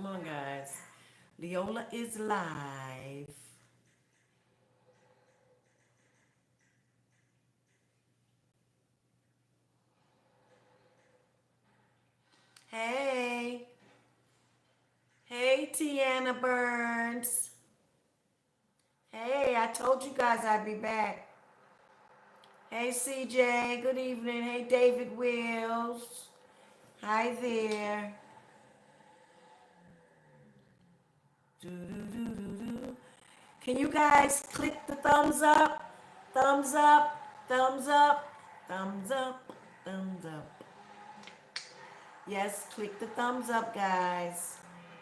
Come on, guys. Leola is live. Hey. Hey, Tiana Burns. Hey, I told you guys I'd be back. Hey, CJ. Good evening. Hey, David Wills. Hi there. Do. Can you guys click the thumbs up? Thumbs up. Thumbs up. Thumbs up. Thumbs up. Yes, click the thumbs up, guys.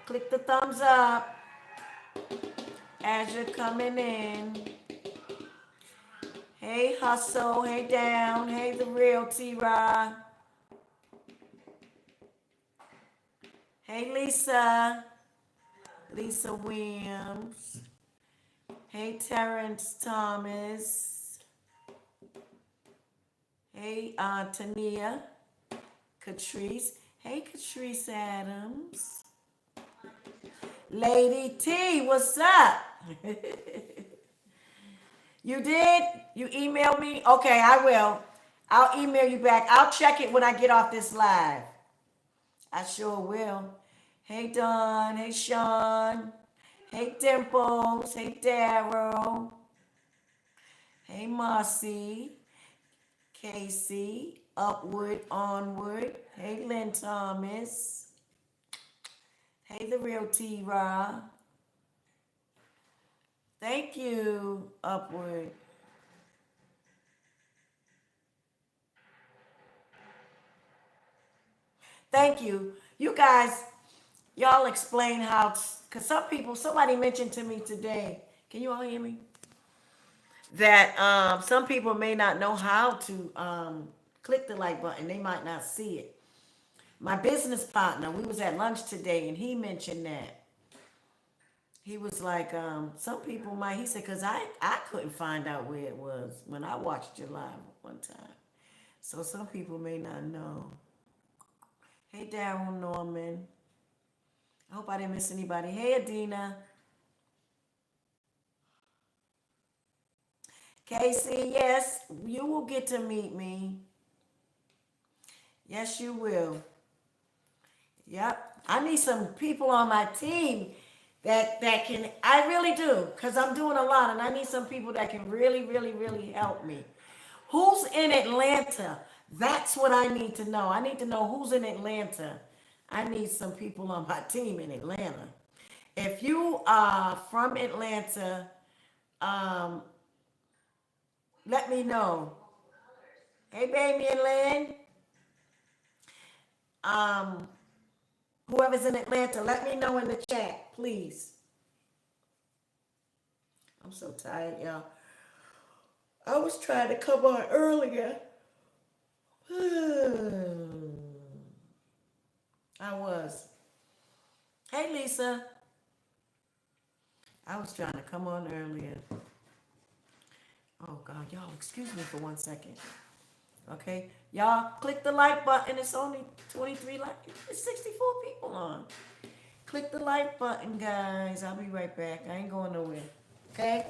Click the thumbs up as you're coming in. Hey, Hustle. Hey, Down. Hey, The Real T-Rod. Hey, Lisa. Lisa Williams. Hey, Terrence Thomas. Hey, Tania. Catrice. Hey, Catrice Adams. Lady T, what's up? You did? You emailed me? Okay, I will. I'll email you back. I'll check it when I get off this live. I sure will. Hey, Don. Hey, Sean. Hey, Dimples. Hey, Daryl. Hey, Marcy. Casey. Upward, onward. Hey, Lynn Thomas. Hey, The Real T-Raw. Thank you, Upward. Thank you. You guys, y'all explain how, because some people, somebody mentioned to me today, can you all hear me? That some people may not know how to click the like button. They might not see it. My business partner, we was at lunch today, and he mentioned that. He was like, some people might, he said, because I couldn't find out where it was when I watched your live one time. So some people may not know. Hey, Daryl Norman. I hope I didn't miss anybody. Hey, Adina. Casey, yes, you will get to meet me. Yes, you will. Yep. I need some people on my team that can, I really do, because I'm doing a lot, and I need some people that can really, really, really help me. Who's in Atlanta? That's what I need to know. I need to know who's in Atlanta. I need some people on my team in Atlanta. If you are from Atlanta, um, let me know. Hey, baby and Lynn. Um, Whoever's in Atlanta, let me know in the chat, please. I'm so tired, y'all. I was trying to come on earlier. I was. Hey, Lisa. I was trying to come on earlier. Oh, God, y'all, excuse me for 1 second. Okay? Y'all, click the like button. It's only 23 likes. It's 64 people on. Click the like button, guys. I'll be right back. I ain't going nowhere. Okay?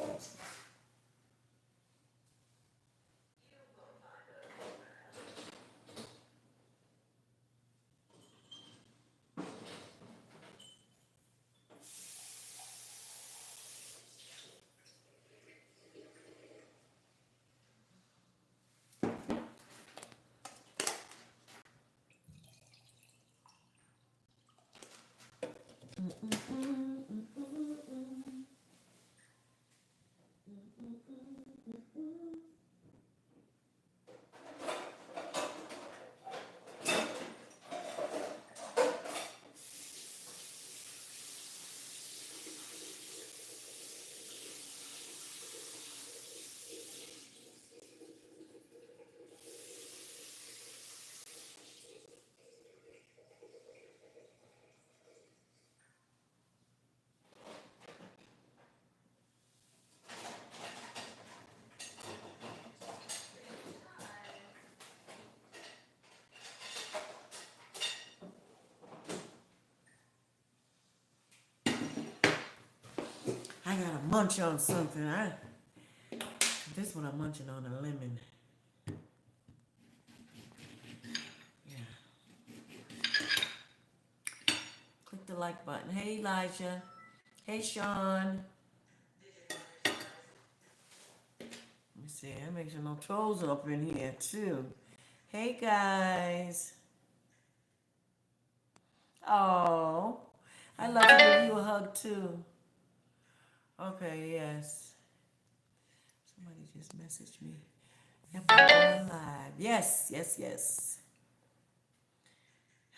I gotta munch on something. This one I'm munching on a lemon. Yeah. Click the like button. Hey Elijah. Hey Sean. Let me see. I make sure no trolls up in here too. Hey guys. Oh, I love to give you a hug too. Okay, yes. Somebody just messaged me. Yep, I'm going live. Yes, yes, yes.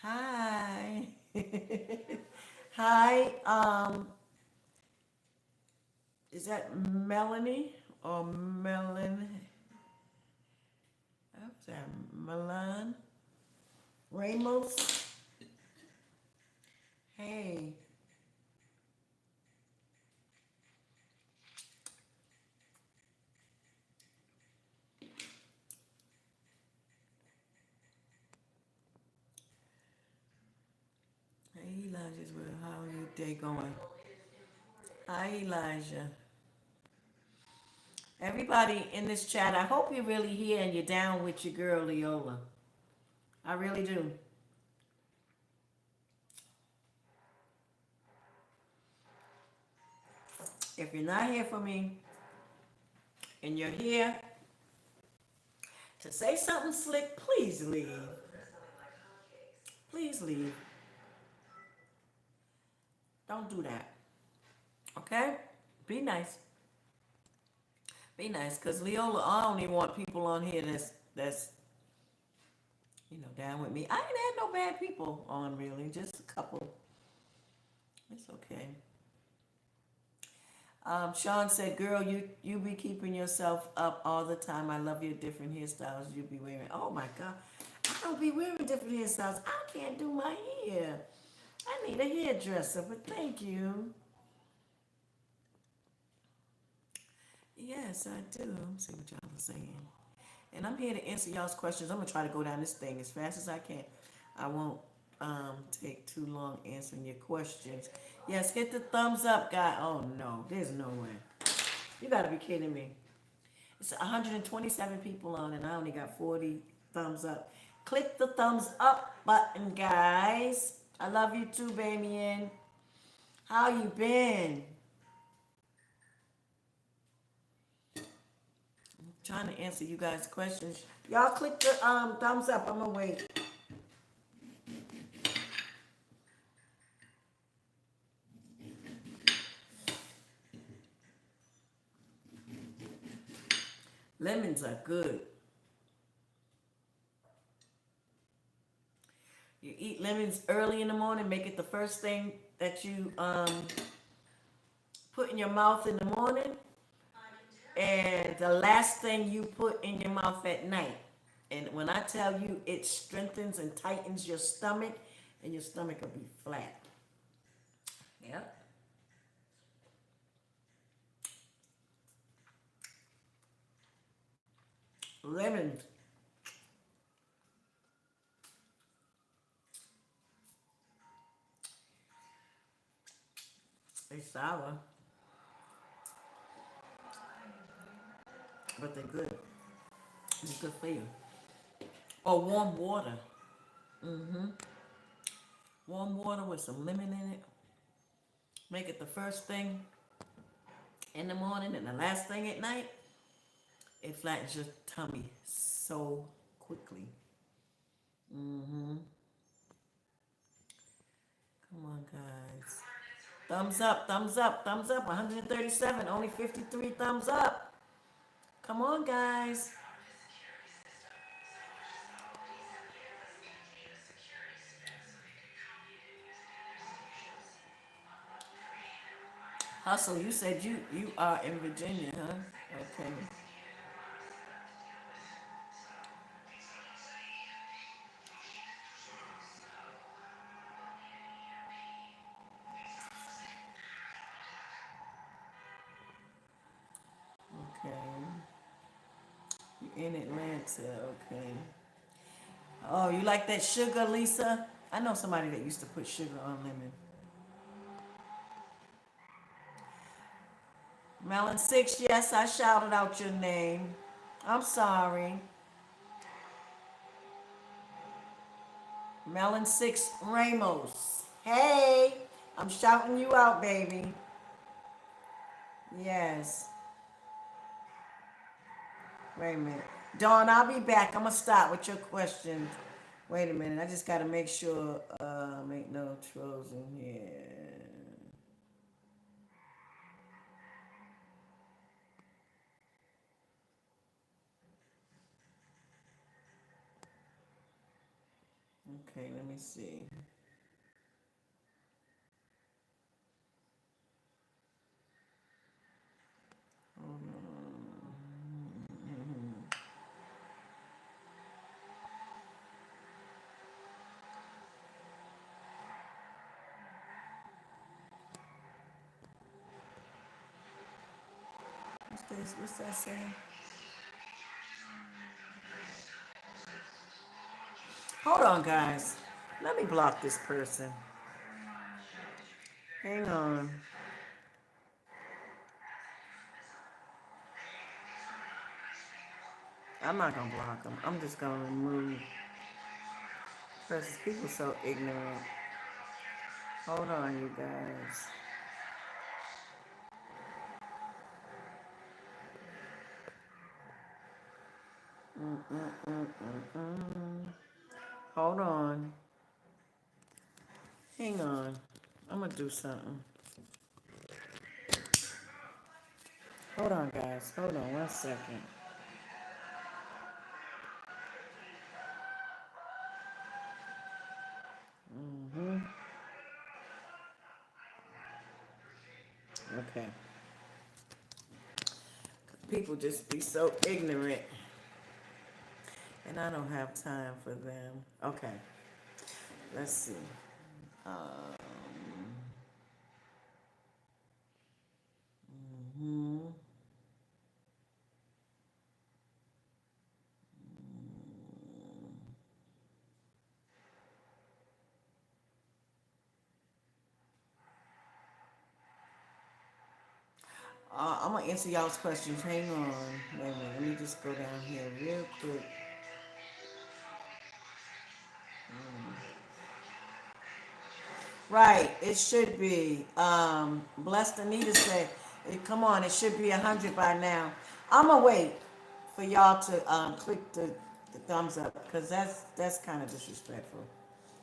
Hi. Hi. Is that Melanie or Melon? What's that? Milan Ramos. Hey. Hey Elijah's with how are your day going? Hi Elijah. Everybody in this chat, I hope you're really here and you're down with your girl Leolah. I really do. If you're not here for me and you're here to say something slick, please leave. Please leave. Don't do that. Okay? Be nice. Be nice. Because Leolah, I only want people on here that's down with me. I ain't had no bad people on really, just a couple. It's okay. Sean said, girl, you be keeping yourself up all the time. I love your different hairstyles you be wearing. Oh my God. I don't be wearing different hairstyles. I can't do my hair. I need a hairdresser, but thank you. Yes, I do. Let's see what y'all are saying. And I'm here to answer y'all's questions. I'm going to try to go down this thing as fast as I can. I won't take too long answering your questions. Yes, hit the thumbs up, guy. Oh, no. There's no way. You got to be kidding me. It's 127 people on, and I only got 40 thumbs up. Click the thumbs up button, guys. I love you too, Bamian. How you been? I'm trying to answer you guys' questions. Y'all click the thumbs up. I'm going to wait. Lemons are good. You eat lemons early in the morning. Make it the first thing that you put in your mouth in the morning. And the last thing you put in your mouth at night. And when I tell you, it strengthens and tightens your stomach. And your stomach will be flat. Yep. Lemons. They're sour. But they're good. It's good for you. Or warm water. Warm water with some lemon in it. Make it the first thing in the morning and the last thing at night. It flattens your tummy so quickly. Come on, guys. Thumbs up, thumbs up, thumbs up. 137, only 53 thumbs up. Come on, guys. Hustle, you said you are in Virginia, huh? Okay. Okay. You in Atlanta, okay. Oh, you like that sugar, Lisa? I know somebody that used to put sugar on lemon. Melon 6, yes, I shouted out your name. I'm sorry. Melon 6 Ramos. Hey, I'm shouting you out, baby. Yes. Wait a minute. Dawn, I'll be back. I'm going to start with your questions. Wait a minute. I just got to make sure, make no trolls in here. Okay, let me see. Hold on. What's this? What's that saying? Hold on, guys. Let me block this person. Hang on. I'm not gonna block them. I'm just gonna remove. Because people so ignorant. Hold on, you guys. Mm-mm-mm-mm-mm. Hold on. Hang on. I'm gonna do something. Hold on, guys. Hold on 1 second. Mm-hmm. Okay. People just be so ignorant. And I don't have time for them. Okay. Let's see. Hmm. I'm gonna answer y'all's questions. Hang on. Wait a minute. Let me just go down here real quick. Right. It should be. Blessed Anita said, "Come on, it should be 100 by now." I'm gonna wait for y'all to click the thumbs up because that's kind of disrespectful.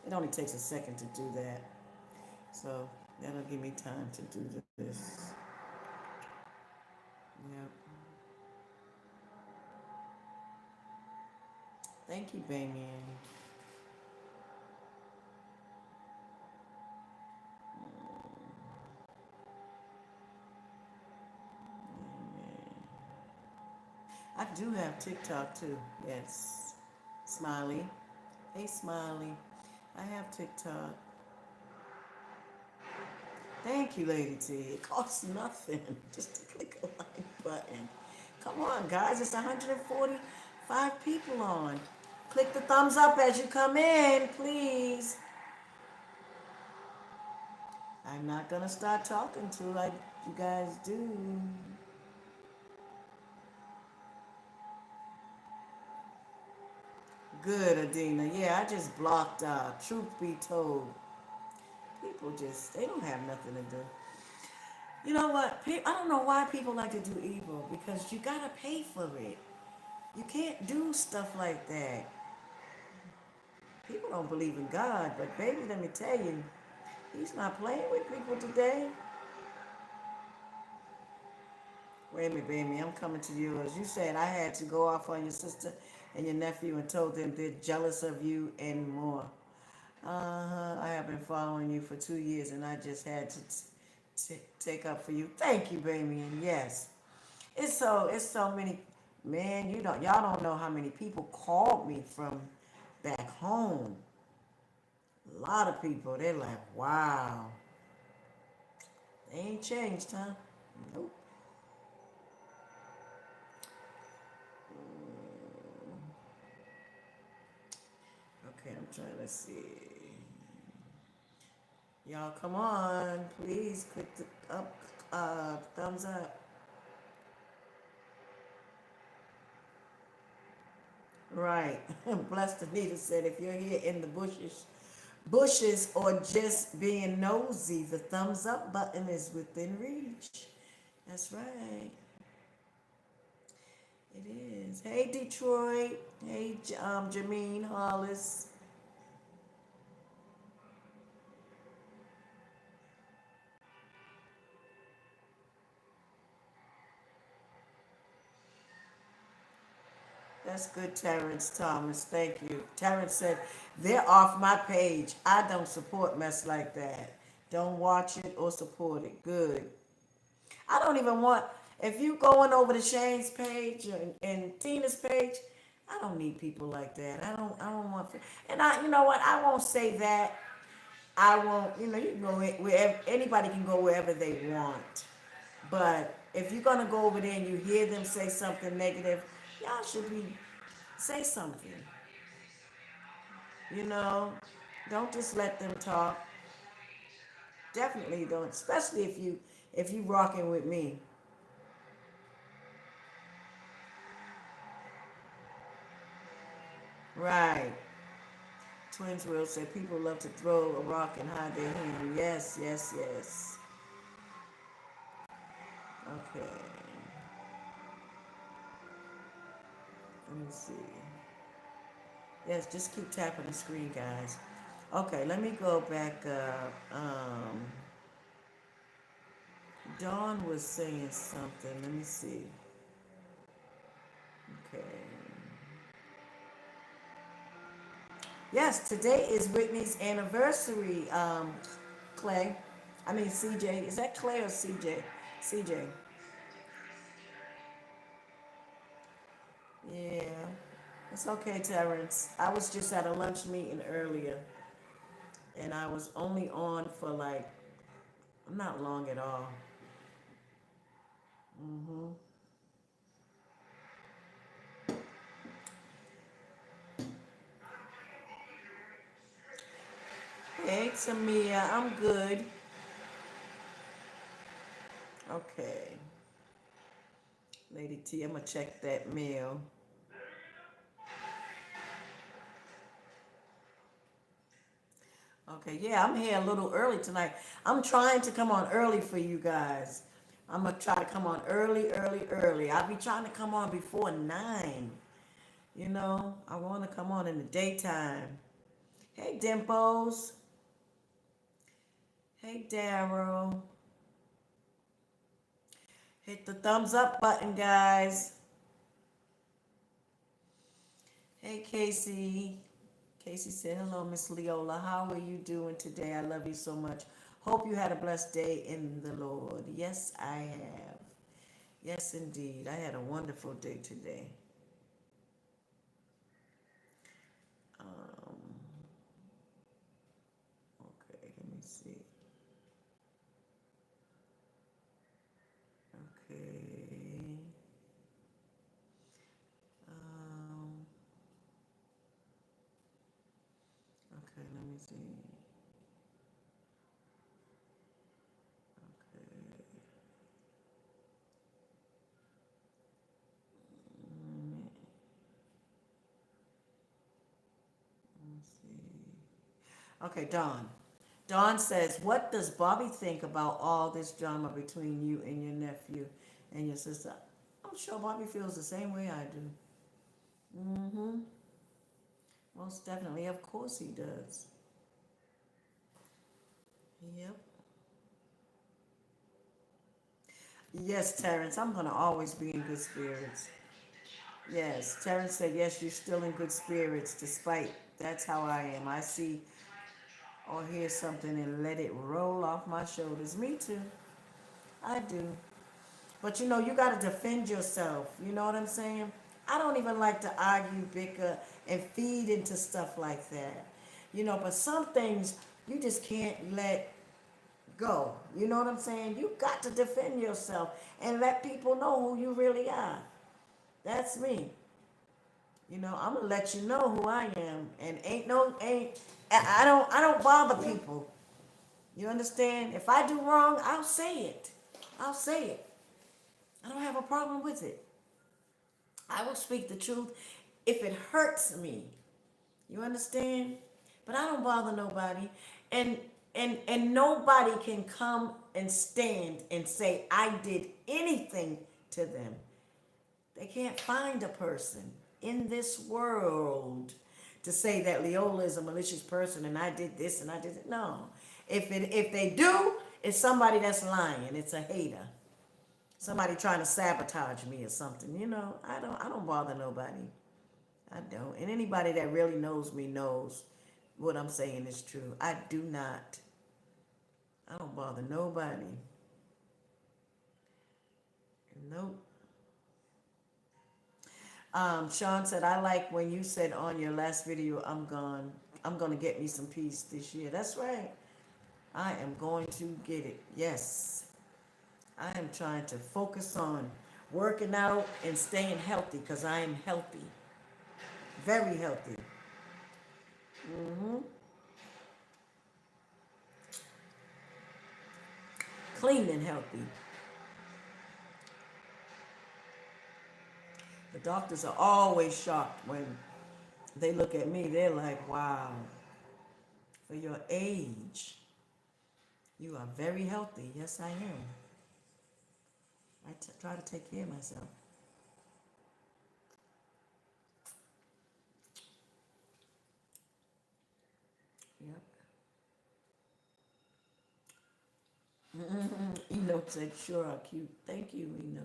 It only takes a second to do that, so that'll give me time to do this. Yep. Thank you, Damien. I do have TikTok too. Yes. Smiley. Hey, Smiley. I have TikTok. Thank you, Lady T. It costs nothing just to click a like button. Come on, guys. It's 145 people on. Click the thumbs up as you come in, please. I'm not going to start talking to like you guys do. Good, Adina. Yeah, I just blocked Truth Be Told. People just, they don't have nothing to do. You know what? I don't know why people like to do evil because you gotta pay for it. You can't do stuff like that. People don't believe in God, but baby, let me tell you, He's not playing with people today. Wait a minute, baby, I'm coming to you. As you said, I had to go off on your sister and your nephew and told them they're jealous of you and more. Uh-huh. I have been following you for 2 years and I just had to take up for you. Thank you, baby, and yes. It's so many, man, y'all don't know how many people called me from back home. A lot of people, they're like, wow, they ain't changed, huh? Nope. Okay, I'm trying to see. Y'all come on, please click the thumbs up. Right. Blessed Anita said, if you're here in the bushes or just being nosy, the thumbs up button is within reach. That's right. It is. Hey, Detroit. Hey, Jameen Hollis. That's good, Terrence Thomas. Thank you. Terrence said, they're off my page. I don't support mess like that. Don't watch it or support it. Good. I don't even want, if you going over to Shane's page and Tina's page, I don't need people like that. I don't want, and you know what? I won't say that. I won't, you can go wherever, anybody can go wherever they want. But if you're gonna go over there and you hear them say something negative, y'all should say something. You know, don't just let them talk. Definitely don't, especially if you rocking with me. Right. Twins will say people love to throw a rock and hide their hand. Yes, yes, yes. Okay. Let me see. Yes, just keep tapping the screen, guys. Okay, let me go back up. Dawn was saying something. Let me see. Okay. Yes, today is Whitney's anniversary, Clay. I mean, CJ. Is that Clay or CJ? CJ. Yeah. It's okay, Terrence. I was just at a lunch meeting earlier, and I was only on for like, not long at all. Hey, Tamia, I'm good. Okay. Lady T, I'm gonna check that mail. Okay, yeah, I'm here a little early tonight. I'm trying to come on early for you guys. I'm gonna try to come on early, early, early. I'll be trying to come on before 9. I want to come on in the daytime. Hey, Dimples. Hey, Daryl. Hit the thumbs up button, guys. Hey, Casey. Casey said, hello, Miss Leolah. How are you doing today? I love you so much. Hope you had a blessed day in the Lord. Yes, I have. Yes, indeed. I had a wonderful day today. Um, okay, let me see. Okay. Um, okay, let me see. Okay. Mm, let me see. Okay, Dawn. Dawn says, what does Bobby think about all this drama between you and your nephew and your sister? I'm sure Bobby feels the same way I do. Mm-hmm. Most definitely. Of course he does. Yep. Yes, Terrence, I'm going to always be in good spirits. Yes, Terrence said, yes, you're still in good spirits despite that's how I am. I see or hear something and let it roll off my shoulders. Me too. I do. But you got to defend yourself. You know what I'm saying? I don't even like to argue, bicker, and feed into stuff like that. But some things you just can't let go. You know what I'm saying? You got to defend yourself and let people know who you really are. That's me. I'm gonna let you know who I am, and I don't bother people. You understand? If I do wrong, I'll say it. I'll say it. I don't have a problem with it. I will speak the truth. if it hurts me. You understand? But I don't bother nobody. And and nobody can come and stand and say I did anything to them. They can't find a person in this world to say that Leolah is a malicious person and I did this and I did it. No. If they do, it's somebody that's lying. It's a hater. Somebody trying to sabotage me or something. I don't bother nobody. I don't. And anybody that really knows me knows what I'm saying is true. I do not. I don't bother nobody. Nope. Sean said, I like when you said on your last video, I'm gonna get me some peace this year. That's right. I am going to get it. Yes. I am trying to focus on working out and staying healthy because I am healthy. Very healthy. Clean and healthy. The doctors are always shocked when they look at me. They're like, wow, for your age, you are very healthy. Yes, I am. Try to take care of myself. Yep. Enoch said, sure are cute. Thank you, Enoch.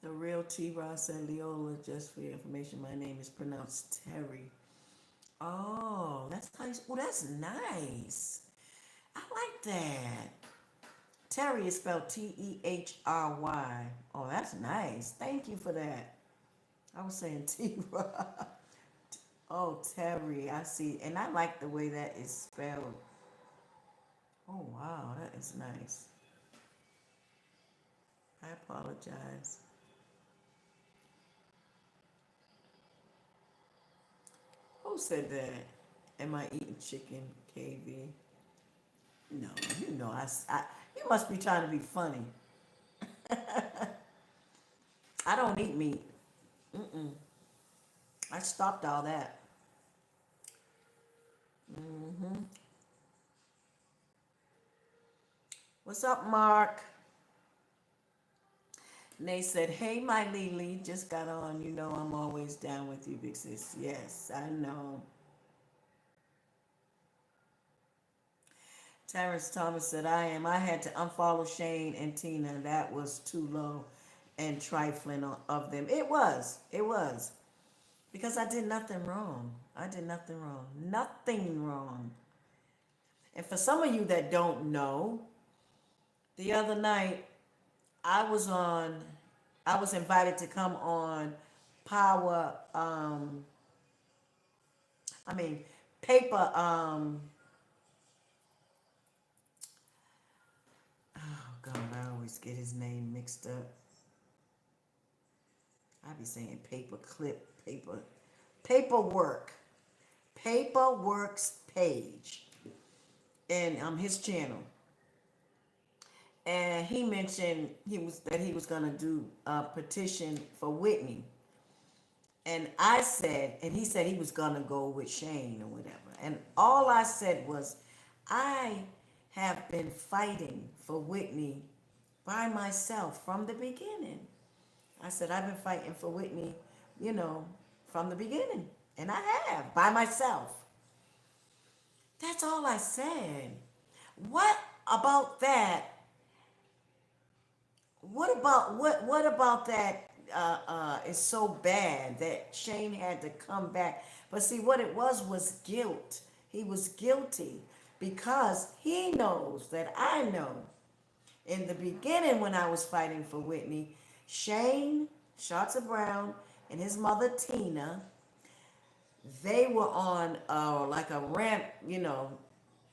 The real T-Rod said, Leolah, just for your information, my name is pronounced Terry. Oh, that's nice. Oh, that's nice. I like that. Terry is spelled Tehry. Oh, that's nice. Thank you for that. I was saying T-Rod. Oh, Terry, I see. And I like the way that is spelled. Oh, wow, that is nice. I apologize. Who said that? Am I eating chicken, KV? No, you must be trying to be funny. I don't eat meat. Mm-mm. I stopped all that. What's up, Mark? And they said, hey, my Lily, just got on. You know I'm always down with you, big sis. Yes, I know. Terrence Thomas said, I am. I had to unfollow Shane and Tina. That was too low and trifling of them. It was. It was. Because I did nothing wrong. I did nothing wrong. Nothing wrong. And for some of you that don't know, the other night I was invited to come on Power, Paper, oh God, I always get his name mixed up. I be saying paperwork, Paperwork's page, and his channel. And he mentioned he was gonna do a petition for Whitney. And I said, and he said he was gonna go with Shane or whatever. And all I said was, I have been fighting for Whitney by myself from the beginning. I said, I've been fighting for Whitney, from the beginning. And I have, by myself. That's all I said. What about that? What about that is so bad that Shane had to come back? But see, what it was guilt. He was guilty because he knows that I know. In the beginning, when I was fighting for Whitney, Shane, Shotza Brown, and his mother Tina, they were on like a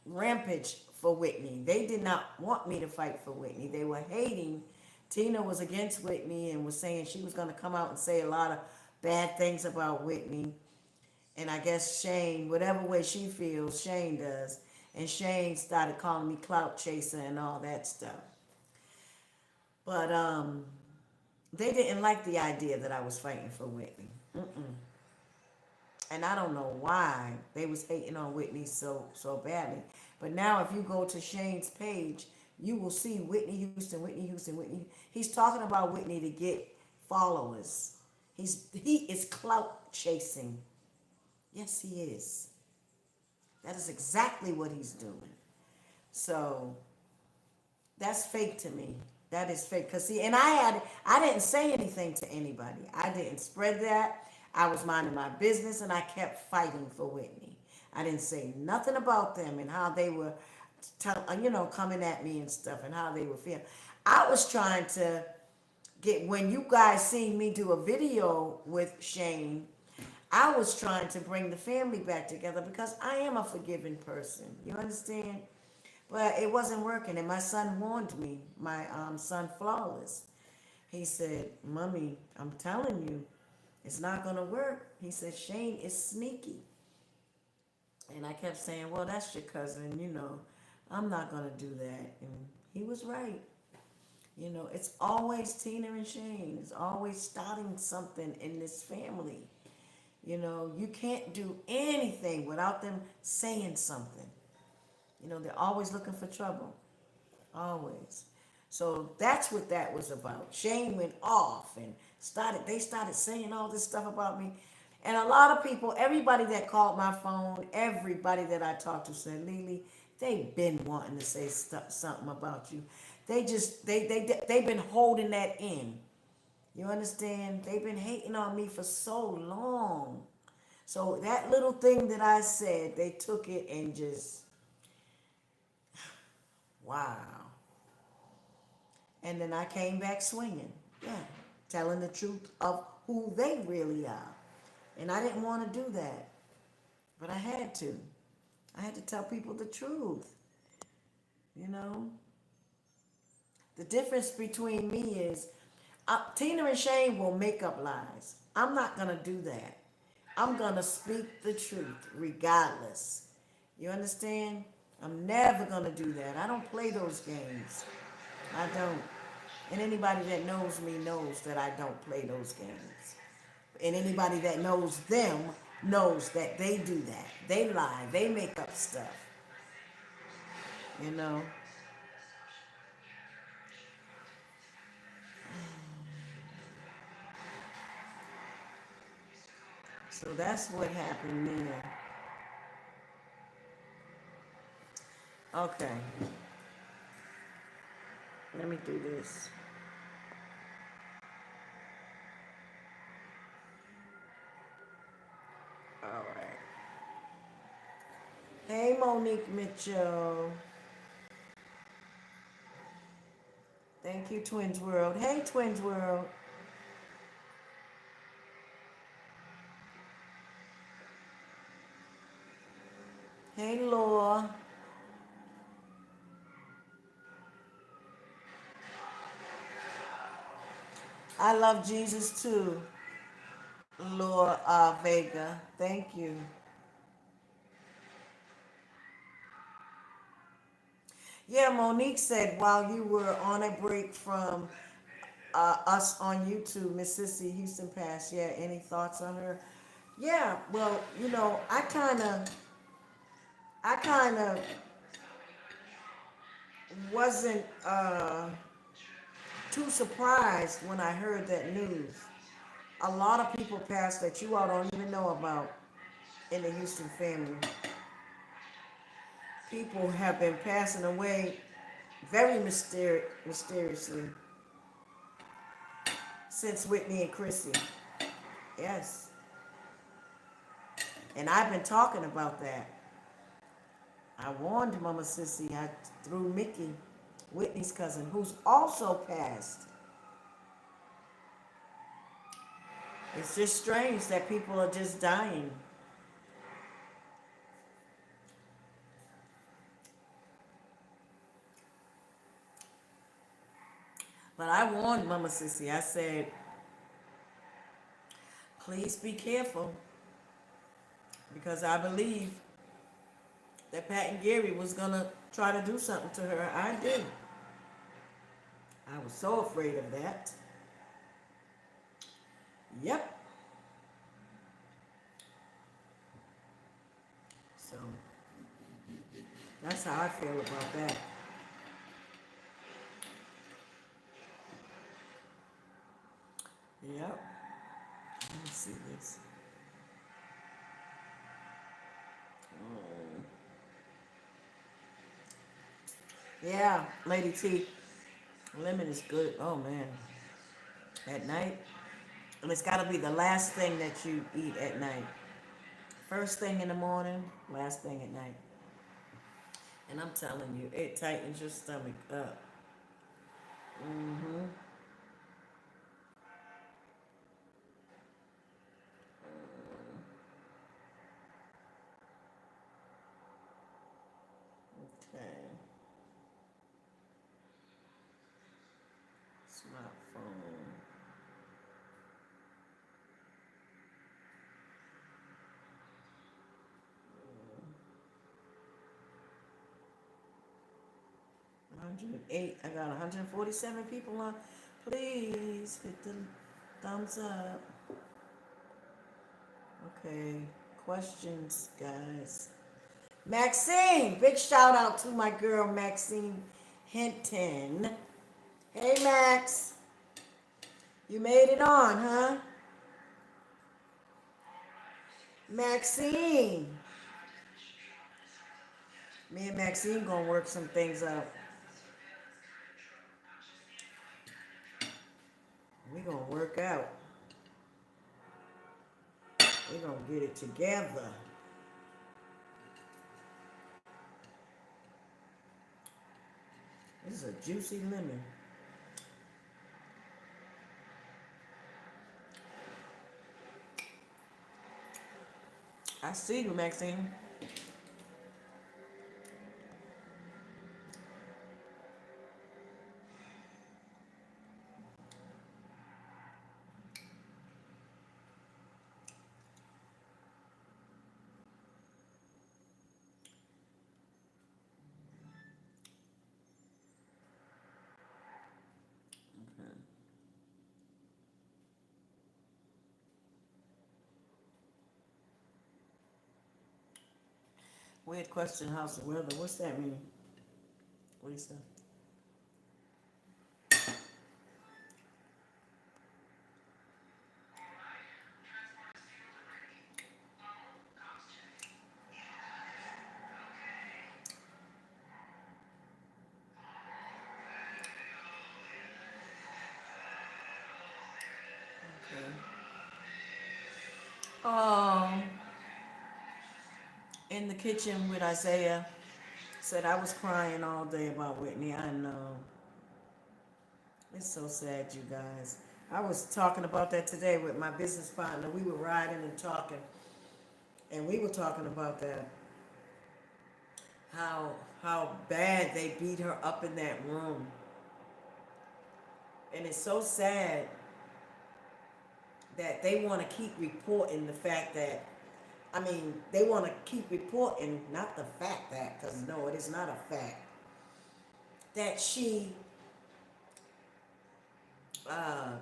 rampage for Whitney. They did not want me to fight for Whitney. They were hating. Tina was against Whitney and was saying she was going to come out and say a lot of bad things about Whitney. And I guess Shane, whatever way she feels, Shane does. And Shane started calling me Clout Chaser and all that stuff. But they didn't like the idea that I was fighting for Whitney. Mm-mm. And I don't know why they was hating on Whitney so badly. But now if you go to Shane's page, you will see Whitney Houston, Whitney Houston, Whitney. He's talking about Whitney to get followers. He is clout chasing. Yes, he is. That is exactly what he's doing. So that's fake to me. That is fake. Cause see, and I didn't say anything to anybody. I didn't spread that. I was minding my business and I kept fighting for Whitney. I didn't say nothing about them and how they were, coming at me and stuff and how they were feeling. I was trying to when you guys seen me do a video with Shane, I was trying to bring the family back together because I am a forgiving person. You understand? But it wasn't working, and my son warned me. My son, Flawless. He said, "Mommy, I'm telling you, it's not gonna work." He said, "Shane is sneaky," and I kept saying, "Well, that's your cousin. I'm not gonna do that." And he was right. It's always Tina and Shane. It's always starting something in this family. You can't do anything without them saying something. They're always looking for trouble. Always. So that's what that was about. Shane went off and they started saying all this stuff about me. And a lot of people, everybody that called my phone, everybody that I talked to said, "Lily, they've been wanting to say something about you. They've been holding that in. You understand? They've been hating on me for so long. So that little thing that I said, they took it and just, wow." And then I came back swinging. Yeah. Telling the truth of who they really are. And I didn't want to do that. But I had to. I had to tell people the truth. You know? The difference between me is Tina and Shane will make up lies. I'm not going to do that. I'm going to speak the truth regardless. You understand? I'm never going to do that. I don't play those games. I don't. And anybody that knows me knows that I don't play those games. And anybody that knows them knows that they do that. They lie. They make up stuff. You know? So that's what happened there. Okay. Let me do this. All right. Hey, Monique Mitchell. Thank you, Twins World. Hey, Twins World. Hey, Laura. I love Jesus too, Laura Vega. Thank you. Yeah, Monique said while you were on a break from us on YouTube, Miss Sissy Houston passed. Yeah, any thoughts on her? Yeah, well, I kind of wasn't too surprised when I heard that news. A lot of people passed that you all don't even know about in the Houston family. People have been passing away very mysteriously since Whitney and Chrissy. Yes. And I've been talking about that. I warned Mama Sissy through Mickey, Whitney's cousin, who's also passed. It's just strange that people are just dying. But I warned Mama Sissy. I said, "Please be careful," because I believe that Pat and Gary was going to try to do something to her. I did. I was so afraid of that. Yep. So that's how I feel about that. Yep. Let me see this. Oh. Yeah, Lady T. Lemon is good. Oh man. At night. And it's gotta be the last thing that you eat at night. First thing in the morning, last thing at night. And I'm telling you, it tightens your stomach up. Mm-hmm. Okay. Smartphone. Mm, 108. I got 147 people on. Please hit the thumbs up. Okay. Questions, guys. Maxine. Big shout out to my girl, Maxine Hinton. Hey, Max. You made it on, huh? Maxine. Me and Maxine gonna work some things out. We gonna work out. We gonna get it together. This is a juicy lemon. I see you, Maxine. Okay. Weird question, house of weather. What's that mean, Lisa? Okay. Um, in the kitchen with Isaiah. Said I was crying all day about Whitney. I know. It's so sad, you guys. I was talking about that today with my business partner. We were riding and talking, and we were talking about that. How bad they beat her up in that room. And it's so sad that they want to keep reporting the fact that, I mean, they want to keep reporting, not the fact that, because no, it is not a fact, that she uh,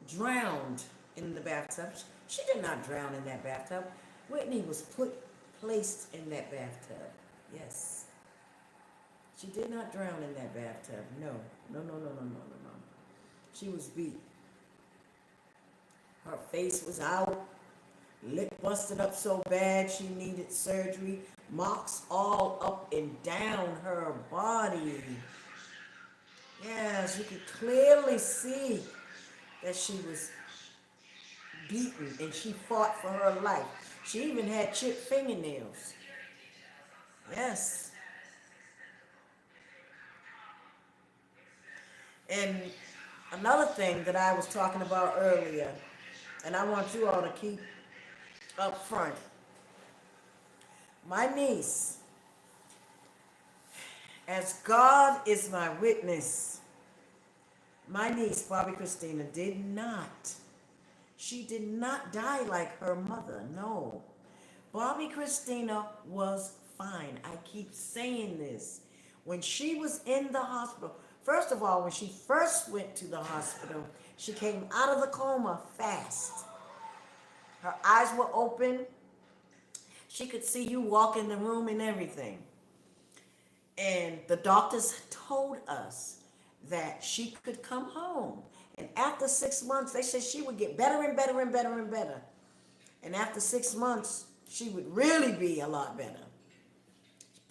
drowned in the bathtub. She did not drown in that bathtub. Whitney was placed in that bathtub. Yes. She did not drown in that bathtub. No. No, no, no, no, no, no, no. She was beat. Her face was out. Lip busted up so bad she needed surgery. Marks all up and down her body. Yes, you could clearly see that she was beaten and she fought for her life. She even had chipped fingernails. Yes. And another thing that I was talking about earlier, and I want you all to keep up front. My niece, as God is my witness, my niece, Bobby Christina, she did not die like her mother. No. Bobby Christina was fine. I keep saying this. When she was in the hospital, first of all, when she first went to the hospital, she came out of the coma fast. Her eyes were open. She could see you walk in the room and everything. And the doctors told us that she could come home. And after 6 months, they said she would get better and better and better and better. And after 6 months, she would really be a lot better.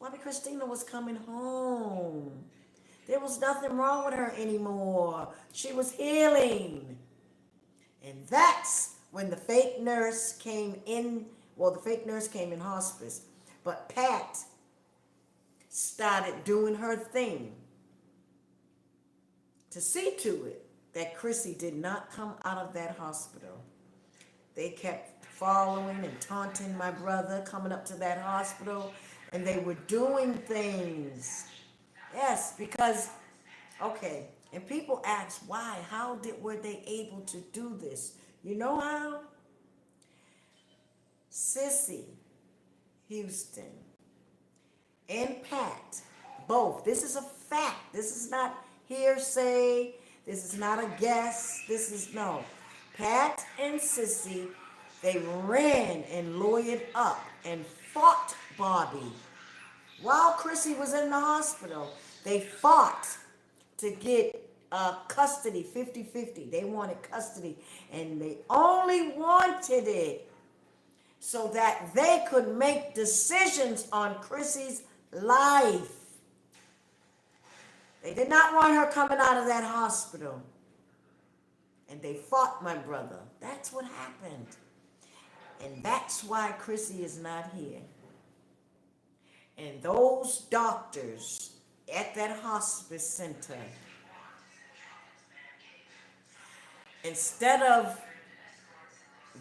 Bobby Christina was coming home. There was nothing wrong with her anymore. She was healing. And that's when the fake nurse came in. Well, the fake nurse came in hospice. But Pat started doing her thing to see to it that Chrissy did not come out of that hospital. They kept following and taunting my brother coming up to that hospital, and they were doing things. Yes, because, okay, and people ask why, were they able to do this? You know how? Sissy Houston and Pat, both. This is a fact. This is not hearsay. This is not a guess. No. Pat and Sissy, they ran and lawyered up and fought Bobby. While Chrissy was in the hospital, they fought to get custody, 50-50. They wanted custody, and they only wanted it so that they could make decisions on Chrissy's life. They did not want her coming out of that hospital. And they fought my brother. That's what happened. And that's why Chrissy is not here. And those doctors at that hospice center, instead of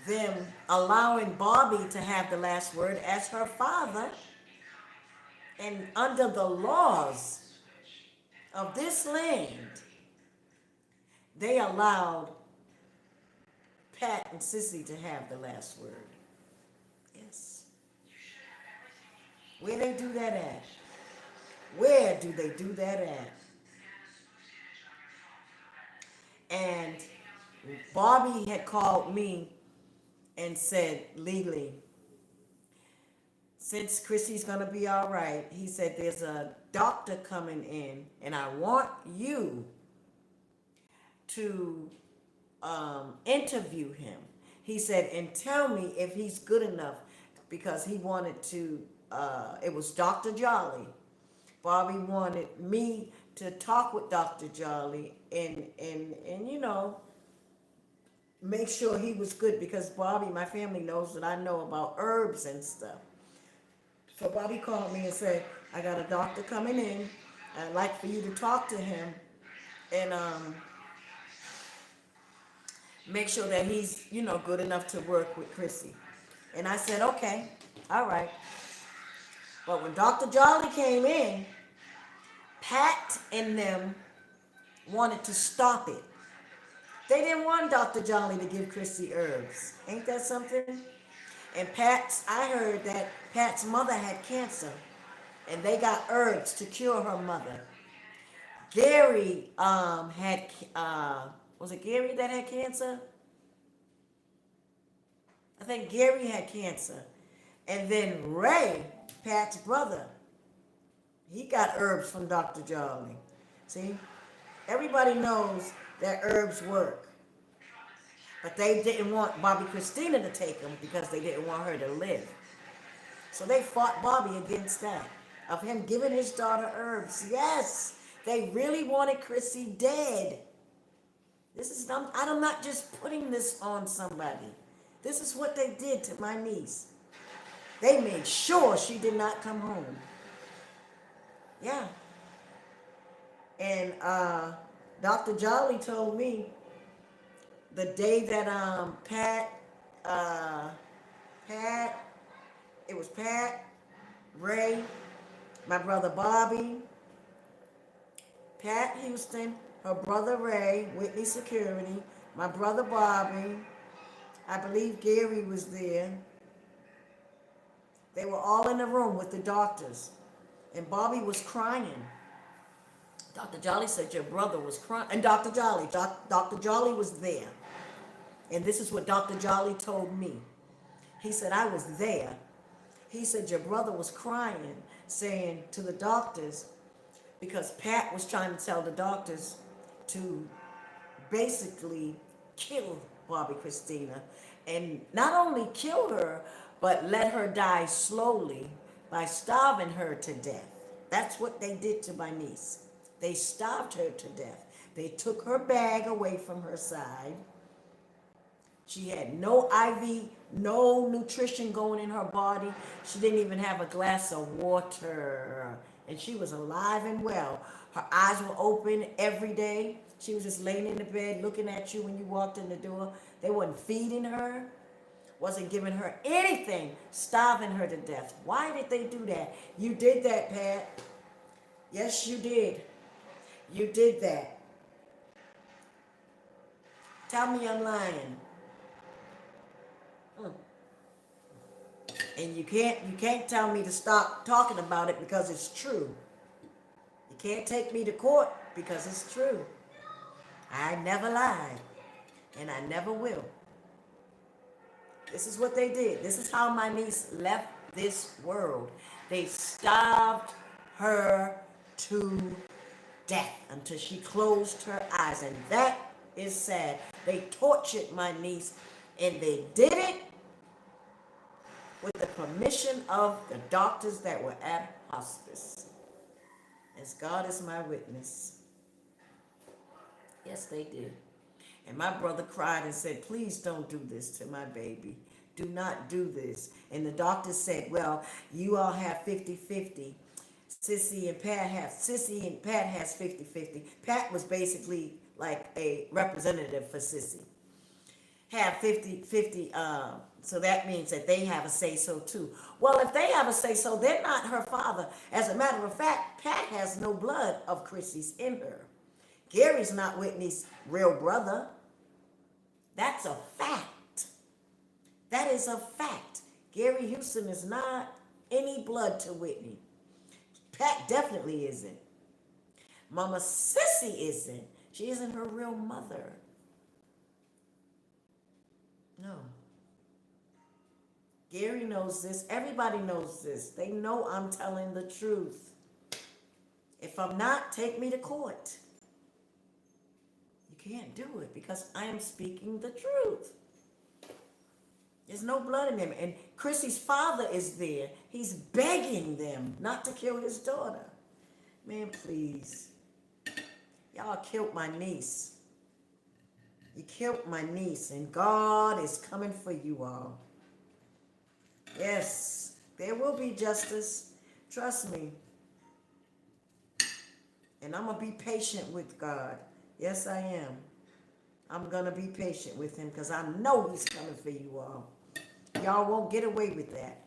them allowing Bobby to have the last word as her father, and under the laws of this land, they allowed Pat and Sissy to have the last word. Yes. Where they do that at? Where do they do that at? And Bobby had called me and said, legally, since Chrissy's going to be all right, he said, there's a doctor coming in, and I want you to interview him. He said, and tell me if he's good enough, because he wanted to, it was Dr. Jolly. Bobby wanted me to talk with Dr. Jolly and you know, make sure he was good, because Bobby, my family knows that I know about herbs and stuff. So Bobby called me and said, I got a doctor coming in. I'd like for you to talk to him and make sure that he's, you know, good enough to work with Chrissy. And I said, okay, all right. But when Dr. Jolly came in, Pat and them wanted to stop it. They didn't want Dr. Jolly to give Chrissy herbs. Ain't that something? And I heard that Pat's mother had cancer, and they got herbs to cure her mother. Gary had, was it Gary that had cancer? I think Gary had cancer. And then Ray, Pat's brother, he got herbs from Dr. Jolly. See, everybody knows that herbs work. But they didn't want Bobby Christina to take them because they didn't want her to live. So they fought Bobby against that, of him giving his daughter herbs. Yes, they really wanted Chrissy dead. I'm not just putting this on somebody. This is what they did to my niece. They made sure she did not come home. Yeah. And Dr. Jolly told me the day that it was Pat, Ray, my brother Bobby, Pat Houston, her brother Ray, Whitney Security, my brother Bobby, I believe Gary was there. They were all in the room with the doctors. And Bobby was crying. Dr. Jolly said your brother was crying. And Dr. Jolly was there. And this is what Dr. Jolly told me. He said, I was there. He said, your brother was crying, saying to the doctors, because Pat was trying to tell the doctors to basically kill Bobby Christina. And not only kill her, but let her die slowly by starving her to death. That's what they did to my niece. They starved her to death. They took her bag away from her side. She had no IV, no nutrition going in her body. She didn't even have a glass of water. And she was alive and well. Her eyes were open every day. She was just laying in the bed looking at you when you walked in the door. They wasn't feeding her, wasn't giving her anything, starving her to death. Why did they do that? You did that, Pat. Yes, you did. You did that. Tell me I'm lying. And you can't tell me to stop talking about it because it's true. You can't take me to court because it's true. I never lied, and I never will. This is what they did. This is how my niece left this world. They starved her to death until she closed her eyes, and that is sad. They tortured my niece, and they did it with the permission of the doctors that were at hospice. As God is my witness. Yes, they did. And my brother cried and said, please don't do this to my baby. Do not do this. And the doctor said, well, you all have 50-50. Sissy and Pat has 50-50. Pat was basically like a representative for Sissy. Have 50-50, so that means that they have a say-so too. Well, if they have a say-so, they're not her father. As a matter of fact, Pat has no blood of Chrissy's in her. Gary's not Whitney's real brother. That's a fact. That is a fact. Gary Houston is not any blood to Whitney. Pat definitely isn't. Mama Sissy isn't. She isn't her real mother. No. Gary knows this. Everybody knows this. They know I'm telling the truth. If I'm not, take me to court. You can't do it because I am speaking the truth. There's no blood in them. And Chrissy's father is there. He's begging them not to kill his daughter. Man, please. Y'all killed my niece. You killed my niece, and God is coming for you all. Yes, there will be justice. Trust me. And I'm going to be patient with God. Yes, I am. I'm going to be patient with him because I know he's coming for you all. Y'all won't get away with that.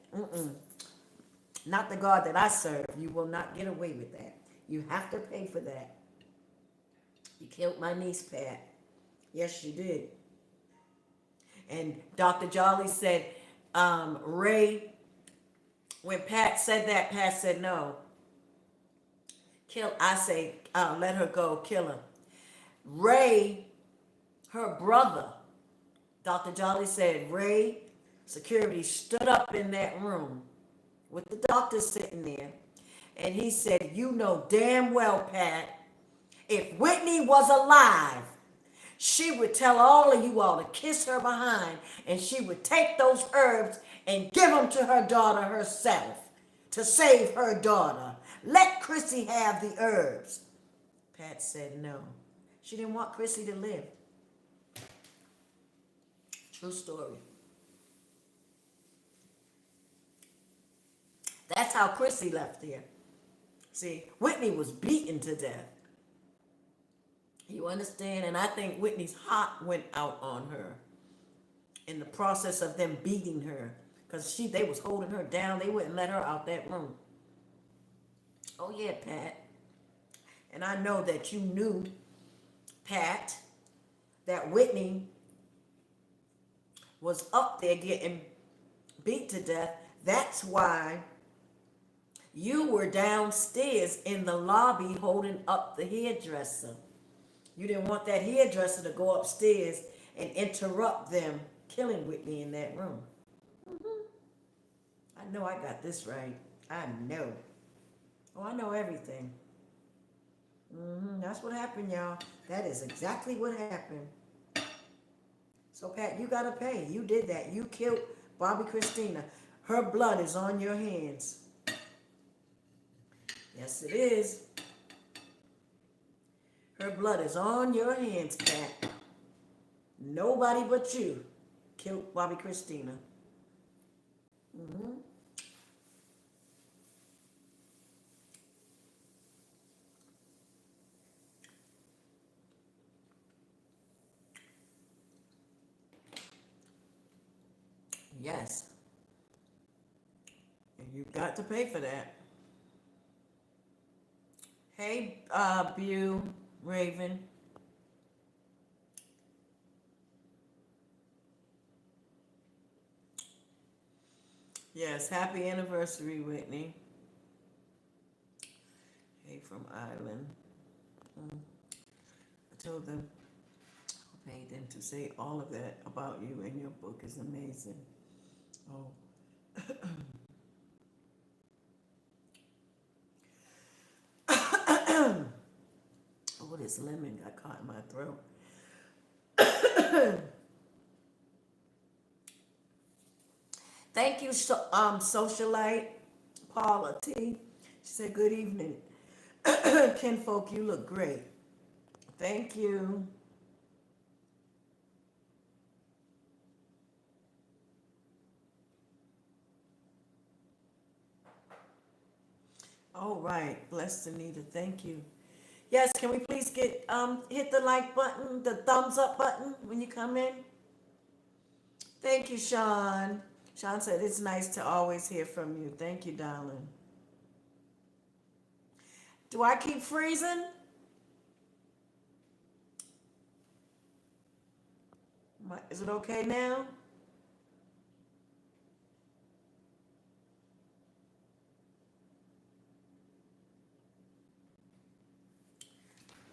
Not the God that I serve. You will not get away with that. You have to pay for that. You killed my niece, Pat. Yes, you did. And Dr. Jolly said, Ray, when Pat said that, Pat said, no. Let her go, kill her. Ray, her brother, Dr. Jolly said, Ray, security stood up in that room with the doctor sitting there. And he said, you know damn well, Pat, if Whitney was alive, she would tell all of you all to kiss her behind, and she would take those herbs and give them to her daughter herself to save her daughter. Let Chrissy have the herbs. Pat said no. She didn't want Chrissy to live. True story. That's how Chrissy left there. See, Whitney was beaten to death. You understand? And I think Whitney's heart went out on her in the process of them beating her, because they was holding her down. They wouldn't let her out that room. Oh yeah, Pat. And I know that you knew, Pat, that Whitney was up there getting beat to death. That's why You were downstairs in the lobby holding up the hairdresser. You didn't want that hairdresser to go upstairs and interrupt them killing Whitney in that room. I know I got this right. I know. Oh, I know everything. That's what happened, y'all. That is exactly what happened. So, Pat, you got to pay. You did that. You killed Bobby Christina. Her blood is on your hands. Yes, it is. Her blood is on your hands, Pat. Nobody but you killed Bobby Christina. Yes. And you got to pay for that. Hey, Bew, Raven. Yes, happy anniversary, Whitney. Hey, from Ireland. I told them, I paid them to say all of that about you, and your book is amazing. Oh. Oh, this lemon got caught in my throat. Thank you, socialite Paula T. She said, good evening. Kinfolk, you look great. Thank you. All right. Blessed Anita. Thank you. Yes, can we please get hit the like button, the thumbs up button when you come in? Thank you, Sean. Sean said it's nice to always hear from you. Thank you, darling. Do I keep freezing? Is it okay now?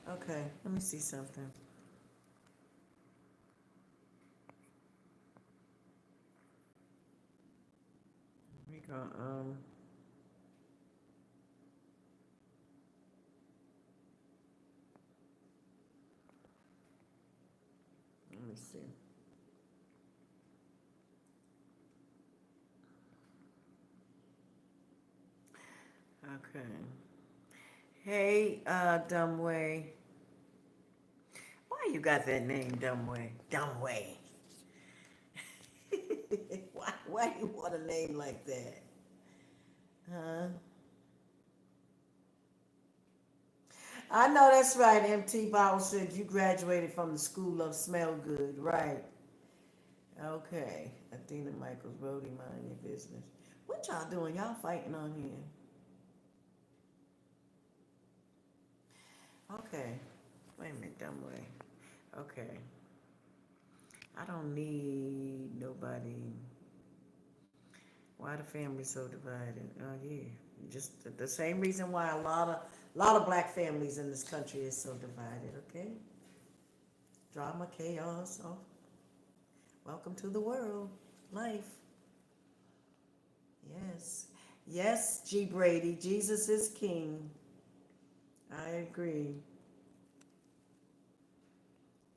Okay, let me see something. We go. Let me see. Okay. Hey, Dumbway. Why you got that name, Dumbway? Dumbway. Why you want a name like that? Huh? I know that's right. MT Bowles said you graduated from the School of Smell Good, right? Okay. Athena Michaels, Brody, mind your business. What y'all doing? Y'all fighting on here? Okay. Wait a minute, dumb way. Okay. I don't need nobody. Why the family so divided? Oh yeah, just the same reason why a lot of black families in this country is so divided. Okay, drama, chaos. Oh, welcome to the world, life. Yes, yes, G Brady, Jesus is King. I agree.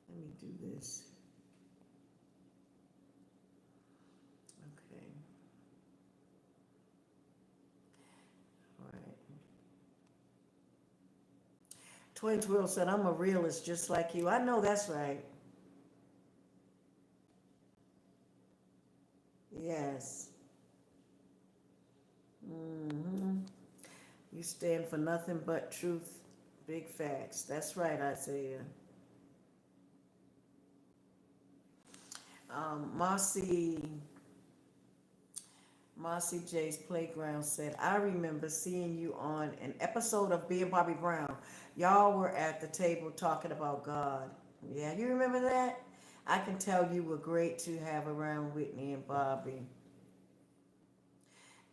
Let me do this. Okay. All right. Twin Twill said, I'm a realist just like you. I know that's right. Yes. hmm You stand for nothing but truth, big facts. That's right, Isaiah. Marcy, Marcy J's Playground said, I remember seeing you on an episode of Being Bobby Brown. Y'all were at the table talking about God. Yeah, you remember that? I can tell you were great to have around Whitney and Bobby.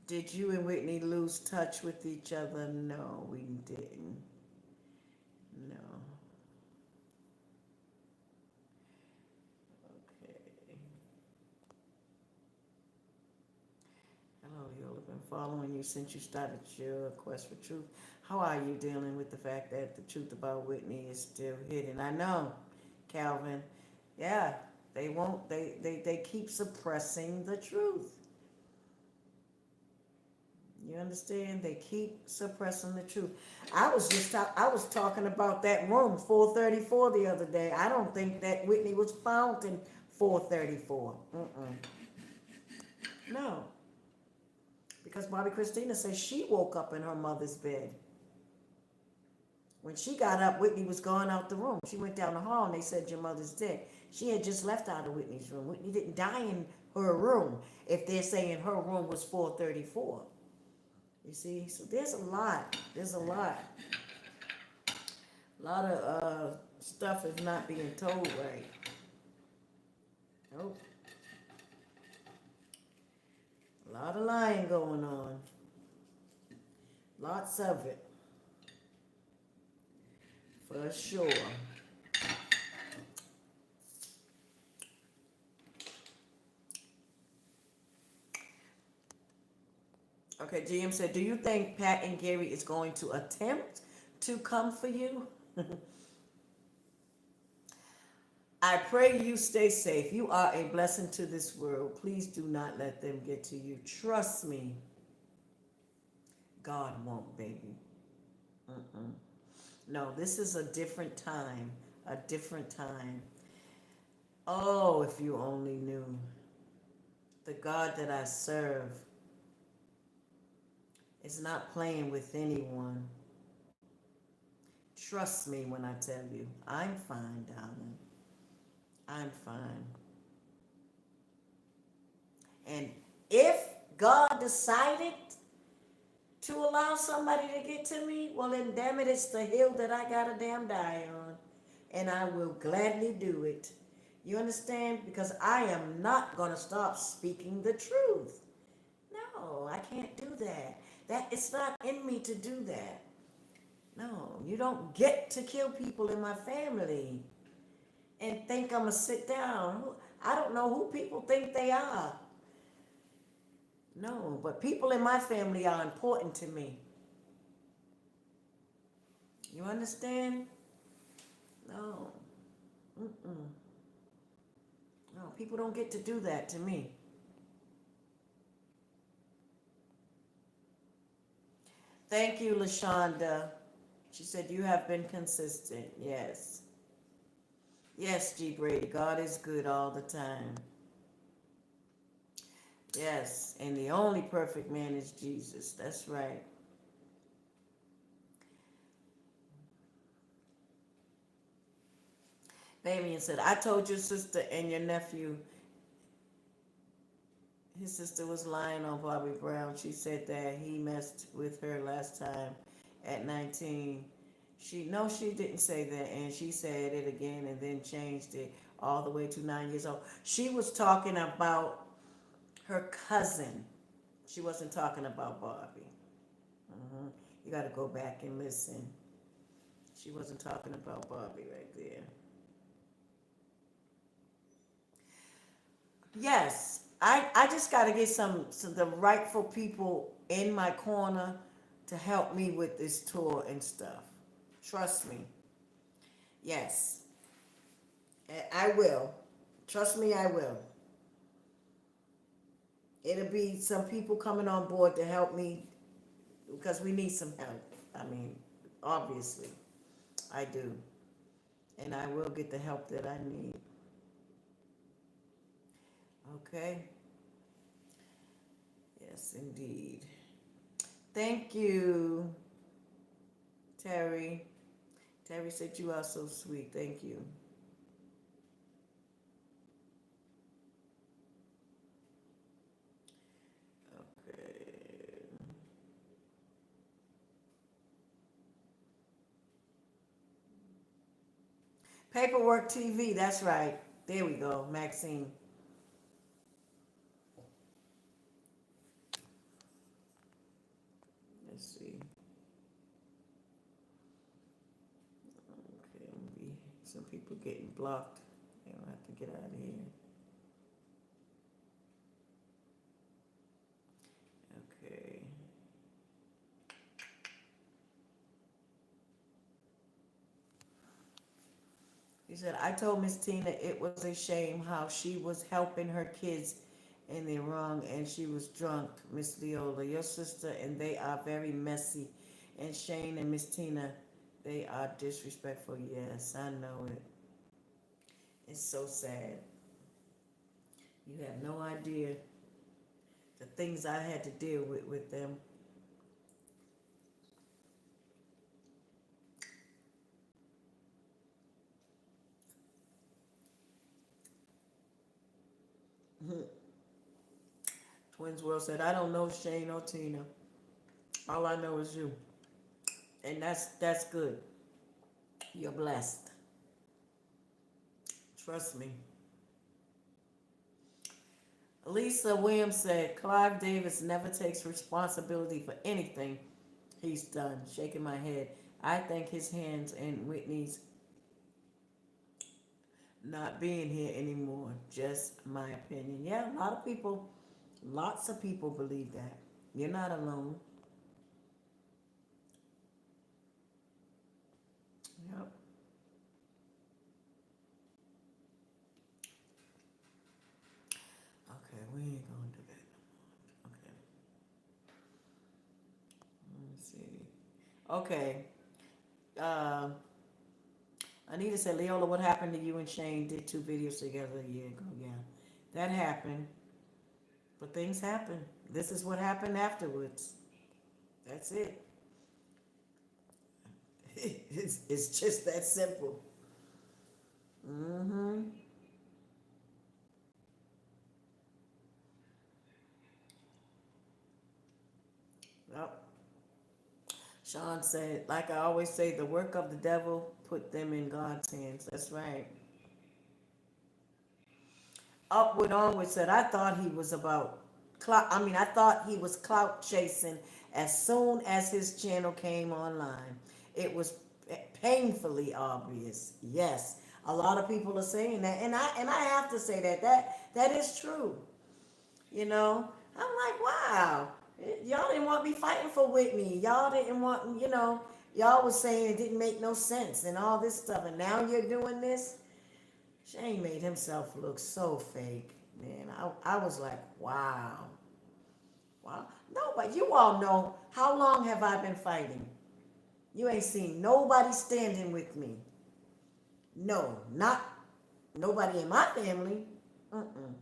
Did you and Whitney lose touch with each other? No, we didn't. No. Okay. Hello, Leolah. Been following you since you started your quest for truth. How are you dealing with the fact that the truth about Whitney is still hidden? I know, Calvin. Yeah, they won't. They keep suppressing the truth. You understand? They keep suppressing the truth. I was talking about that room 434 the other day. I don't think that Whitney was found in 434. No, because Bobby Christina says she woke up in her mother's bed. When she got up, Whitney was gone out the room. She went down the hall and they said your mother's dead. She had just left out of Whitney's room. Whitney didn't die in her room if they're saying her room was 434. You see, so there's a lot. There's a lot. A lot of stuff is not being told right. Nope. A lot of lying going on. Lots of it. For sure. Okay, GM said, do you think Pat and Gary is going to attempt to come for you? I pray you stay safe. You are a blessing to this world. Please do not let them get to you. Trust me. God won't, baby. No, this is a different time. A different time. Oh, if you only knew. The God that I serve is not playing with anyone. Trust me when I tell you. I'm fine, darling. I'm fine. And if God decided to allow somebody to get to me, well then damn it, it's the hill that I gotta damn die on. And I will gladly do it. You understand? Because I am not gonna stop speaking the truth. No, I can't do that. It's not in me to do that. No, you don't get to kill people in my family and think I'm gonna sit down. I don't know who people think they are. No, but people in my family are important to me. You understand? No. No, people don't get to do that to me. Thank you, LaShonda. She said, you have been consistent. Yes. Yes, G. Brady. God is good all the time. Yes. And the only perfect man is Jesus. That's right. Damien said, I told your sister and your nephew his sister was lying on Bobby Brown. She said that he messed with her last time at 19. She didn't say that, and she said it again and then changed it all the way to 9 years old. She was talking about her cousin. She wasn't talking about Bobby. You got to go back and listen. She wasn't talking about Bobby right there. Yes, I just got to get some the rightful people in my corner to help me with this tour and stuff. Trust me. Yes. I will. Trust me, I will. It'll be some people coming on board to help me because we need some help. I mean, obviously, I do. And I will get the help that I need. Okay? Yes, indeed. Thank you, Terry. Terry said you are so sweet. Thank you. Okay. Paperwork TV, that's right. There we go, Maxine. getting blocked. They don't have to get out of here. Okay. He said, I told Miss Tina it was a shame how she was helping her kids and they're wrong and she was drunk, Miss Leolah. Your sister and they are very messy. And Shane and Miss Tina, they are disrespectful. Yes, I know it. It's so sad. You have no idea the things I had to deal with them. Twins World said, I don't know Shane or Tina. All I know is you. And that's good. You're blessed. Trust me. Lisa Williams said, Clive Davis never takes responsibility for anything he's done. Shaking my head. I think his hands in Whitney's not being here anymore. Just my opinion. Yeah, a lot of people, lots of people believe that. You're not alone. Yep. Okay, we ain't gonna do that. Okay. Let me see. Okay. Um, Anita said, Leolah, what happened to you and Shane? Did 2 videos together a year ago. Yeah, that happened. But things happen. This is what happened afterwards. That's it. It's just that simple. Mm-hmm. Yep. Sean said, like I always say, the work of the devil, put them in God's hands. That's right. Upward Onward said, I thought he was about clout. I mean, I thought he was clout chasing as soon as his channel came online. It was painfully obvious. Yes, a lot of people are saying that, and I have to say that is true. You know, I'm like, wow, y'all didn't want me fighting for Whitney. Y'all didn't want, y'all was saying it didn't make no sense and all this stuff, and now you're doing this. Shane made himself look so fake, man. I was like, wow. Wow. No, but you all know, how long have I been fighting? You ain't seen nobody standing with me. No, not nobody in my family. Mm-mm.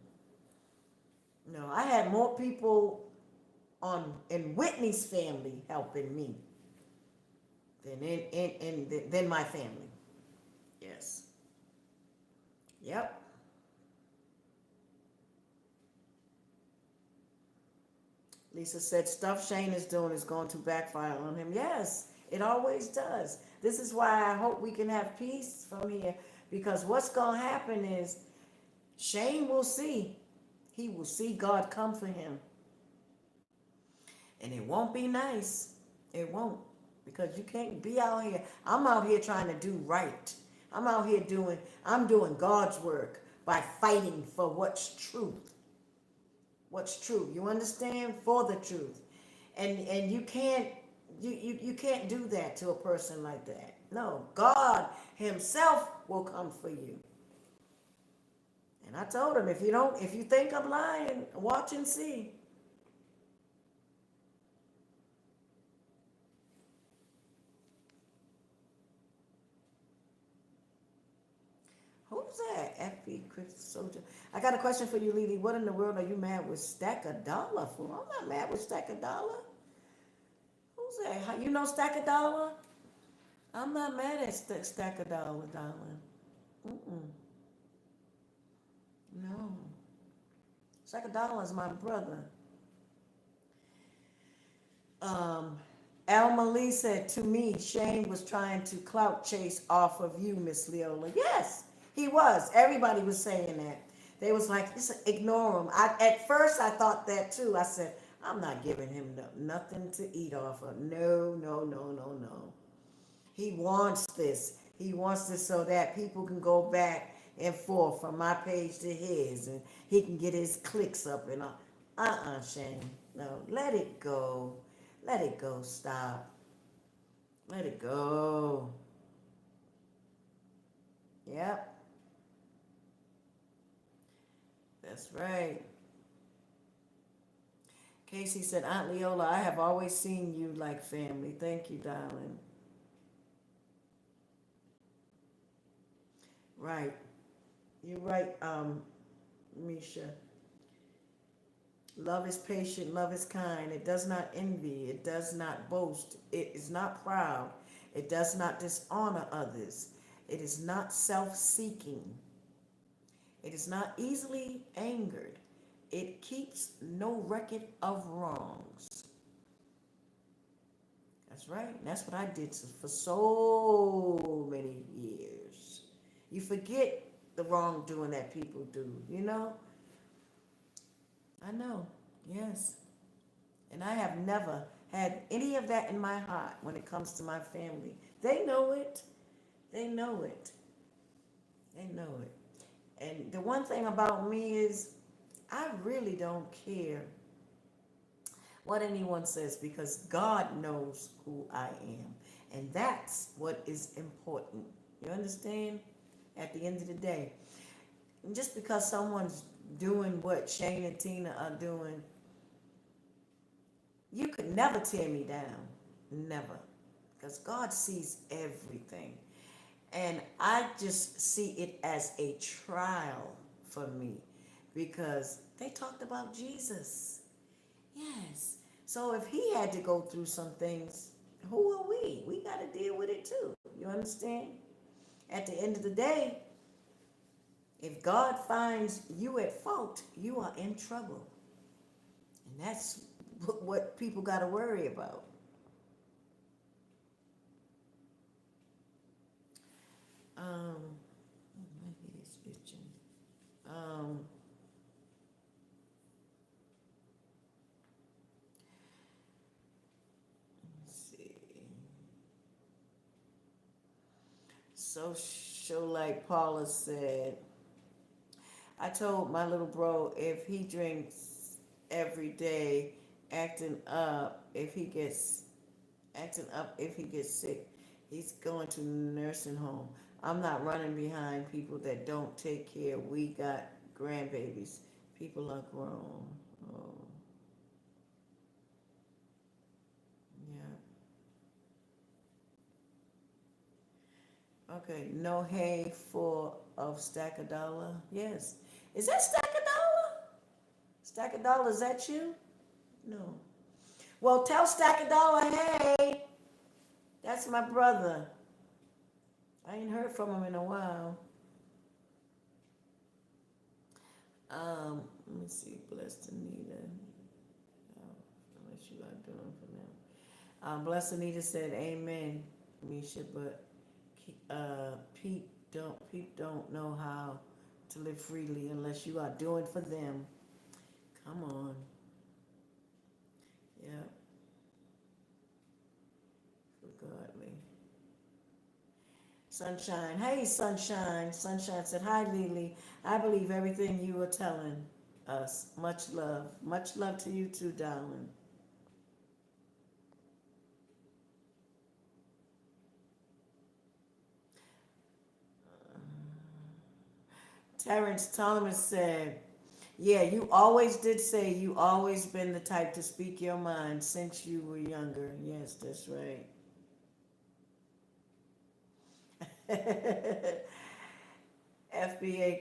No, I had more people in Whitney's family helping me than than my family. Yes. Yep. Lisa said, stuff Shane is doing is going to backfire on him. Yes, it always does. This is why I hope we can have peace from here, because what's going to happen is Shane will see. He will see God come for him. And it won't be nice. It won't. Because you can't be out here. I'm out here trying to do right. I'm doing God's work by fighting for what's truth. What's true. You understand? For the truth. And you can't you can't do that to a person like that. No. God himself will come for you. And I told him, if you think I'm lying, watch and see. Who's that? FB Chris Soldier. I got a question for you, Lily. What in the world are you mad with Stack a Dollar for? I'm not mad with Stack a Dollar. Who's that? You know Stack a Dollar? I'm not mad at Stack a Dollar, darling. Mm-mm. No. Stack a Dollar is my brother. Um, Alma Lee said to me, Shane was trying to clout chase off of you, Miss Leolah. Yes, he was. Everybody was saying that. They was like, ignore him. At first, I thought that too. I said, I'm not giving him nothing to eat off of. No, no, no, no, no. He wants this. He wants this so that people can go back and forth from my page to his, and he can get his clicks up and all. Shane. No, let it go. Let it go. Stop. Let it go. Yep. That's right. Casey said, Aunt Leola, I have always seen you like family. Thank you, darling. Right. You're right, Misha. Love is patient, love is kind. It does not envy, it does not boast, it is not proud, it does not dishonor others, it is not self seeking, it is not easily angered, it keeps no record of wrongs. That's right. That's what I did for so many years. You forget the wrongdoing that people do, you know? I know, yes. And I have never had any of that in my heart when it comes to my family. They know it. They know it. They know it. And the one thing about me is I really don't care what anyone says because God knows who I am. And that's what is important. You understand? At the end of the day. And just because someone's doing what Shane and Tina are doing, you could never tear me down. Never. Because God sees everything. And I just see it as a trial for me. Because they talked about Jesus. Yes. So if he had to go through some things, who are we? We got to deal with it too. You understand? At the end of the day, if God finds you at fault, you are in trouble. And that's what people got to worry about. My head is itching. Let's see. So like Paula said, I told my little bro if he drinks every day, acting up if he gets sick, he's going to nursing home. I'm not running behind people that don't take care. We got grandbabies. People are grown. Oh, yeah. Okay. No hay for of stack a dollar. Yes. Is that stack a dollar? Stack a dollar, is that you? No. Well, tell Stack a Dollar, hey, that's my brother. I ain't heard from him in a while. Let me see, Blessed Anita. Unless you are doing for now. Blessed Anita said, "Amen, Misha." But Pete don't know how to live freely unless you are doing for them. Come on. Yeah. Godly. Sunshine. Hey, Sunshine. Sunshine said, "Hi, Lily. I believe everything you were telling us. Much love. Much love to you too, darling." Terrence Thomas said, "Yeah, you always did say you always been the type to speak your mind since you were younger." Yes, that's right. FBA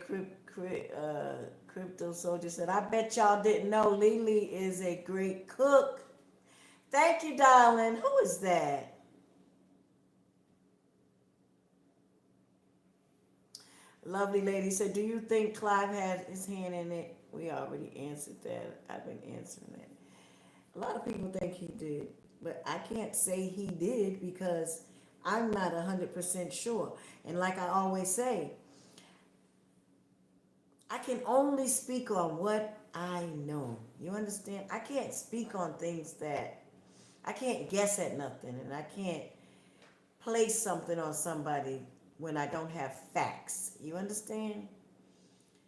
Crypto Soldier said, "I bet y'all didn't know Lily is a great cook." Thank you, darling. Who is that? Lovely lady said, "Do you think Clive had his hand in it?" We already answered that. I've been answering that. A lot of people think he did, but I can't say he did because I'm not 100% sure. And like I always say, I can only speak on what I know. You understand? I can't speak on things that I can't guess at nothing, and I can't place something on somebody when I don't have facts. You understand?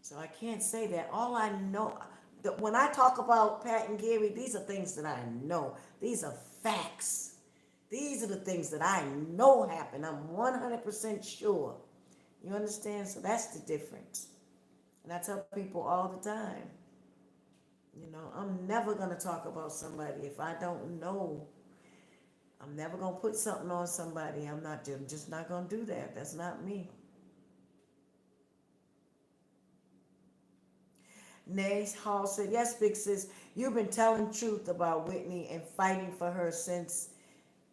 So I can't say that. All I know, when I talk about Pat and Gary, these are things that I know. These are facts. These are the things that I know happen. I'm 100% sure. You understand? So that's the difference. And I tell people all the time, I'm never going to talk about somebody if I don't know. I'm never going to put something on somebody. I'm just not going to do that. That's not me. Nay Hall said, yes, Big Sis, you've been telling truth about Whitney and fighting for her since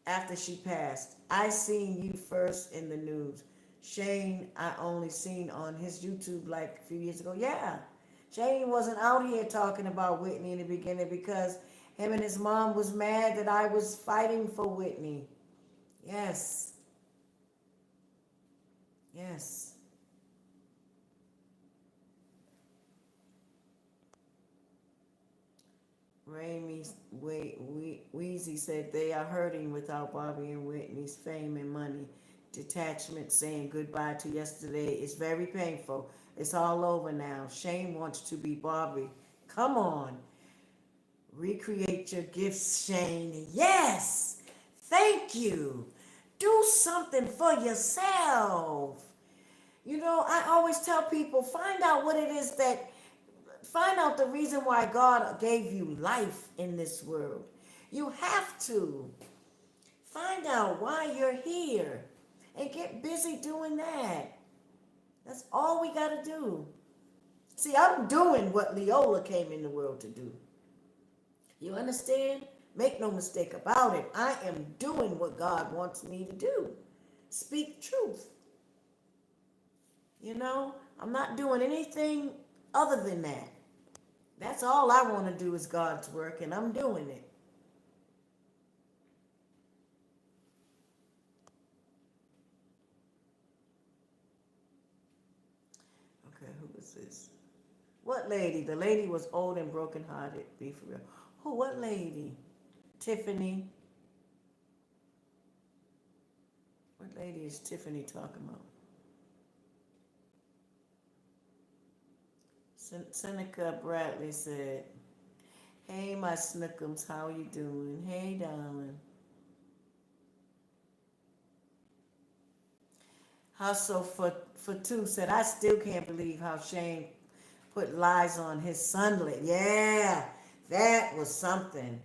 after she passed. I seen you first in the news. Shane, I only seen on his YouTube like a few years ago. Yeah, Shane wasn't out here talking about Whitney in the beginning because him and his mom was mad that I was fighting for Whitney. Yes. Yes. Raimi Weezy said they are hurting without Bobby and Whitney's fame and money. Detachment saying goodbye to yesterday is very painful. It's all over now. Shane wants to be Bobby. Come on. Recreate your gifts, Shane. Yes. Thank you. Do something for yourself. I always tell people, find out the reason why God gave you life in this world. You have to find out why you're here and get busy doing that. That's all we got to do. See, I'm doing what Leolah came in the world to do. You understand? Make no mistake about it. I am doing what God wants me to do. Speak truth. I'm not doing anything other than that. That's all I want to do is God's work, and I'm doing it. Okay, who was this? What lady? The lady was old and brokenhearted. Be for real. Who? What lady? Tiffany. What lady is Tiffany talking about? Seneca Bradley said, hey, my snookums, how you doing? Hey, darling. Hustle for two said, I still can't believe how Shane put lies on his sonlet. Yeah, that was something.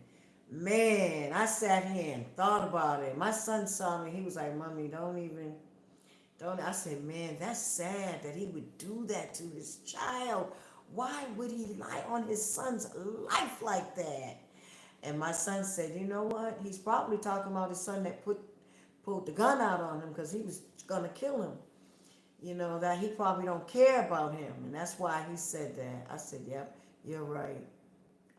Man, I sat here and thought about it. My son saw me. He was like, Mommy, don't. I said, man, that's sad that he would do that to his child. Why would he lie on his son's life like that? And my son said, you know what? He's probably talking about his son that pulled the gun out on him because he was going to kill him. That he probably don't care about him. And that's why he said that. I said, yep, you're right.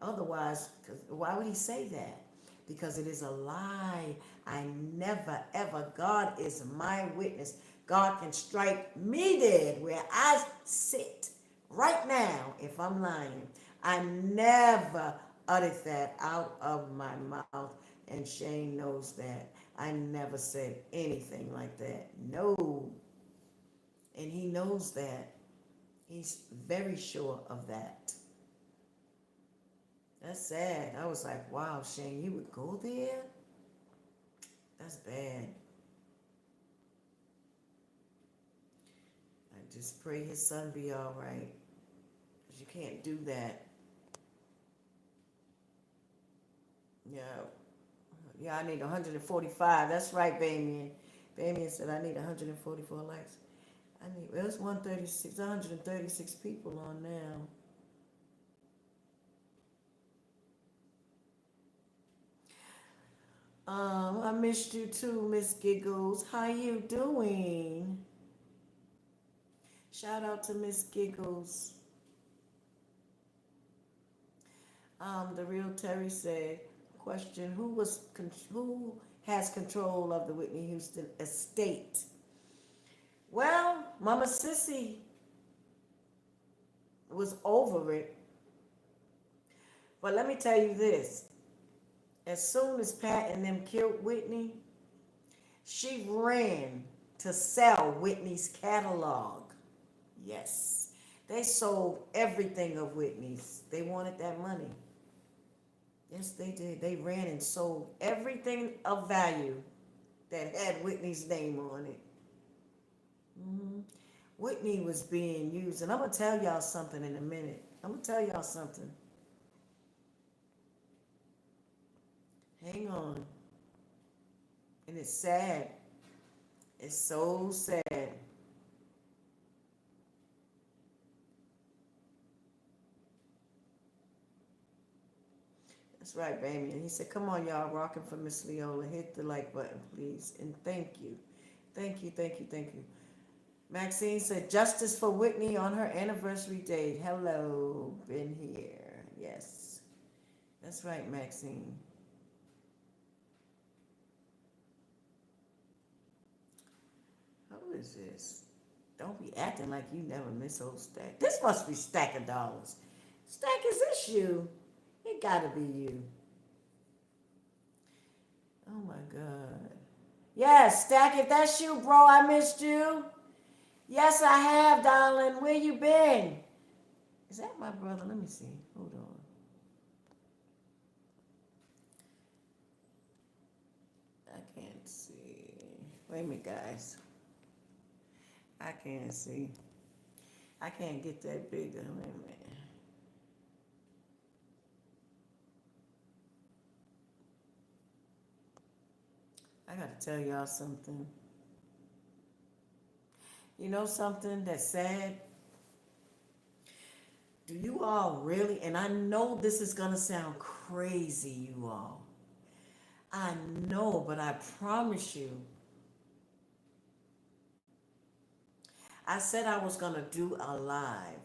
Otherwise, why would he say that? Because it is a lie. I never, ever, God is my witness. God can strike me dead where I sit right now if I'm lying. I never uttered that out of my mouth, and Shane knows that. I never said anything like that. No. And he knows that. He's very sure of that. That's sad. I was like, wow, Shane, you would go there? That's bad. I just pray his son be all right. Because you can't do that. Yeah. Yeah, I need 145. That's right, Bamian. Bamian said I need 144 likes. It was 136 people on now. I missed you too, Miss Giggles. How you doing? Shout out to Miss Giggles. The real Terry said, question, who has control of the Whitney Houston estate? Well, Mama Sissy was over it. But let me tell you this. As soon as Pat and them killed Whitney, she ran to sell Whitney's catalog. Yes. They sold everything of Whitney's. They wanted that money. Yes, they did. They ran and sold everything of value that had Whitney's name on it. hmm Whitney was being used. And I'm going to tell y'all something in a minute. I'm going to tell y'all something. Hang on. And it's sad. It's so sad. That's right, baby. And he said, come on, y'all, rocking for Miss Leolah. Hit the like button, please. And thank you. Thank you, thank you, thank you. Maxine said, justice for Whitney on her anniversary date. Hello, been here. Yes. That's right, Maxine. Who is this? Don't be acting like you never miss old Stack. This must be Stack of Dollars. Stack, is this you? It gotta be you. Oh my God. Yes, Stack, if that's you, bro, I missed you. Yes, I have, darling. Where you been? Is that my brother? Let me see. Hold on. I can't see. Wait a minute, guys. I can't see. I can't get that bigger. Wait a minute. I gotta tell y'all something. You know something that's sad? Do you all really, and I know this is gonna sound crazy, you all. I know, but I promise you, I said I was gonna do a live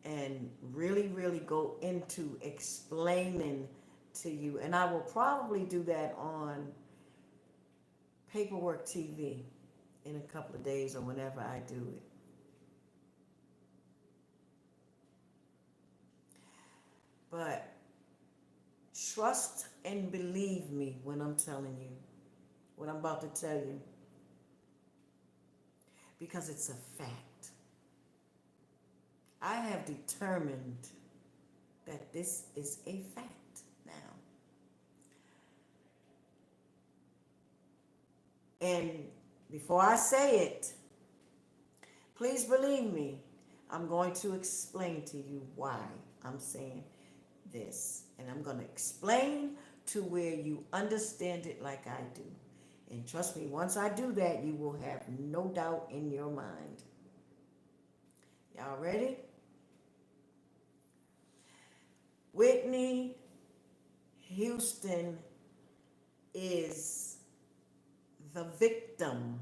and really, really go into explaining to you, and I will probably do that on Paperwork TV in a couple of days or whenever I do it. But trust and believe me when I'm telling you what I'm about to tell you, because it's a fact. I have determined that this is a fact now. And before I say it, please believe me, I'm going to explain to you why I'm saying this. And I'm going to explain to where you understand it like I do. And trust me, once I do that, you will have no doubt in your mind. Y'all ready? Whitney Houston is the victim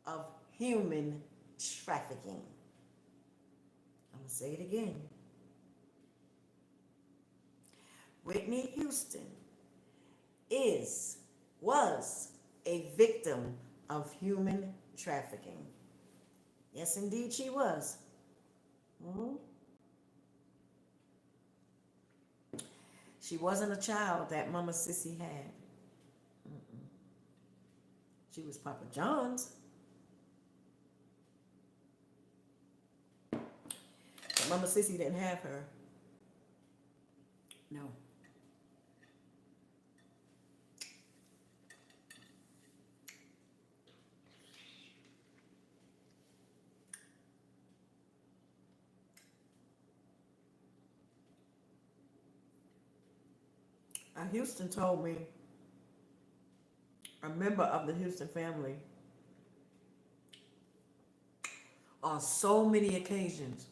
of human trafficking. I'm going to say it again. Whitney Houston was a victim of human trafficking. Yes, indeed, she was. Mm-hmm. She wasn't a child that Mama Sissy had. Mm-mm. She was Papa John's. But Mama Sissy didn't have her. No. Houston told me, a member of the Houston family, on so many occasions,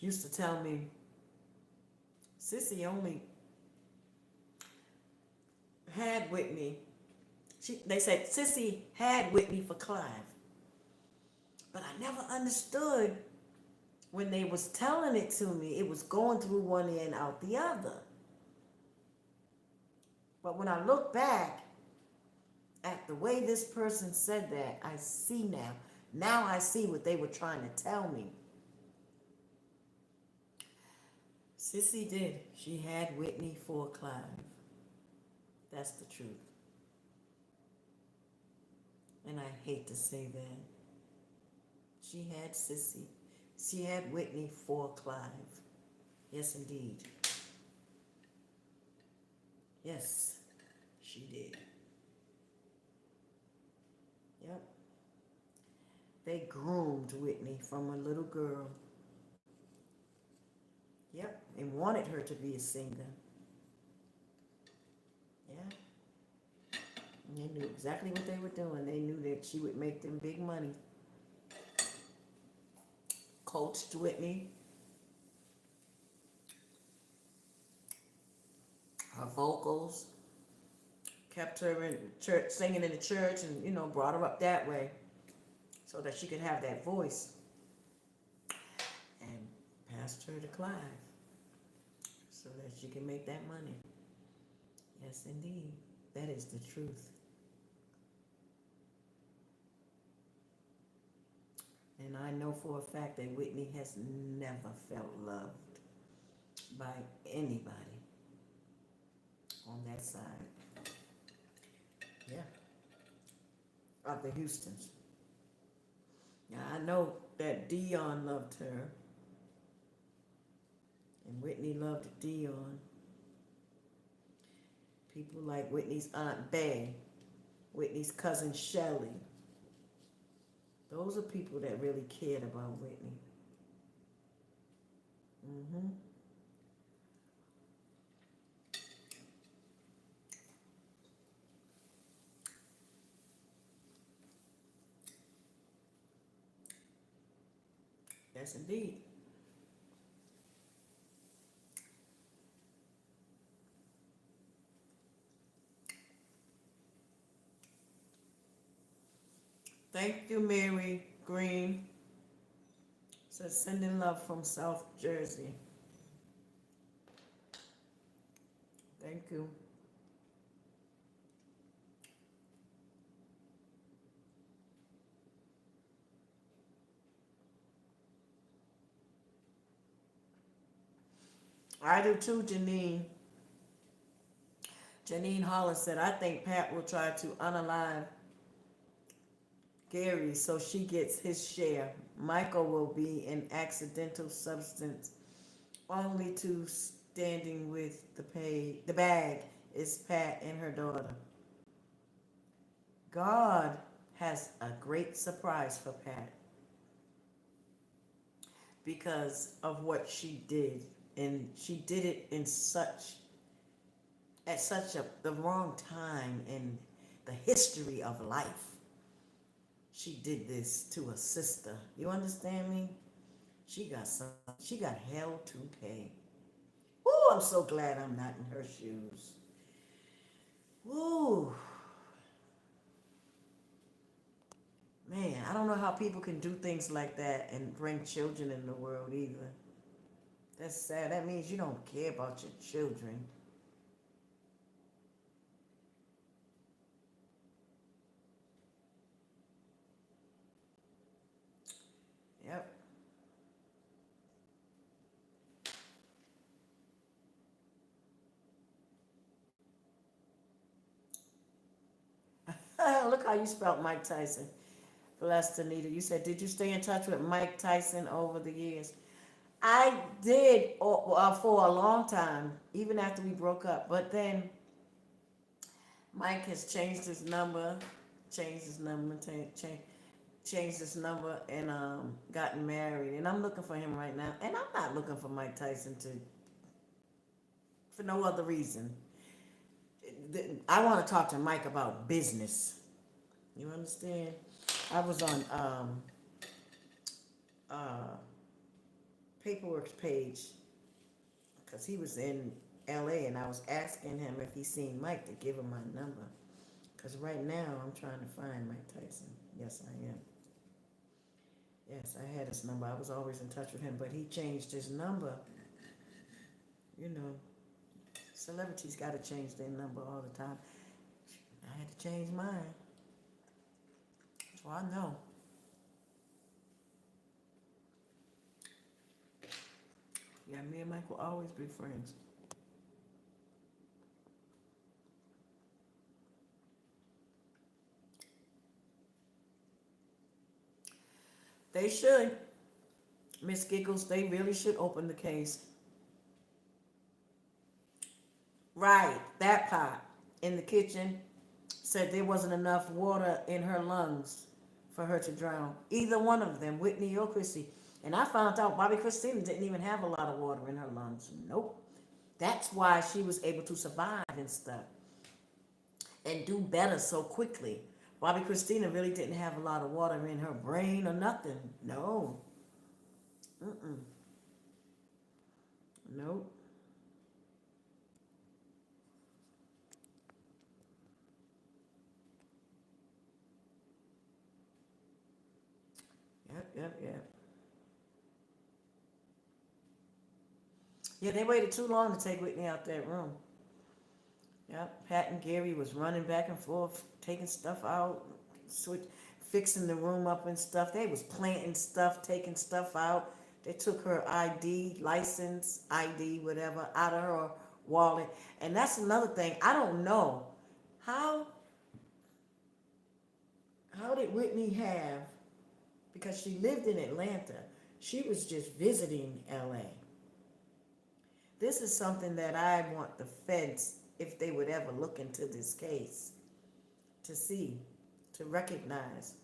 used to tell me, Sissy only had Whitney. They said Sissy had Whitney for Clive. But I never understood when they was telling it to me, it was going through one end out the other. But when I look back at the way this person said that, I see now. Now I see what they were trying to tell me. Sissy did. She had Whitney for Clive. That's the truth. And I hate to say that. She had Sissy. She had Whitney for Clive. Yes, indeed. Yes, she did. Yep. They groomed Whitney from a little girl. Yep. And wanted her to be a singer. Yeah. And they knew exactly what they were doing. They knew that she would make them big money. Coached Whitney. Her vocals. Kept her in church, singing in the church, and, brought her up that way so that she could have that voice. And passed her to Clive so that she can make that money. Yes, indeed. That is the truth. And I know for a fact that Whitney has never felt loved by anybody on that side. Yeah. Of the Houstons. Now, I know that Dion loved her. And Whitney loved Dion. People like Whitney's Aunt Bay, Whitney's cousin Shelley. Those are people that really cared about Whitney. Mm-hmm. Yes, indeed. Thank you, Mary Green. Says sending love from South Jersey. Thank you. I do too, Janine. Janine Holland said, I think Pat will try to unalive Gary so she gets his share. Michael will be an accidental substance only to standing with the bag is Pat and her daughter. God has a great surprise for Pat because of what she did. And she did it at such the wrong time in the history of life. She did this to a sister. You understand me? She got hell to pay. Woo, I'm so glad I'm not in her shoes. Woo. Man, I don't know how people can do things like that and bring children in the world either. That's sad. That means you don't care about your children. Yep. Look how you spelled Mike Tyson. Blessed Anita. You said, did you stay in touch with Mike Tyson over the years? I did for a long time, even after we broke up. But then Mike has changed his number, changed his number, and gotten married. And I'm looking for him right now. And I'm not looking for Mike Tyson for no other reason. I want to talk to Mike about business. You understand? I was on Paperwork's page because he was in LA and I was asking him if he seen Mike to give him my number. Because right now I'm trying to find Mike Tyson. Yes, I am. Yes, I had his number. I was always in touch with him, but he changed his number. You know, celebrities got to change their number all the time. I had to change mine. So I know. Yeah, me and Mike will always be friends. They should. Miss Giggles, they really should open the case. Right, that pot in the kitchen said there wasn't enough water in her lungs for her to drown. Either one of them, Whitney or Chrissy. And I found out Bobby Christina didn't even have a lot of water in her lungs. Nope. That's why she was able to survive and stuff and do better so quickly. Bobby Christina really didn't have a lot of water in her brain or nothing. No. Mm-mm. Nope. Yep. Yeah, they waited too long to take Whitney out that room. Yep, Pat and Gary was running back and forth, taking stuff out, switch, fixing the room up and stuff. They was planting stuff, taking stuff out. They took her ID, license, ID, whatever, out of her wallet. And that's another thing. I don't know how how did Whitney have, because she lived in Atlanta. She was just visiting LA. This is something that I want the feds, if they would ever look into this case, to see, to recognize.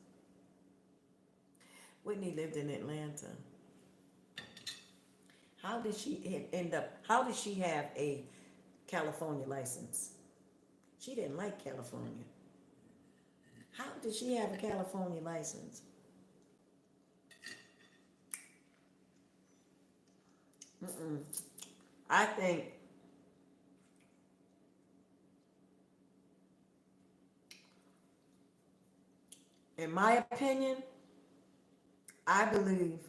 Whitney lived in Atlanta. How did she end up, how did she have a California license? She didn't like California. How did she have a California license? Mm-mm. I think, in my opinion, I believe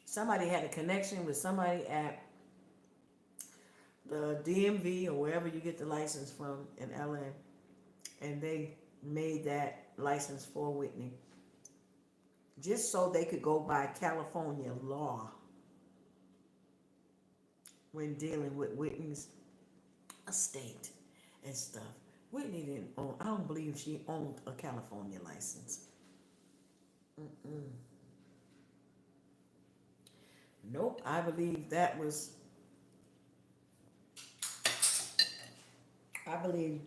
somebody had a connection with somebody at the DMV or wherever you get the license from in LA, and they made that license for Whitney just so they could go by California law when dealing with Whitney's estate and stuff. Whitney didn't own, I don't believe she owned a California license. Mm-mm. Nope, I believe that was, I believe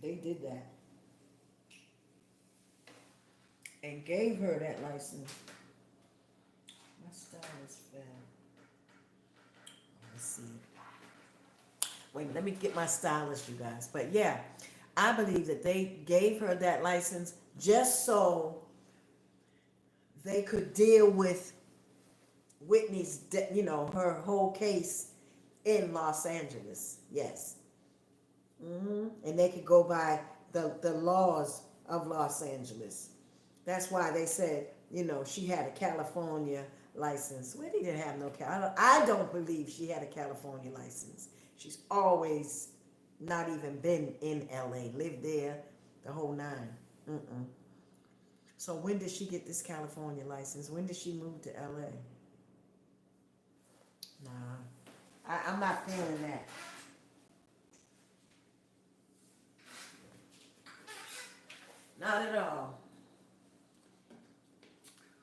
they did that and gave her that license. My stylus fell. Let's see. Wait, let me get my stylus, you guys. But yeah, I believe that they gave her that license just so they could deal with Whitney's, her whole case in Los Angeles. Yes. And they could go by the laws of Los Angeles. That's why they said, she had a California license. Whitney didn't have no I don't believe she had a California license. She's always not even been in LA, lived there the whole nine. Mm-mm. So when did she get this California license? When did she move to LA? Nah, I'm not feeling that. Not at all.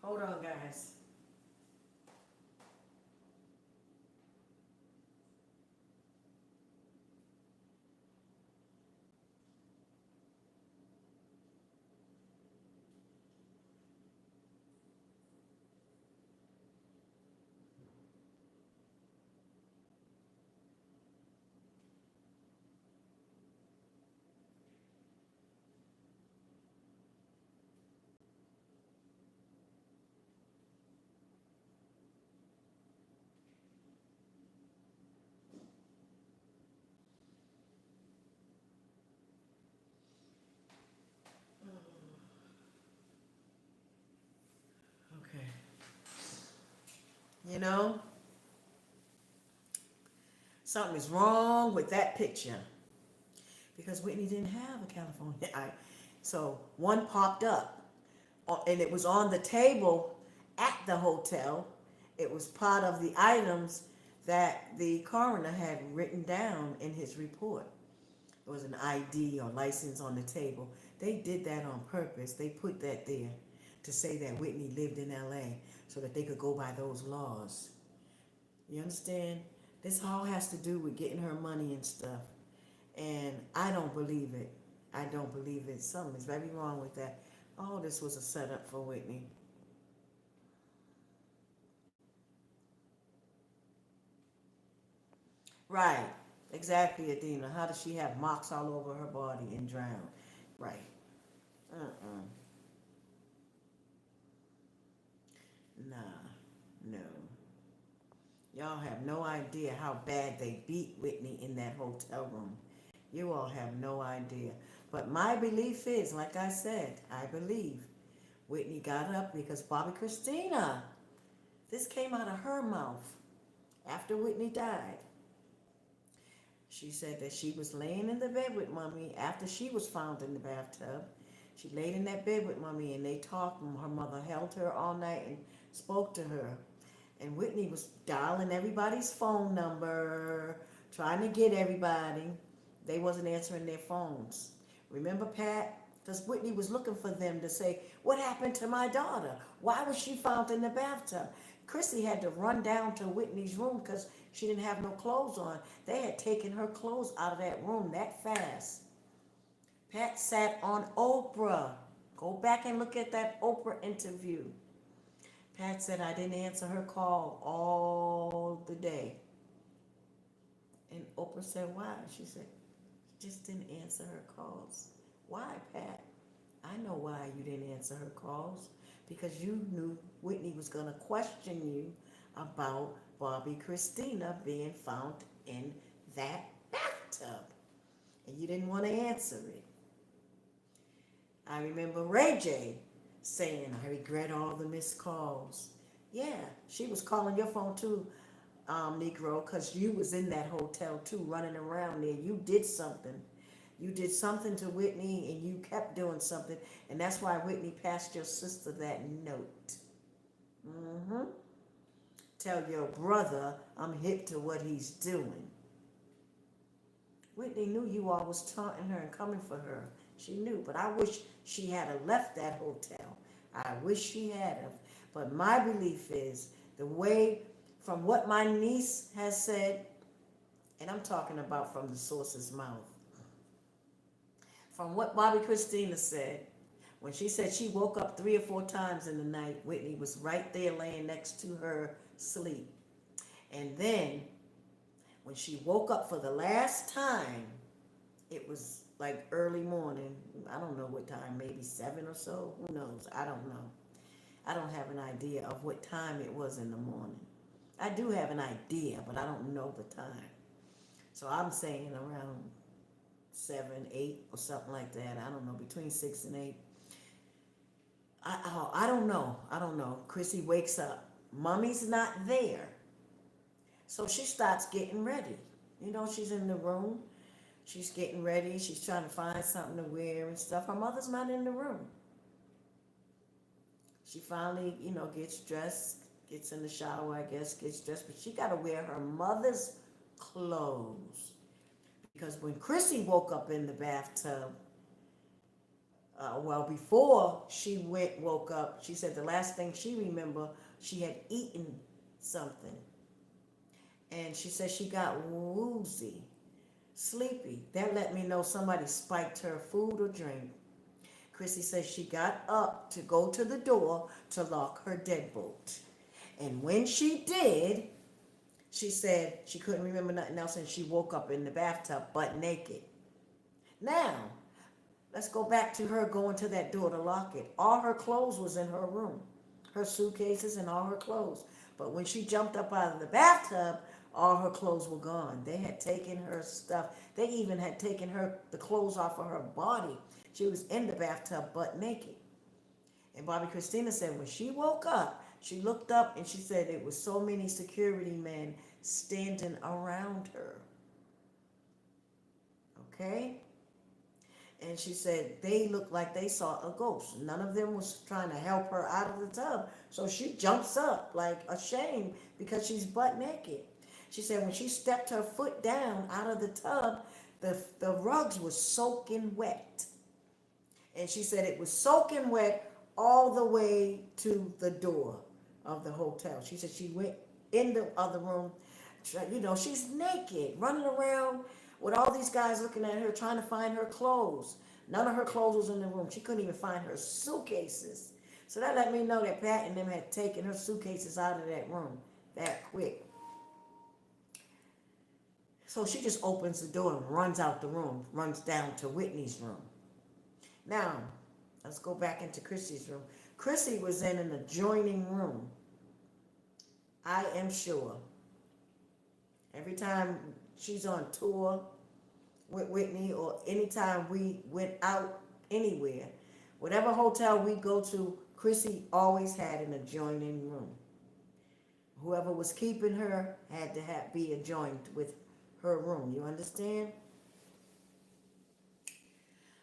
Hold on, guys. Okay. You know, something is wrong with that picture because Whitney didn't have a California eye. So one popped up and it was on the table at the hotel. It was part of the items that the coroner had written down in his report. It was an ID or license on the table. They did that on purpose. They put that there to say that Whitney lived in LA so that they could go by those laws. You understand? This all has to do with getting her money and stuff. And I don't believe it. I don't believe it. Something is very wrong with that. All this was a setup for Whitney. Right. Exactly, Adina. How does she have marks all over her body and drown? Right. Uh-uh. Nah. No. Y'all have no idea how bad they beat Whitney in that hotel room. You all have no idea. But my belief is, like I said, I believe Whitney got up because Bobby Christina, this came out of her mouth after Whitney died. She said that she was laying in the bed with Mommy after she was found in the bathtub. She laid in that bed with Mommy and they talked, and her mother held her all night and spoke to her. And Whitney was dialing everybody's phone number, trying to get everybody. They wasn't answering their phones. Remember, Pat? Because Whitney was looking for them to say, what happened to my daughter? Why was she found in the bathtub? Chrissy had to run down to Whitney's room because she didn't have no clothes on. They had taken her clothes out of that room that fast. Pat sat on Oprah. Go back and look at that Oprah interview. Pat said, I didn't answer her call all the day. And Oprah said, why? She said, just didn't answer her calls. Why, Pat? I know why you didn't answer her calls. Because you knew Whitney was going to question you about Bobby Christina being found in that bathtub. And you didn't want to answer it. I remember Ray J saying, I regret all the missed calls. Yeah, she was calling your phone too, Negro, because you was in that hotel too, running around there. You did something. You did something to Whitney and you kept doing something. And that's why Whitney passed your sister that note. Mm-hmm. Tell your brother I'm hip to what he's doing. Whitney knew you all was taunting her and coming for her. She knew, but I wish she had left that hotel. I wish she had have. But my belief is the way, from what my niece has said, and I'm talking about from the source's mouth, from what Bobby Christina said, when she said she woke up 3 or 4 times in the night, Whitney was right there laying next to her sleep. And then when she woke up for the last time, it was like early morning. I don't know what time, maybe 7 or so. Who knows? I don't know. I don't have an idea of what time it was in the morning. I do have an idea, but I don't know the time. So I'm saying around 7, 8 or something like that. I don't know, between 6 and 8. I don't know. I don't know. Chrissy wakes up. Mommy's not there. So she starts getting ready. You know, she's in the room. She's getting ready. She's trying to find something to wear and stuff. Her mother's not in the room. She finally, gets dressed, gets in the shower, I guess, gets dressed. But she got to wear her mother's clothes. Because when Chrissy woke up in the bathtub, before she woke up, she said the last thing she remembered, she had eaten something. And she said she got woozy, sleepy. That let me know somebody spiked her food or drink. Chrissy says she got up to go to the door to lock her deadbolt. And when she did, she said she couldn't remember nothing else and she woke up in the bathtub butt naked. Now, let's go back to her going to that door to lock it. All her clothes was in her room. Her suitcases and all her clothes. But when she jumped up out of the bathtub, all her clothes were gone. They had taken her stuff. They even had taken the clothes off of her body. She was in the bathtub butt naked. And Bobby Christina said when she woke up, she looked up and she said it was so many security men standing around her. Okay? And she said they looked like they saw a ghost. None of them was trying to help her out of the tub. So she jumps up like ashamed because she's butt naked. She said when she stepped her foot down out of the tub, the rugs were soaking wet. And she said it was soaking wet all the way to the door of the hotel. She said she went in the other room. She's naked, running around with all these guys looking at her, trying to find her clothes. None of her clothes was in the room. She couldn't even find her suitcases. So that let me know that Pat and them had taken her suitcases out of that room that quick. So she just opens the door and runs out the room, runs down to Whitney's room. Now, let's go back into Chrissy's room. Chrissy was in an adjoining room. I am sure. Every time she's on tour with Whitney or anytime we went out anywhere, whatever hotel we go to, Chrissy always had an adjoining room. Whoever was keeping her had to be adjoined with her room. You understand?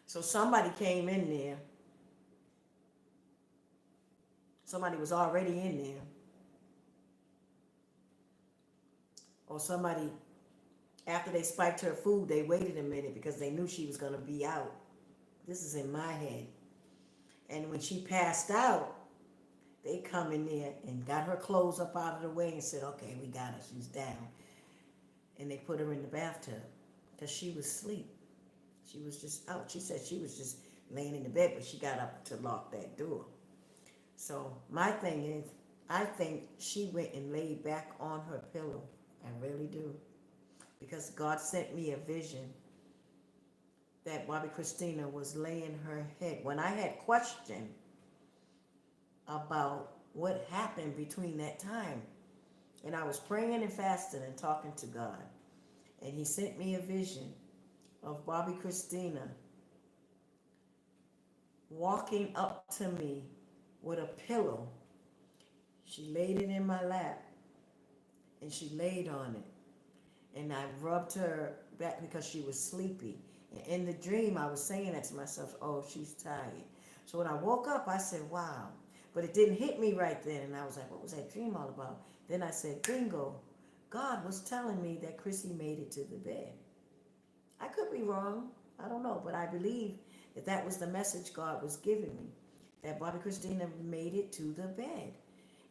So somebody came in there. Somebody was already in there. Or somebody, after they spiked her food, they waited a minute because they knew she was going to be out. This is in my head. And when she passed out, they come in there and got her clothes up out of the way and said, okay, we got her. She's down. And they put her in the bathtub because she was asleep. She was just out. She said she was just laying in the bed, but she got up to lock that door. So my thing is, I think she went and laid back on her pillow. I really do. Because God sent me a vision that Bobby Christina was laying her head. When I had questioned about what happened between that time, and I was praying and fasting and talking to God, and he sent me a vision of Bobby Christina walking up to me with a pillow. She laid it in my lap, and she laid on it. And I rubbed her back because she was sleepy. And in the dream, I was saying that to myself, oh, she's tired. So when I woke up, I said, wow. But it didn't hit me right then. And I was like, what was that dream all about? Then I said, bingo. God was telling me that Chrissy made it to the bed. I could be wrong. I don't know. But I believe that that was the message God was giving me. That Bobby Christina made it to the bed.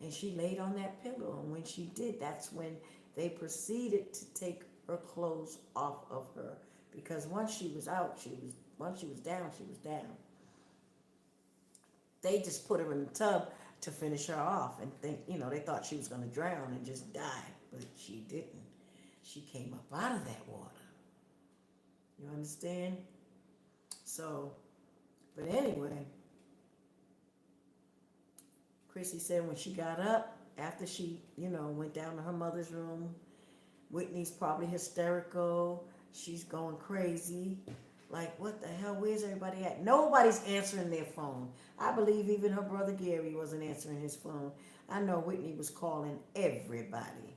And she laid on that pillow. And when she did, that's when they proceeded to take her clothes off of her. Because once she was out, once she was down, she was down. They just put her in the tub to finish her off and they thought she was going to drown and just die. But she didn't. She came up out of that water. You understand? So, but anyway, Chrissy said when she got up, after she, went down to her mother's room, Whitney's probably hysterical. She's going crazy. Like, what the hell? Where's everybody at? Nobody's answering their phone. I believe even her brother Gary wasn't answering his phone. I know Whitney was calling everybody.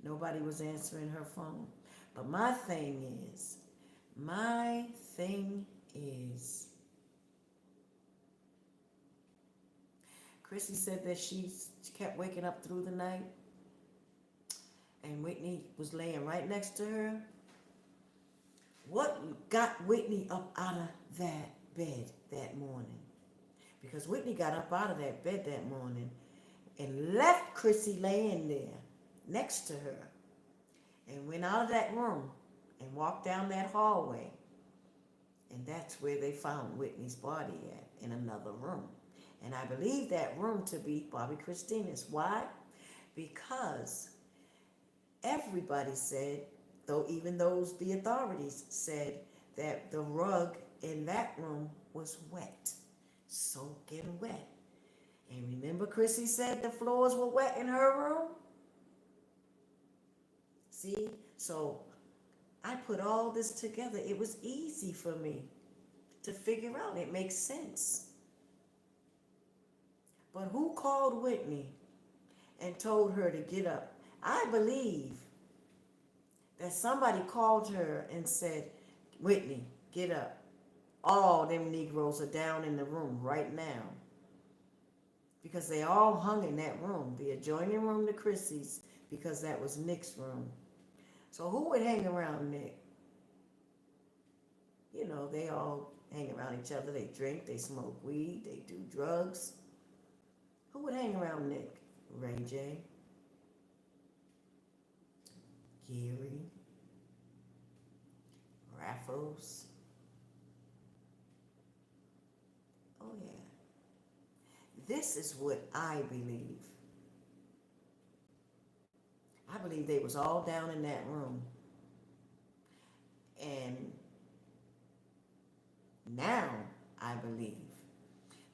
Nobody was answering her phone. But my thing is, Chrissy said that she kept waking up through the night, and Whitney was laying right next to her. What got Whitney up out of that bed that morning? Because Whitney got up out of that bed that morning and left Chrissy laying there next to her and went out of that room and walked down that hallway. And that's where they found Whitney's body at, in another room. And I believe that room to be Bobby Christina's. Why? Because everybody said, even the authorities said that the rug in that room was wet, soaking wet. And remember Chrissy said the floors were wet in her room? See? So I put all this together. It was easy for me to figure out. It makes sense. But who called Whitney and told her to get up? I believe that somebody called her and said, Whitney, get up. All them Negroes are down in the room right now. Because they all hung in that room, the adjoining room to Chrissy's, because that was Nick's room. So who would hang around Nick? You know, they all hang around each other. They drink, they smoke weed, they do drugs. Who would hang around Nick? Ray J, Gary, Raffles. Oh, yeah. This is what I believe. I believe they was all down in that room. And now I believe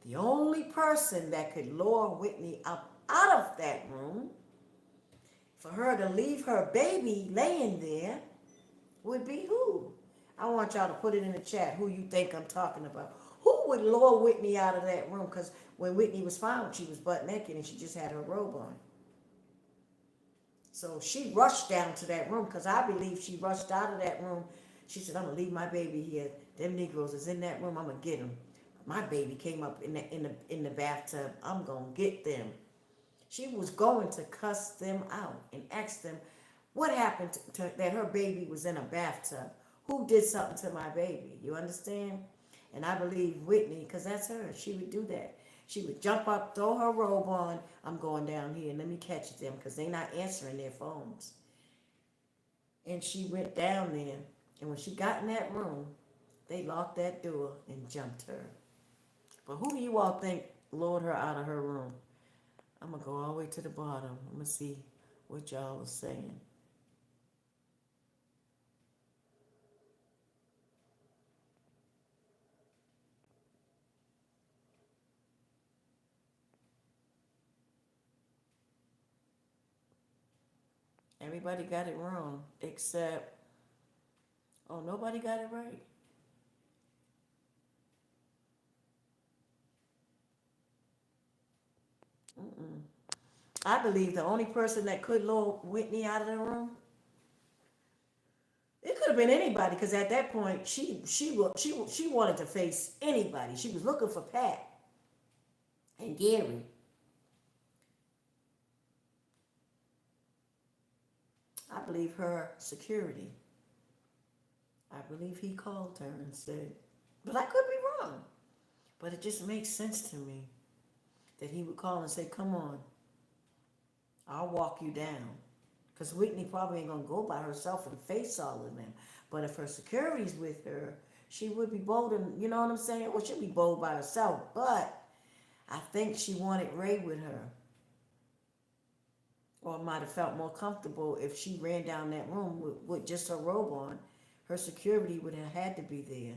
the only person that could lure Whitney up out of that room for her to leave her baby laying there would be who? I want y'all to put it in the chat who you think I'm talking about. Who would lure Whitney out of that room? Because when Whitney was found, she was butt naked and she just had her robe on. So she rushed down to that room because I believe she rushed out of that room. She said, I'm going to leave my baby here. Them Negroes is in that room. I'm going to get them. My baby came up in the bathtub. I'm going to get them. She was going to cuss them out and ask them what happened to that her baby was in a bathtub. Who did something to my baby? You understand? And I believe Whitney, because that's her. She would do that. She would jump up, throw her robe on. I'm going down here. Let me catch them because they're not answering their phones. And she went down there. And when she got in that room, they locked that door and jumped her. But who do you all think lured her out of her room? I'm going to go all the way to the bottom. I'm going to see what y'all are saying. Everybody got it wrong except, oh, nobody got it right. Mm-mm. I believe the only person that could lure Whitney out of the room, it could have been anybody because at that point she wanted to face anybody. She was looking for Pat and Gary. I believe her security. I believe he called her and said, but I could be wrong. But it just makes sense to me that he would call and say, come on, I'll walk you down. Because Whitney probably ain't going to go by herself and face all of them. But if her security's with her, she would be bold and, you know what I'm saying? Well, she'd be bold by herself. But I think she wanted Ray with her. Or might have felt more comfortable if she ran down that room with just her robe on. Her security would have had to be there.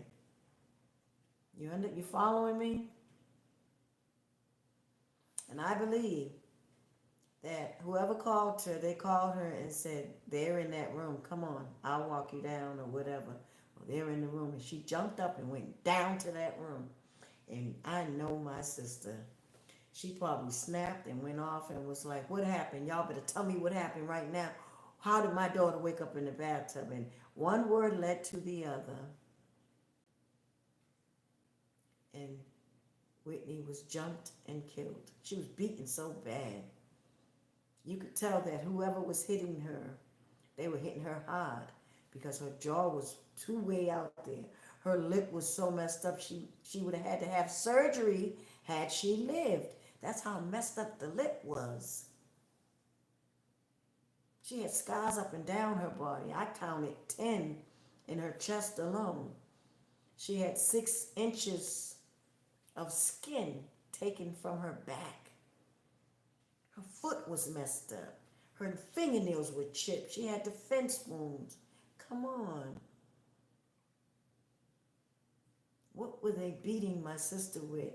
You following me? And I believe that whoever called her, they called her and said, they're in that room. Come on, I'll walk you down or whatever. Well, they're in the room. And she jumped up and went down to that room. And I know my sister. She probably snapped and went off and was like, what happened? Y'all better tell me what happened right now. How did my daughter wake up in the bathtub? And one word led to the other. And Whitney was jumped and killed. She was beaten so bad. You could tell that whoever was hitting her, they were hitting her hard because her jaw was too way out there. Her lip was so messed up, she would have had to have surgery had she lived. That's how messed up the lip was. She had scars up and down her body. I counted 10 in her chest alone. She had 6 inches of skin taken from her back. Her foot was messed up. Her fingernails were chipped. She had defense wounds. Come on. What were they beating my sister with?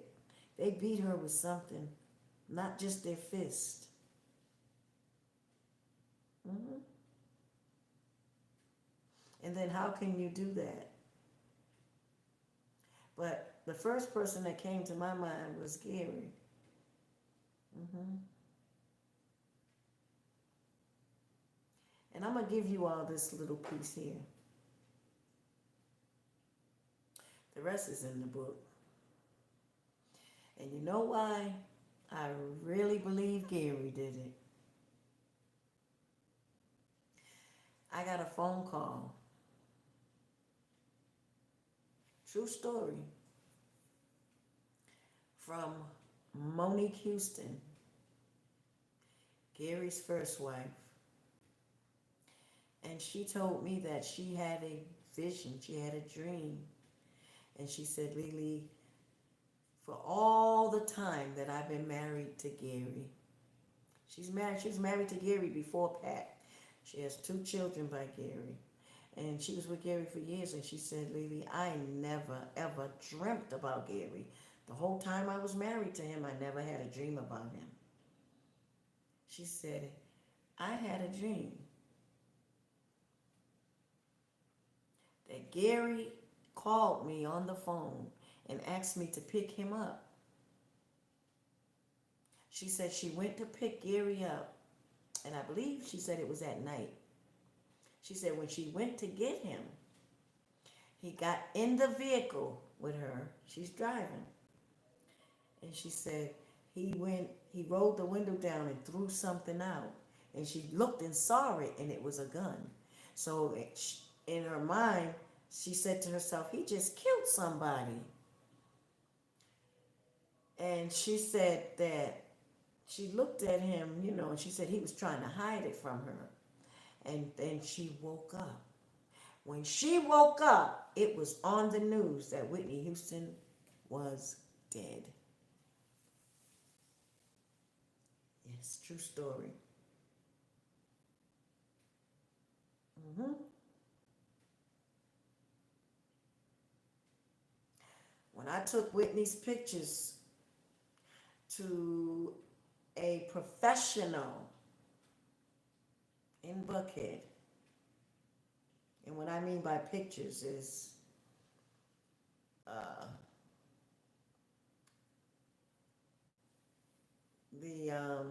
They beat her with something, not just their fist. Mm-hmm. And then how can you do that? But the first person that came to my mind was Gary. Mm-hmm. And I'm going to give you all this little piece here. The rest is in the book. And you know why I really believe Gary did it? I got a phone call True story. From Monique Houston, Gary's first wife. And she told me that she had a vision, she had a dream. And she said, Lily, for all the time that I've been married to Gary, she was married to Gary before Pat. She has 2 children by Gary. And she was with Gary for years. And she said, Lily, I never, ever dreamt about Gary. The whole time I was married to him, I never had a dream about him. She said, I had a dream that Gary called me on the phone and asked me to pick him up. She said she went to pick Gary up, and I believe she said it was at night. She said when she went to get him, he got in the vehicle with her. She's driving. And she said he rolled the window down and threw something out. And she looked and saw it, and it was a gun. So in her mind, she said to herself, he just killed somebody. And she said that she looked at him, and she said he was trying to hide it from her. And then she woke up. When she woke up, it was on the news that Whitney Houston was dead. Yes, true story. When I took Whitney's pictures to a professional in Buckhead, and what I mean by pictures is the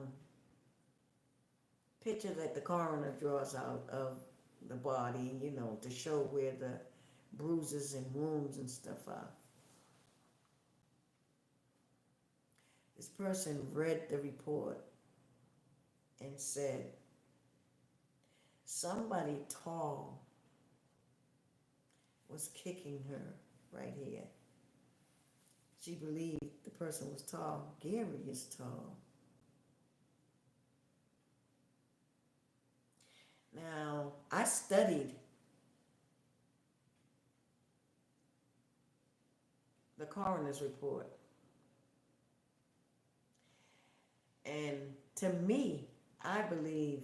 picture that the coroner draws out of the body, to show where the bruises and wounds and stuff are. This person read the report and said, somebody tall was kicking her right here. She believed the person was tall. Gary is tall. Now, I studied the coroner's report. And to me, I believe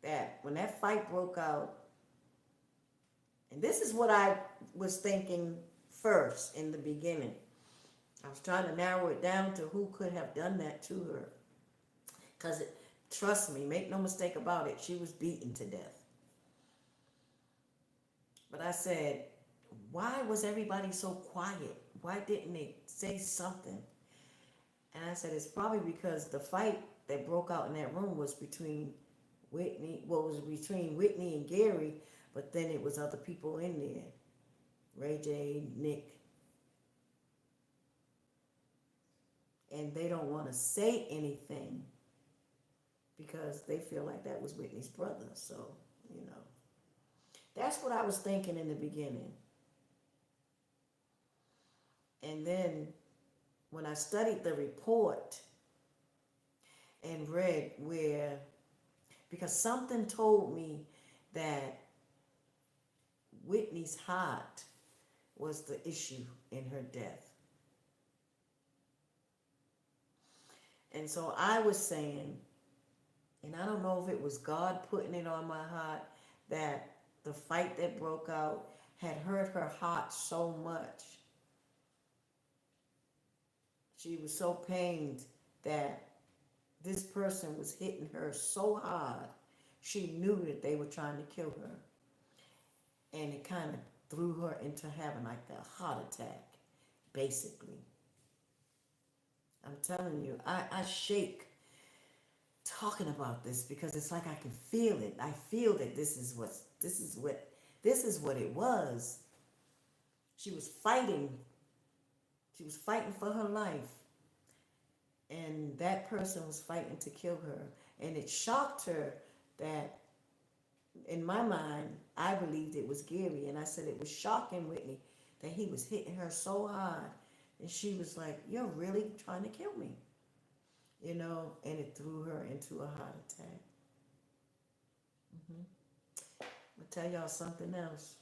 that when that fight broke out, and this is what I was thinking first in the beginning. I was trying to narrow it down to who could have done that to her. Because trust me, make no mistake about it, she was beaten to death. But I said, why was everybody so quiet? Why didn't they say something? And I said, it's probably because the fight that broke out in that room was between Whitney and Gary, but then it was other people in there. Ray J, Nick. And they don't want to say anything because they feel like that was Whitney's brother. So, that's what I was thinking in the beginning. And then when I studied the report and read because something told me that Whitney's heart was the issue in her death. And so I was saying, and I don't know if it was God putting it on my heart, that the fight that broke out had hurt her heart so much. She was so pained that this person was hitting her so hard, she knew that they were trying to kill her. And it kind of threw her into having like a heart attack, basically. I'm telling you, I shake talking about this because it's like I can feel it. I feel that this is what it was. She was fighting. She was fighting for her life. And that person was fighting to kill her. And it shocked her that, in my mind, I believed it was Gary. And I said it was shocking, Whitney, that he was hitting her so hard. And she was like, "You're really trying to kill me." And it threw her into a heart attack. I'm going to tell y'all something else.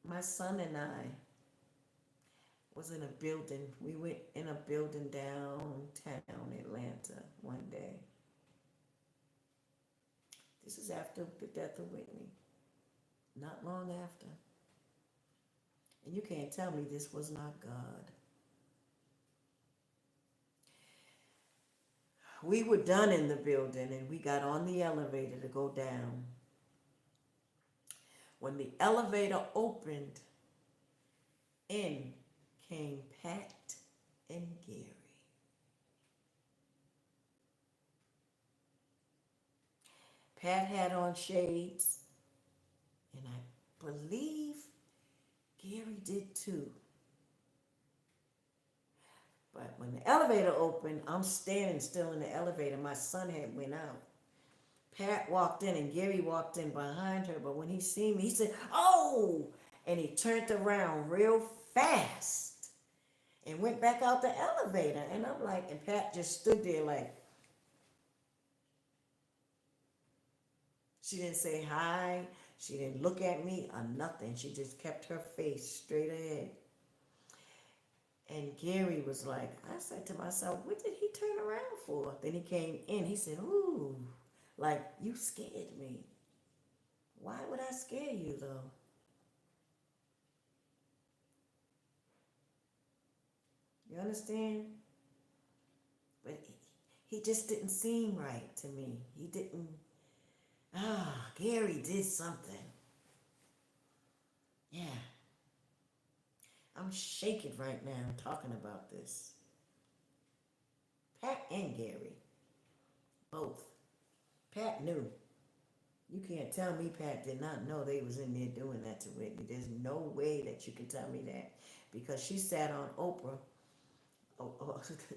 My son and I was in a building. We went in a building downtown Atlanta one day. This is after the death of Whitney, not long after. And you can't tell me this was not God. We were done in the building and we got on the elevator to go down. When the elevator opened, in came Pat and Gary. Pat had on shades, and I believe Gary did too. But when the elevator opened, I'm standing still in the elevator. My son had went out. Pat walked in and Gary walked in behind her. But when he seen me, he said, "Oh!" And he turned around real fast and went back out the elevator. And I'm like, and Pat just stood there like, she didn't say hi. She didn't look at me or nothing. She just kept her face straight ahead. And Gary was like, I said to myself, what did he turn around for? Then he came in. He said, "Ooh, like you scared me." Why would I scare you though? You understand? But he just didn't seem right to me. He didn't. Gary did something. Yeah. I'm shaking right now talking about this. Pat and Gary, both. Pat knew. You can't tell me Pat did not know they was in there doing that to Whitney. There's no way that you can tell me that. Because she sat on Oprah.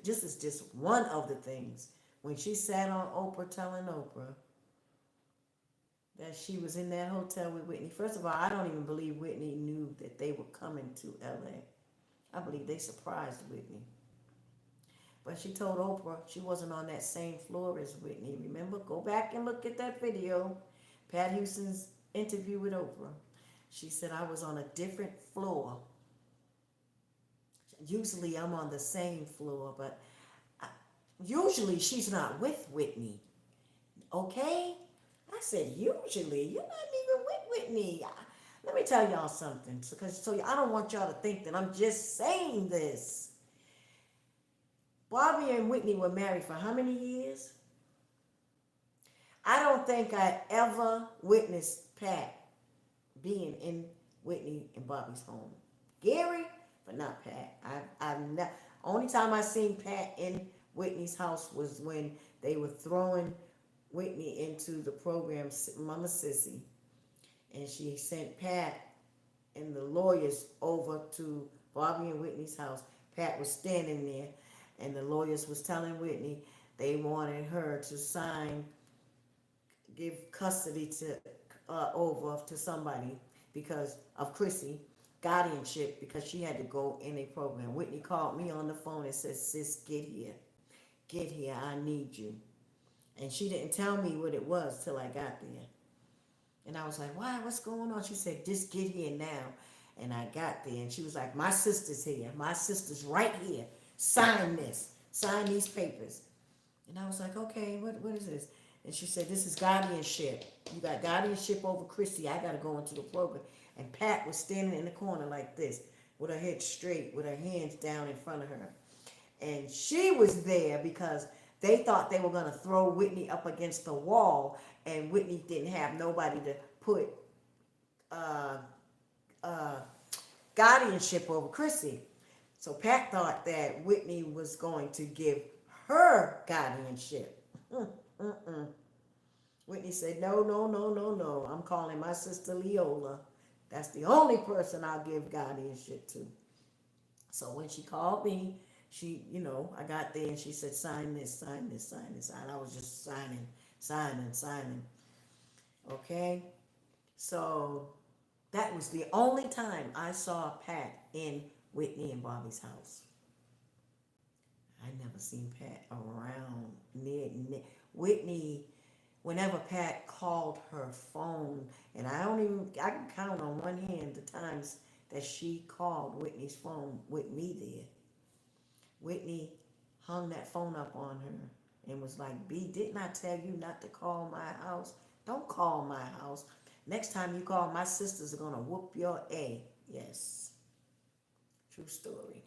This is just one of the things. When she sat on Oprah telling Oprah that she was in that hotel with Whitney. First of all, I don't even believe Whitney knew that they were coming to LA. I believe they surprised Whitney. But she told Oprah she wasn't on that same floor as Whitney. Remember? Go back and look at that video. Pat Houston's interview with Oprah. She said, I was on a different floor. Usually I'm on the same floor, but usually she's not with Whitney. Okay? I said, usually? You're not even with Whitney. Let me tell y'all something. So I don't want y'all to think that I'm just saying this. Bobby and Whitney were married for how many years? I don't think I ever witnessed Pat being in Whitney and Bobby's home. Gary, but not Pat. I've not. Only time I seen Pat in Whitney's house was when they were throwing Whitney into the program Mama Sissy, and she sent Pat and the lawyers over to Bobby and Whitney's house. Pat was standing there, and the lawyers was telling Whitney they wanted her to sign, give custody to over to somebody because of Chrissy, guardianship, because she had to go in a program. Whitney called me on the phone and said, "Sis, get here, I need you." And she didn't tell me what it was till I got there. And I was like, "Why? What's going on?" She said, "Just get here now." And I got there, and she was like, "My sister's here. My sister's right here. Sign this. Sign these papers." And I was like, "Okay, what is this?" And she said, "This is guardianship. You got guardianship over Chrissy. I got to go into the program." And Pat was standing in the corner like this, with her head straight, with her hands down in front of her. And she was there because they thought they were going to throw Whitney up against the wall, and Whitney didn't have nobody to put guardianship over Chrissy. So Pat thought that Whitney was going to give her guardianship. Whitney said, "No, no, no, no, no. I'm calling my sister Leolah. That's the only person I'll give guardianship to." So when she called me, I got there and she said, "Sign this, sign this, sign this." And I was just signing. Okay? So that was the only time I saw Pat in Whitney and Bobby's house. I never seen Pat around near Whitney. Whenever Pat called her phone, and I can count on one hand the times that she called Whitney's phone with me there. Whitney hung that phone up on her and was like, B, didn't I tell you not to call my house? Don't call my house. Next time you call, my sisters are going to whoop your A. Yes. True story.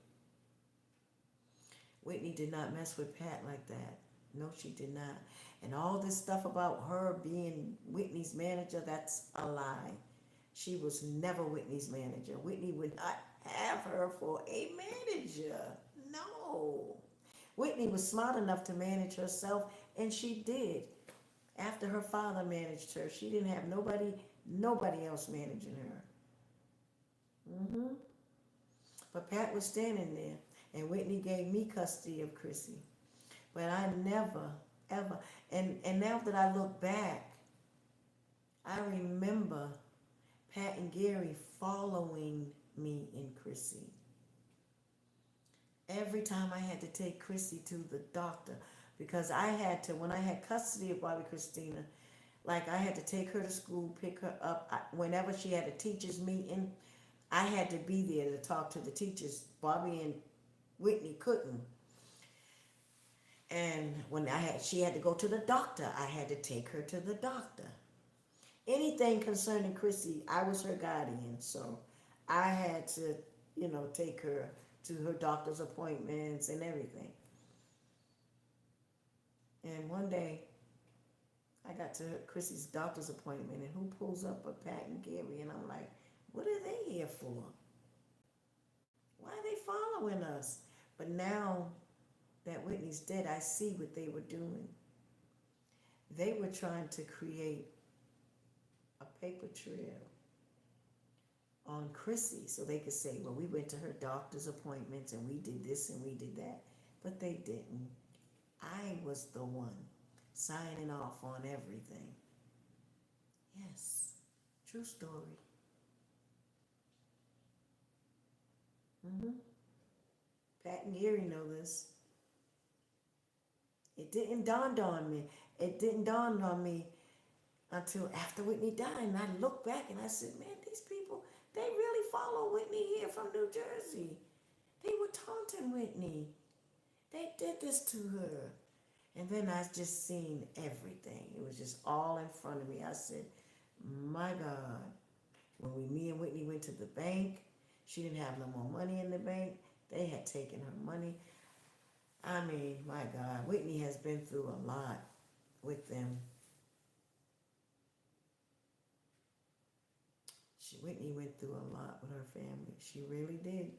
Whitney did not mess with Pat like that. No, she did not. And all this stuff about her being Whitney's manager, that's a lie. She was never Whitney's manager. Whitney would not have her for a manager. No. Whitney was smart enough to manage herself, and she did. After her father managed her, she didn't have nobody else managing her. But Pat was standing there, and Whitney gave me custody of Chrissy. But I never, ever, and now that I look back, I remember Pat and Gary following me and Chrissy. Every time I had to take Chrissy to the doctor, because I had to, when I had custody of Bobby Christina, like I had to take her to school, pick her up. Whenever she had a teacher's meeting, I had to be there to talk to the teachers. Bobby and Whitney couldn't. And when she had to go to the doctor, I had to take her to the doctor. Anything concerning Chrissy, I was her guardian, so I had to, take her to her doctor's appointments and everything. And one day, I got to Chrissy's doctor's appointment, and who pulls up but Pat and Gary? And I'm like, what are they here for? Why are they following us? But now that Whitney's dead, I see what they were doing. They were trying to create a paper trail on Chrissy so they could say, well, we went to her doctor's appointments and we did this and we did that. But they didn't. I was the one signing off on everything. Yes, true story. Pat and Gary know this. It didn't dawn on me. It didn't dawn on me until after Whitney died. And I looked back and I said, man, these people, they really follow Whitney here from New Jersey. They were taunting Whitney. They did this to her. And then I just seen everything. It was just all in front of me. I said, my God. When me and Whitney went to the bank, she didn't have no more money in the bank. They had taken her money. I mean, my God, Whitney has been through a lot with them. Whitney went through a lot with her family. She really did.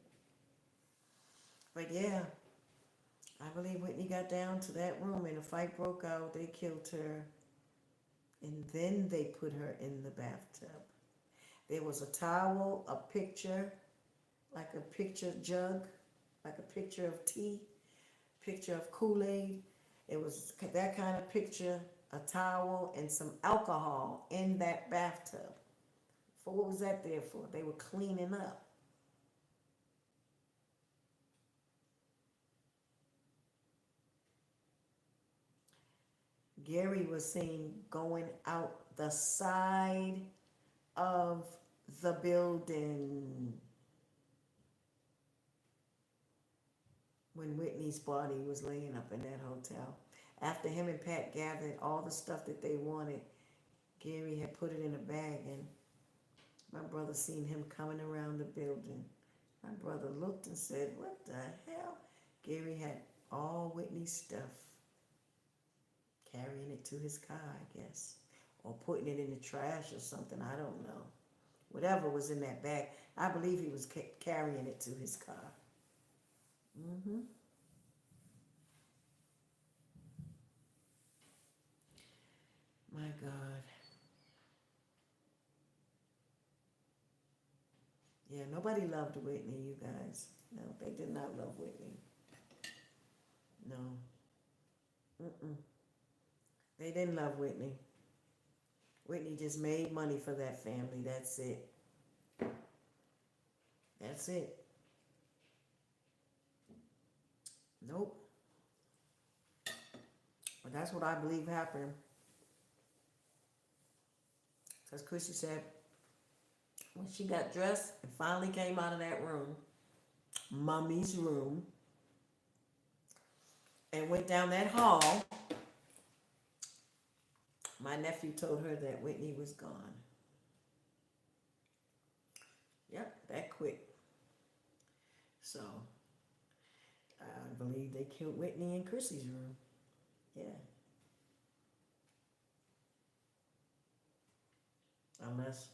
But yeah, I believe Whitney got down to that room and a fight broke out. They killed her. And then they put her in the bathtub. There was a towel, a picture, like a picture jug, like a picture of tea, picture of Kool-Aid. It was that kind of picture, a towel, and some alcohol in that bathtub. For what was that there for? They were cleaning up. Gary was seen going out the side of the building when Whitney's body was laying up in that hotel. After him and Pat gathered all the stuff that they wanted, Gary had put it in a bag, and my brother seen him coming around the building. My brother looked and said, what the hell? Gary had all Whitney's stuff, carrying it to his car, I guess, or putting it in the trash or something, I don't know. Whatever was in that bag, I believe he was carrying it to his car. My God. Yeah, nobody loved Whitney, you guys. No, they did not love Whitney. No. They didn't love Whitney. Whitney just made money for that family. That's it. That's it. Nope. But that's what I believe happened. Because Chrissy said when she got dressed and finally came out of that room, Mommy's room, and went down that hall, my nephew told her that Whitney was gone. Yep, that quick. So I believe they killed Whitney in Chrissy's room. Yeah. Unless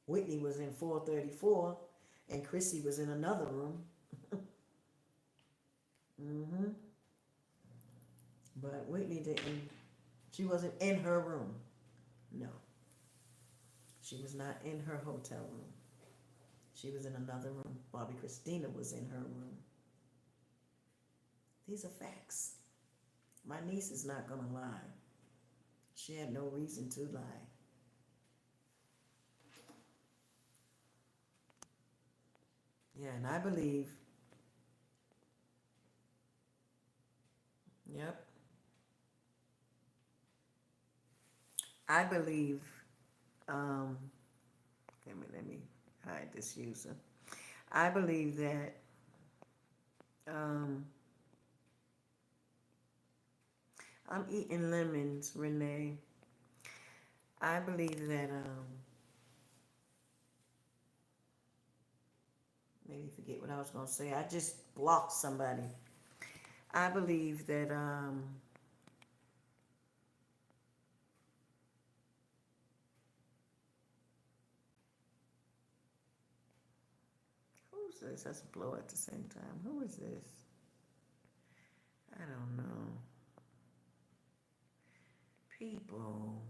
Whitney was in 434 and Chrissy was in another room. Mm-hmm. But Whitney didn't, she wasn't in her room. No. She was not in her hotel room. She was in another room. Bobby Christina was in her room. These are facts. My niece is not going to lie. She had no reason to lie. Yeah, and I believe, yep, I believe, let me hide this user. I believe that I'm eating lemons, Renee. I believe that maybe forget what I was gonna say. I just blocked somebody. I believe that who's this? That's a blow at the same time. Who is this? I don't know. People.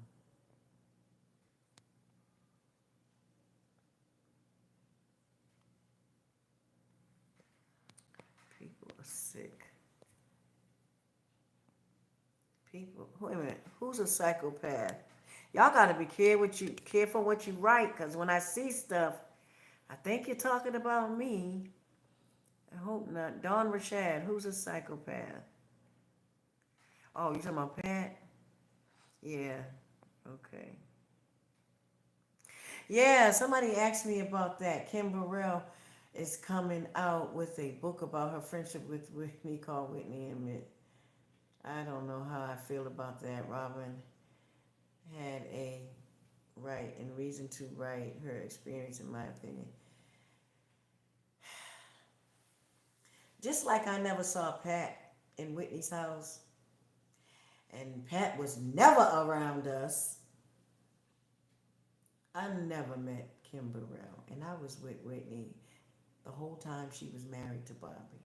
People are sick. People. Wait a minute. Who's a psychopath? Y'all gotta be careful what you write, cause when I see stuff, I think you're talking about me. I hope not. Dawn Rashad, who's a psychopath? Oh, you talking about Pat? Yeah. Okay. Yeah, somebody asked me about that. Kimber is coming out with a book about her friendship with Whitney called Whitney and Mitt. I don't know how I feel about that. Robin had a right and reason to write her experience, in my opinion. Just like I never saw Pat in Whitney's house, and Pat was never around us. I never met Kimber, and I was with Whitney the whole time she was married to Bobby.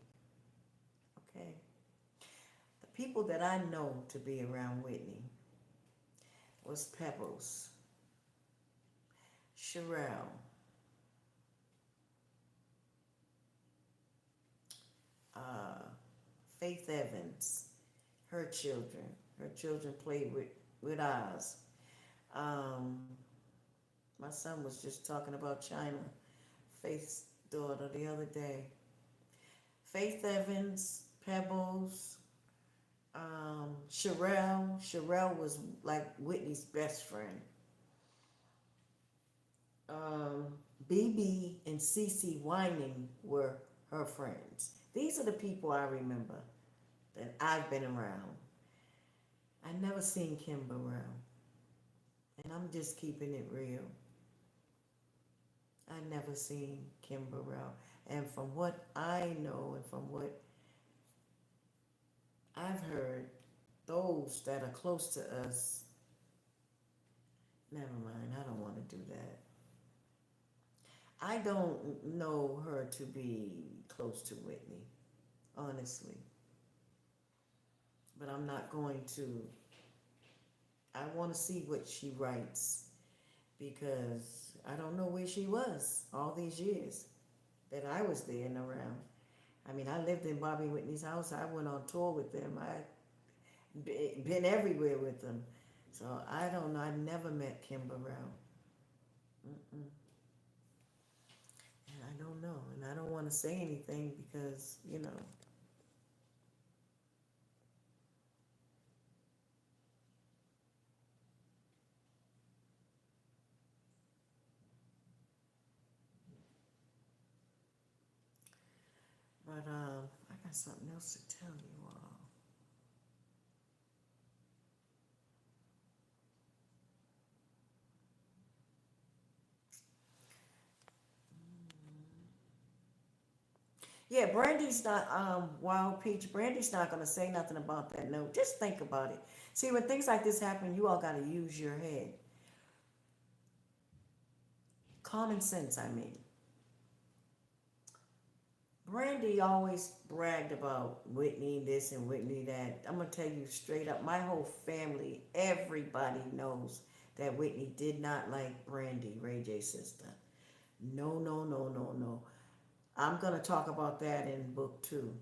Okay? The people that I know to be around Whitney was Pebbles, Sherelle, Faith Evans, her children. Her children played with Oz. Um, my son was just talking about China, Faith's daughter, the other day. Faith Evans, Pebbles, Sherelle. Sherelle was like Whitney's best friend. BB and Cece Whining were her friends. These are the people I remember that I've been around. I never seen Kimber around. And I'm just keeping it real. I never seen Kimber around. And from what I know and from what I've heard, those that are close to us, never mind, I don't want to do that. I don't know her to be close to Whitney, honestly. But I'm not going to. I want to see what she writes because I don't know where she was all these years that I was there and around. I mean, I lived in Bobby Whitney's house. I went on tour with them. I've been everywhere with them. So I don't know. I never met Kimber Rowe. Mm-mm. And I don't know. And I don't want to say anything because, but I got something else to tell you all. Yeah, Brandy's not Wild Peach. Brandy's not gonna say nothing about that. No, just think about it. See, when things like this happen, you all gotta use your head. Common sense, I mean. Brandy always bragged about Whitney this and Whitney that. I'm gonna tell you straight up, my whole family, everybody knows that Whitney did not like Brandy, Ray J's sister. No, no, no, no, no. I'm gonna talk about that in book two.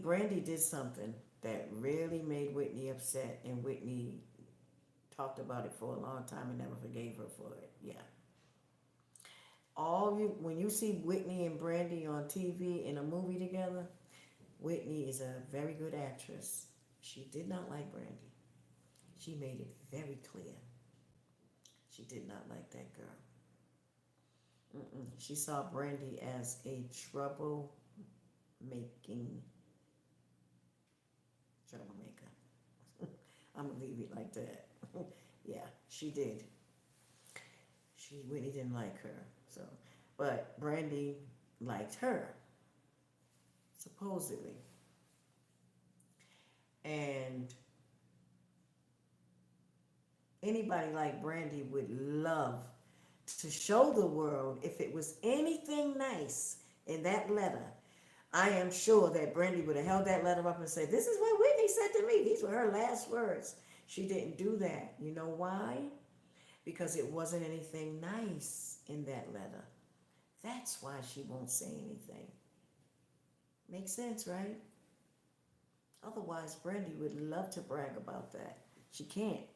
Brandy did something that really made Whitney upset, and Whitney talked about it for a long time and never forgave her for it. Yeah. When you see Whitney and Brandy on TV in a movie together, Whitney is a very good actress. She did not like Brandy. She made it very clear. She did not like that girl. Mm-mm. She saw Brandy as a making troublemaker. I'm gonna leave it like that. Yeah, she did. Whitney didn't like her. So, but Brandy liked her supposedly, and anybody like Brandy would love to show the world if it was anything nice in that letter. I am sure that Brandy would have held that letter up and said, "This is what Whitney said to me. These were her last words." She didn't do that. You know why? Because it wasn't anything nice in that letter. That's why she won't say anything. Makes sense, right? Otherwise, Brandy would love to brag about that. She can't.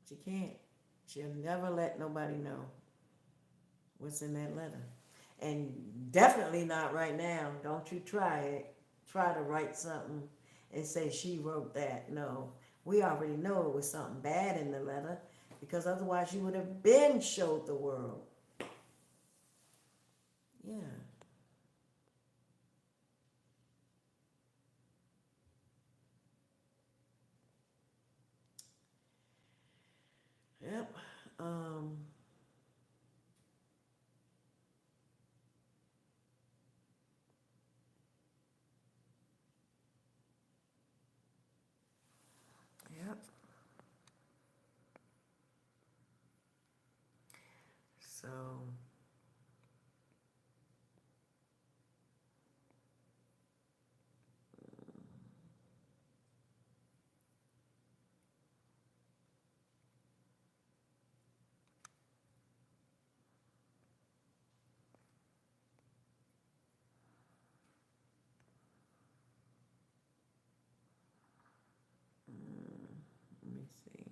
She can't. She'll never let nobody know what's in that letter. And definitely not right now. Don't you try it. Try to write something and say she wrote that. No. We already know it was something bad in the letter because otherwise you would have been showed the world. Yeah. Yep. Um, yep. So, let me see.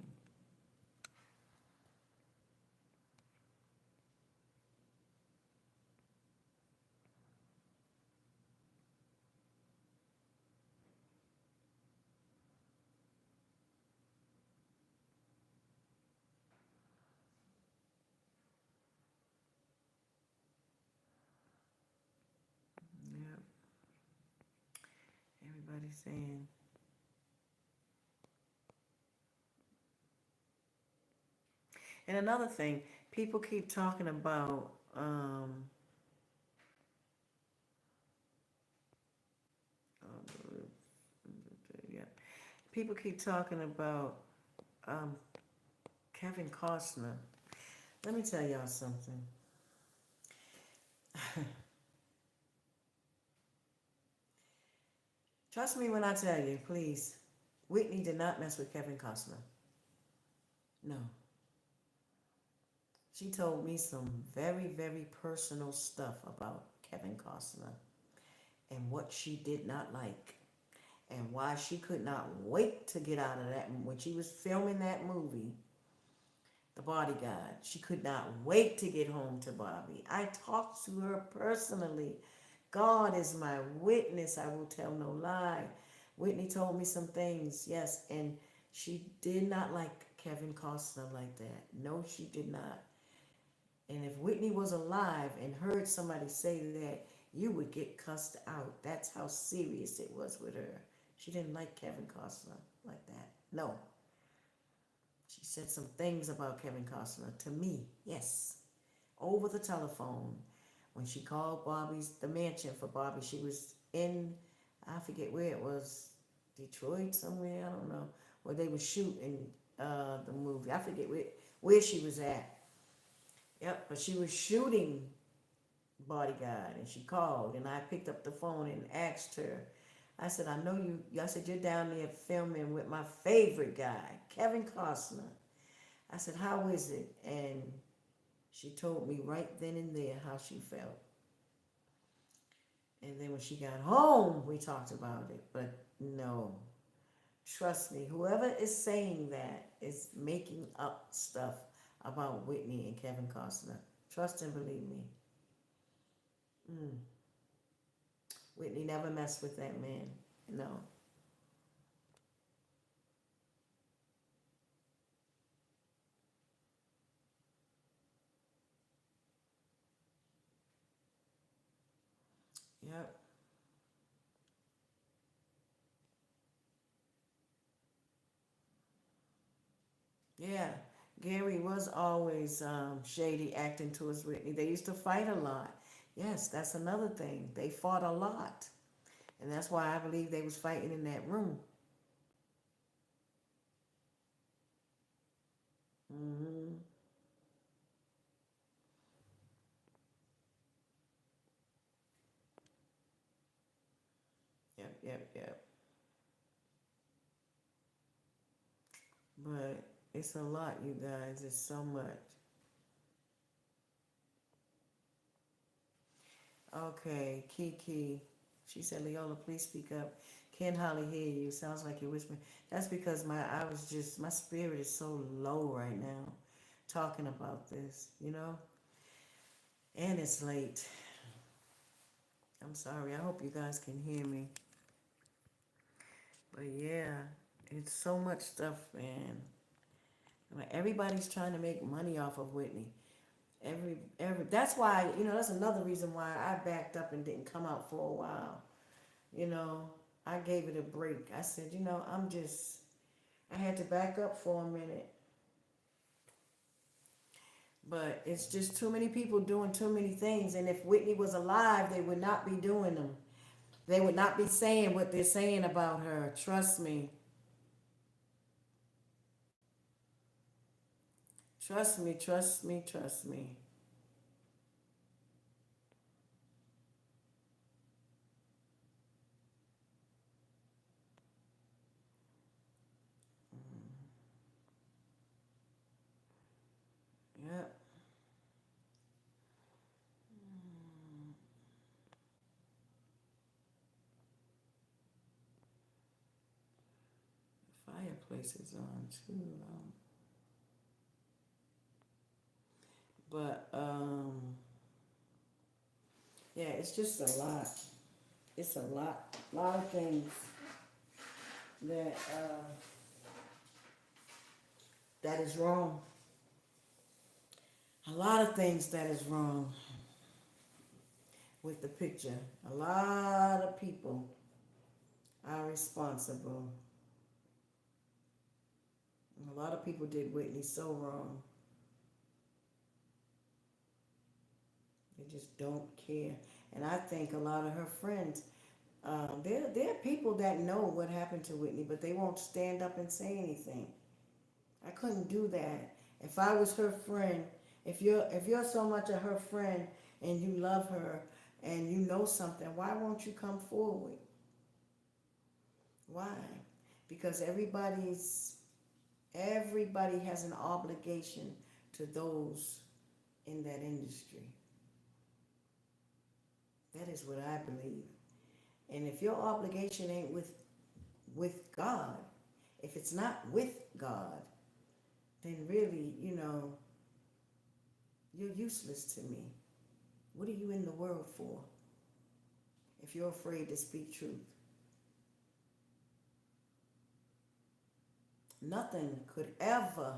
Yep. Everybody's saying. And another thing, people keep talking about, yeah, people keep talking about um, Kevin Costner. Let me tell y'all something. Trust me when I tell you, please. Whitney did not mess with Kevin Costner. No. She told me some very, very personal stuff about Kevin Costner. and what she did not like, and why she could not wait to get out of that. When she was filming that movie, The Bodyguard, she could not wait to get home to Bobby. I talked to her personally. God is my witness. I will tell no lie. Whitney told me some things, yes, and she did not like Kevin Costner like that. No, she did not. And if Whitney was alive and heard somebody say that, you would get cussed out. That's how serious it was with her. She didn't like Kevin Costner like that. No. She said some things about Kevin Costner to me, yes, over the telephone. When she called the mansion for Bobby, she was in, I forget where it was, Detroit somewhere, I don't know, where they were shooting the movie. I forget where she was at. Yep, but she was shooting Bodyguard, and she called, and I picked up the phone and asked her. I said, I know you. I said, you're down there filming with my favorite guy, Kevin Costner. I said, how is it? And she told me right then and there how she felt. And then when she got home, we talked about it. But no, trust me, whoever is saying that is making up stuff about Whitney and Kevin Costner. Trust and believe me. Whitney never messed with that man. No. Yep. Yeah. Gary was always shady acting towards Whitney. They used to fight a lot. Yes, that's another thing. They fought a lot. And that's why I believe they was fighting in that room. Hmm. Yep, yep, yep. But it's a lot, you guys. It's so much. Okay, Kiki. She said, Leola, please speak up. Can't hardly hear you. Sounds like you're whispering. That's because my spirit is so low right now talking about this, you know? And it's late. I'm sorry. I hope you guys can hear me. But yeah, it's so much stuff, man. Like, everybody's trying to make money off of Whitney. That's why, that's another reason why I backed up and didn't come out for a while. You know, I gave it a break. I said, I had to back up for a minute. But it's just too many people doing too many things. And if Whitney was alive, they would not be doing them. They would not be saying what they're saying about her. Trust me. Trust me, trust me, trust me. Yep. Fireplace is on too. But yeah, it's just a lot. It's a lot of things that that is wrong. A lot of things that is wrong with the picture. A lot of people are responsible. And a lot of people did Whitney so wrong. They just don't care. And I think a lot of her friends, there are people that know what happened to Whitney, but they won't stand up and say anything. I couldn't do that. If I was her friend, if you're so much of her friend and you love her and you know something, why won't you come forward? Why? Because everybody has an obligation to those in that industry. That is what I believe. And if your obligation ain't with God, if it's not with God, then really, you're useless to me. What are you in the world for if you're afraid to speak truth? Nothing could ever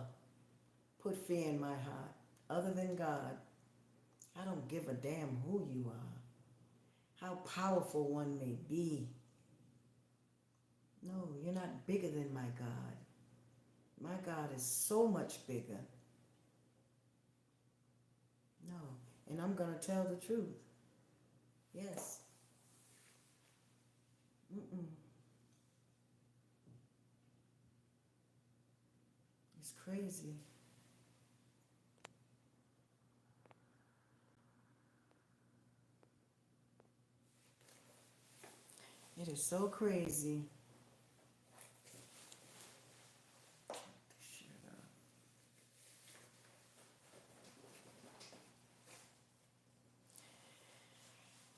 put fear in my heart other than God. I don't give a damn who you are, how powerful one may be. No, you're not bigger than my God. My God is so much bigger. No, and I'm going to tell the truth. Yes. Mm-mm. It's crazy. It is so crazy.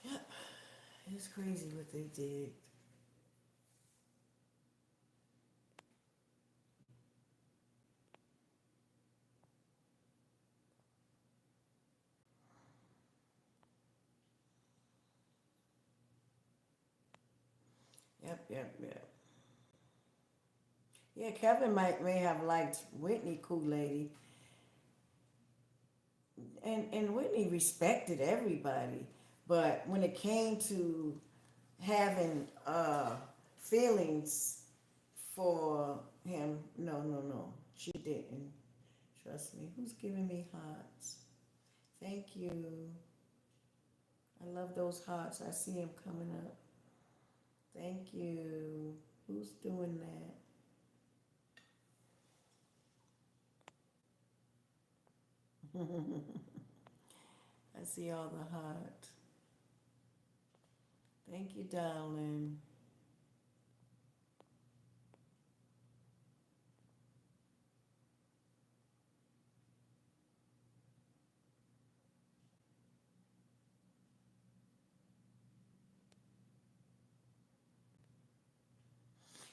Yep, it's crazy what they did. Yep. Yeah, Kevin may have liked Whitney Kool-Lady, and Whitney respected everybody, but when it came to having feelings for him, no, she didn't. Trust me. Who's giving me hearts? Thank you. I love those hearts. I see them coming up. Thank you. Who's doing that? I see all the heart. Thank you, darling.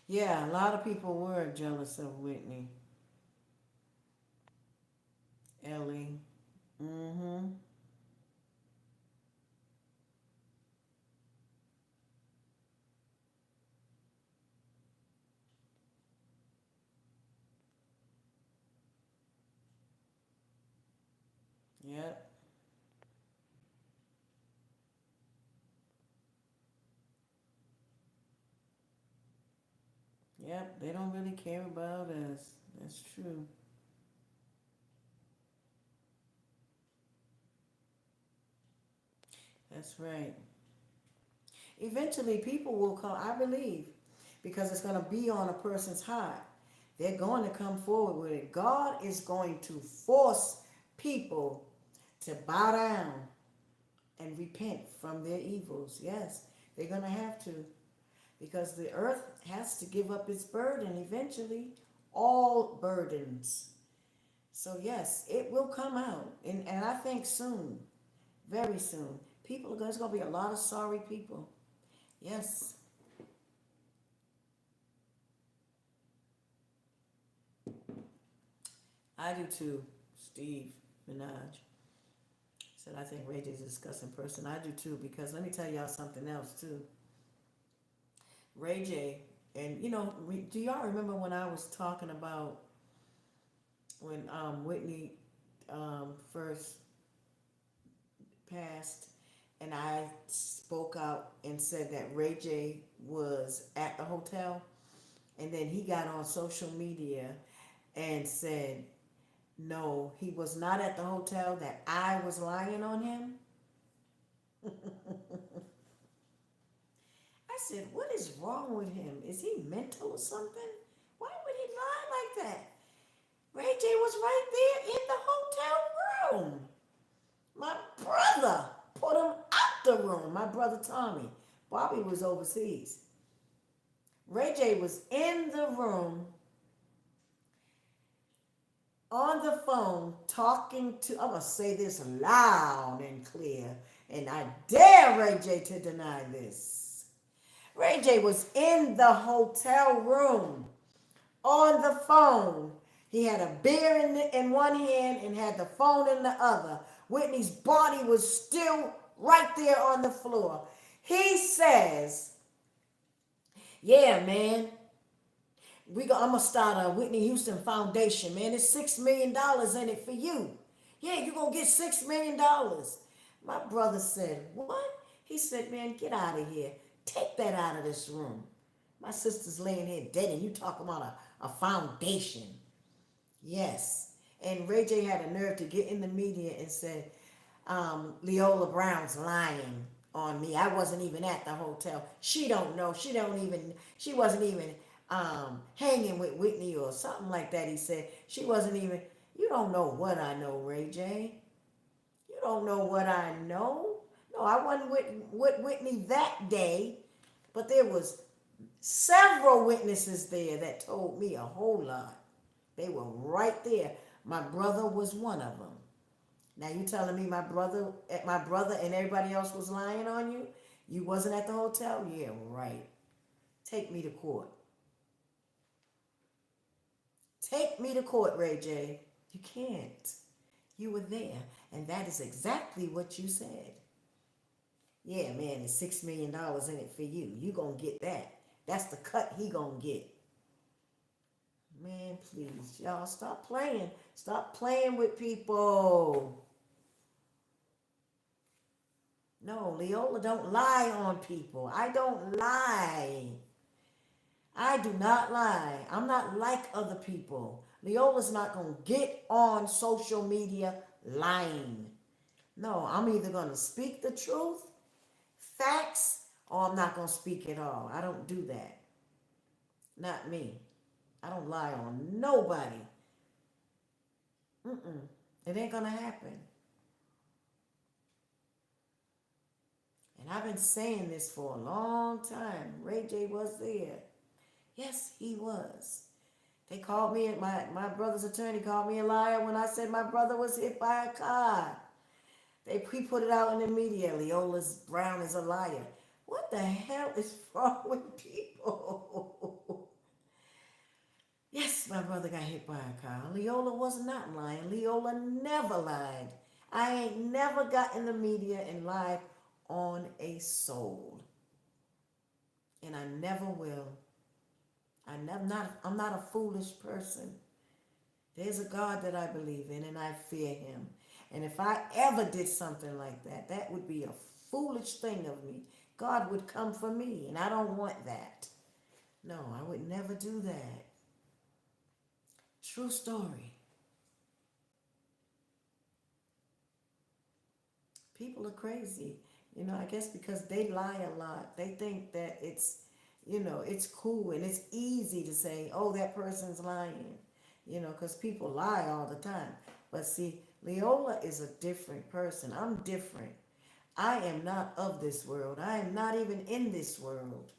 Yeah, a lot of people were jealous of Whitney. Ellie. Mm-hmm. Yep. Yep. They don't really care about us. That's true. That's right. Eventually, people will come, I believe, because it's going to be on a person's heart. They're going to come forward with it. God is going to force people to bow down and repent from their evils. Yes, they're going to have to, because the earth has to give up its burden eventually, all burdens. So, yes, it will come out. And I think soon, very soon, there's going to be a lot of sorry people. Yes, I do too, Steve Minaj said, I think Ray J's a disgusting person. I do too, because let me tell y'all something else too. Ray J, and do y'all remember when I was talking about when Whitney first passed, and I spoke out and said that Ray J was at the hotel, and then he got on social media and said, no, he was not at the hotel, that I was lying on him. I said, what is wrong with him? Is he mental or something? Why would he lie like that? Ray J was right there in the hotel room. My brother put him out the room. My brother Tommy. Bobby was overseas. Ray J was in the room on the phone talking to, I'm going to say this loud and clear, and I dare Ray J to deny this. Ray J was in the hotel room on the phone. He had a beer in one hand and had the phone in the other. Whitney's body was still right there on the floor. He says, yeah, man, I'm gonna start a Whitney Houston Foundation, man. It's $6 million in it for you. Yeah, you're gonna get $6 million. My brother said, what? He said, man, get out of here. Take that out of this room. My sister's laying here dead and you talking about a foundation. Yes. And Ray J had a nerve to get in the media and say, Leolah Brown's lying on me. I wasn't even at the hotel. She don't know. She wasn't even hanging with Whitney or something like that. He said, she wasn't even, you don't know what I know, Ray J. You don't know what I know. No, I wasn't with Whitney that day, but there was several witnesses there that told me a whole lot. They were right there. My brother was one of them. Now you telling me my brother and everybody else was lying on you? You wasn't at the hotel? Yeah, right. Take me to court. Take me to court, Ray J. You can't. You were there, and that is exactly what you said. Yeah, man, there's $6 million in it for you. You gonna get that. That's the cut he gonna get. Man, please, y'all, stop playing. Stop playing with people. No, Leolah don't lie on people. I don't lie. I do not lie. I'm not like other people. Leolah's not going to get on social media lying. No, I'm either going to speak the truth, facts, or I'm not going to speak at all. I don't do that. Not me. I don't lie on nobody. Mm-mm. It ain't going to happen. And I've been saying this for a long time. Ray J was there. Yes, he was. They called me, my brother's attorney called me a liar when I said my brother was hit by a car. He put it out in the media. Leolah Brown is a liar. What the hell is wrong with people? Yes, my brother got hit by a car. Leolah was not lying. Leolah never lied. I ain't never got in the media and lied on a soul. And I never will. I'm not a foolish person. There's a God that I believe in and I fear him. And if I ever did something like that, that would be a foolish thing of me. God would come for me and I don't want that. No, I would never do that. True story. People are crazy. I guess because they lie a lot. They think that it's cool and it's easy to say, oh, that person's lying. Because people lie all the time. But see, Leolah is a different person. I'm different. I am not of this world. I am not even in this world.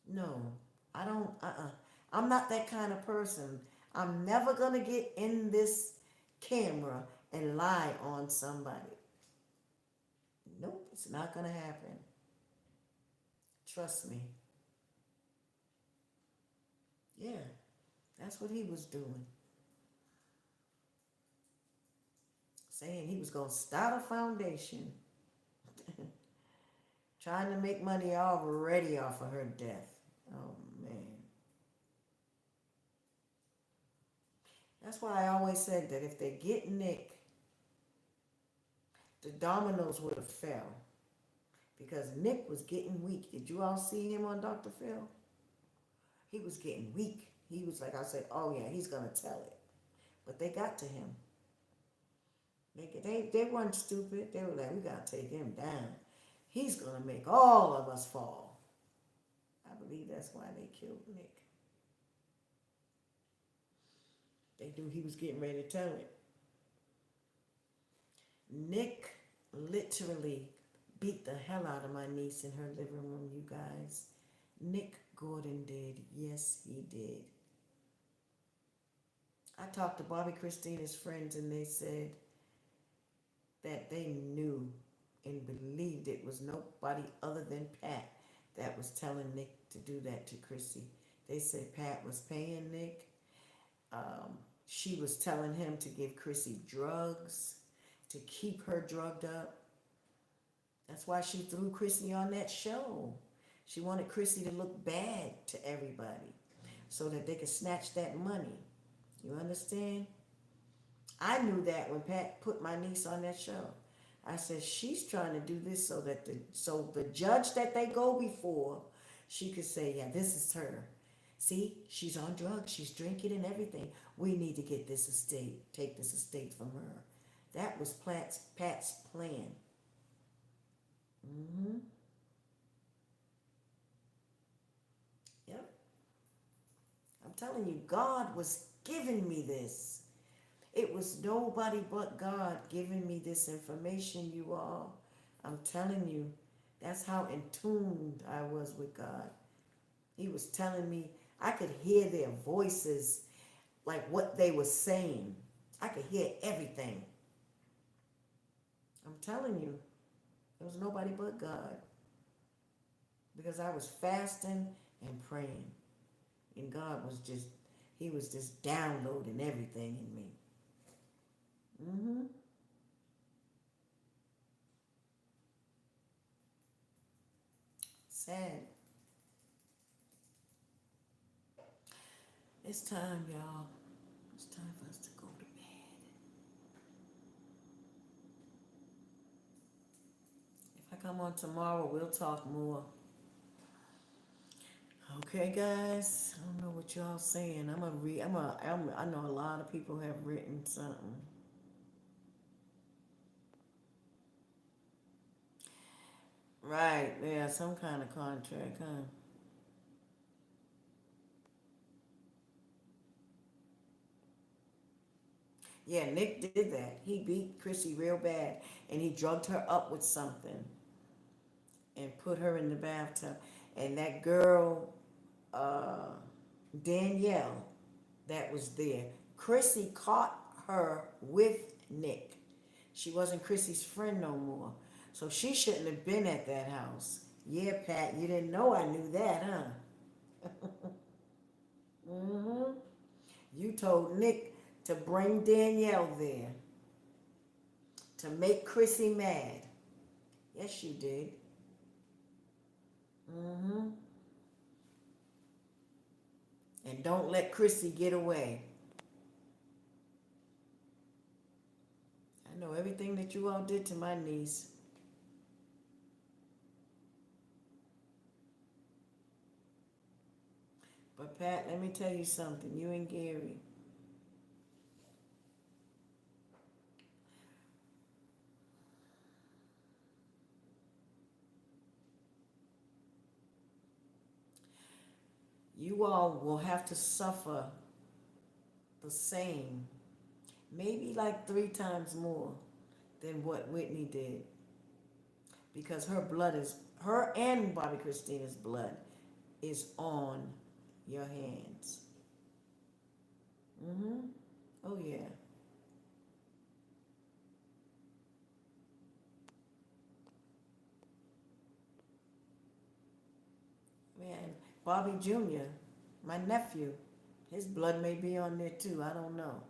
No, I don't, I'm not that kind of person. I'm never going to get in this camera and lie on somebody. Nope, it's not going to happen. Trust me. Yeah, that's what he was doing. Saying he was going to start a foundation. Trying to make money already off of her death. Oh, man. That's why I always said that if they get Nick, the dominoes would have fell. Because Nick was getting weak. Did you all see him on Dr. Phil? He was getting weak. He was like, I said, oh yeah, he's going to tell it. But they got to him. They weren't stupid. They were like, we got to take him down. He's going to make all of us fall. I believe that's why they killed Nick. They knew he was getting ready to tell it. Nick literally beat the hell out of my niece in her living room, you guys. Nick Gordon did. Yes, he did. I talked to Bobby Christina's friends and they said that they knew and believed it was nobody other than Pat that was telling Nick to do that to Chrissy. They said Pat was paying Nick. She was telling him to give Chrissy drugs to keep her drugged up. That's why she threw Chrissy on that show. She wanted Chrissy to look bad to everybody so that they could snatch that money. You understand? I knew that when Pat put my niece on that show. I said she's trying to do this so that the judge that they go before, she could say, yeah, this is her. See, she's on drugs, she's drinking and everything. We need to get this estate, take this estate from her. That was Pat's plan. Mm-hmm. Yep. I'm telling you, God was giving me this. It was nobody but God giving me this information, you all. I'm telling you, that's how in tune I was with God. He was telling me, I could hear their voices, like what they were saying. I could hear everything. I'm telling you, it was nobody but God. Because I was fasting and praying. And God was just, he was just downloading everything in me. Mm-hmm. Sad. It's time, y'all. It's time for us to go to bed. If I come on tomorrow, we'll talk more. Okay, guys. I don't know what y'all saying. I'm gonna read. I know a lot of people have written something. Right. Yeah, some kind of contract, huh? Yeah, Nick did that. He beat Chrissy real bad, and he drugged her up with something and put her in the bathtub. And that girl, uh, Danielle, that was there, Chrissy caught her with Nick. She wasn't Chrissy's friend no more. So she shouldn't have been at that house. Yeah, Pat, you didn't know I knew that, huh? Mm-hmm. You told Nick to bring Danielle there to make Chrissy mad. Yes, you did. Mm-hmm. And don't let Chrissy get away. I know everything that you all did to my niece. But Pat, let me tell you something. You and Gary, you all will have to suffer the same, maybe like 3 times more than what Whitney did. Because her and Bobby Christina's blood is on your hands. Mm-hmm. Oh, yeah. Man, Bobby Jr., my nephew, his blood may be on there too. I don't know.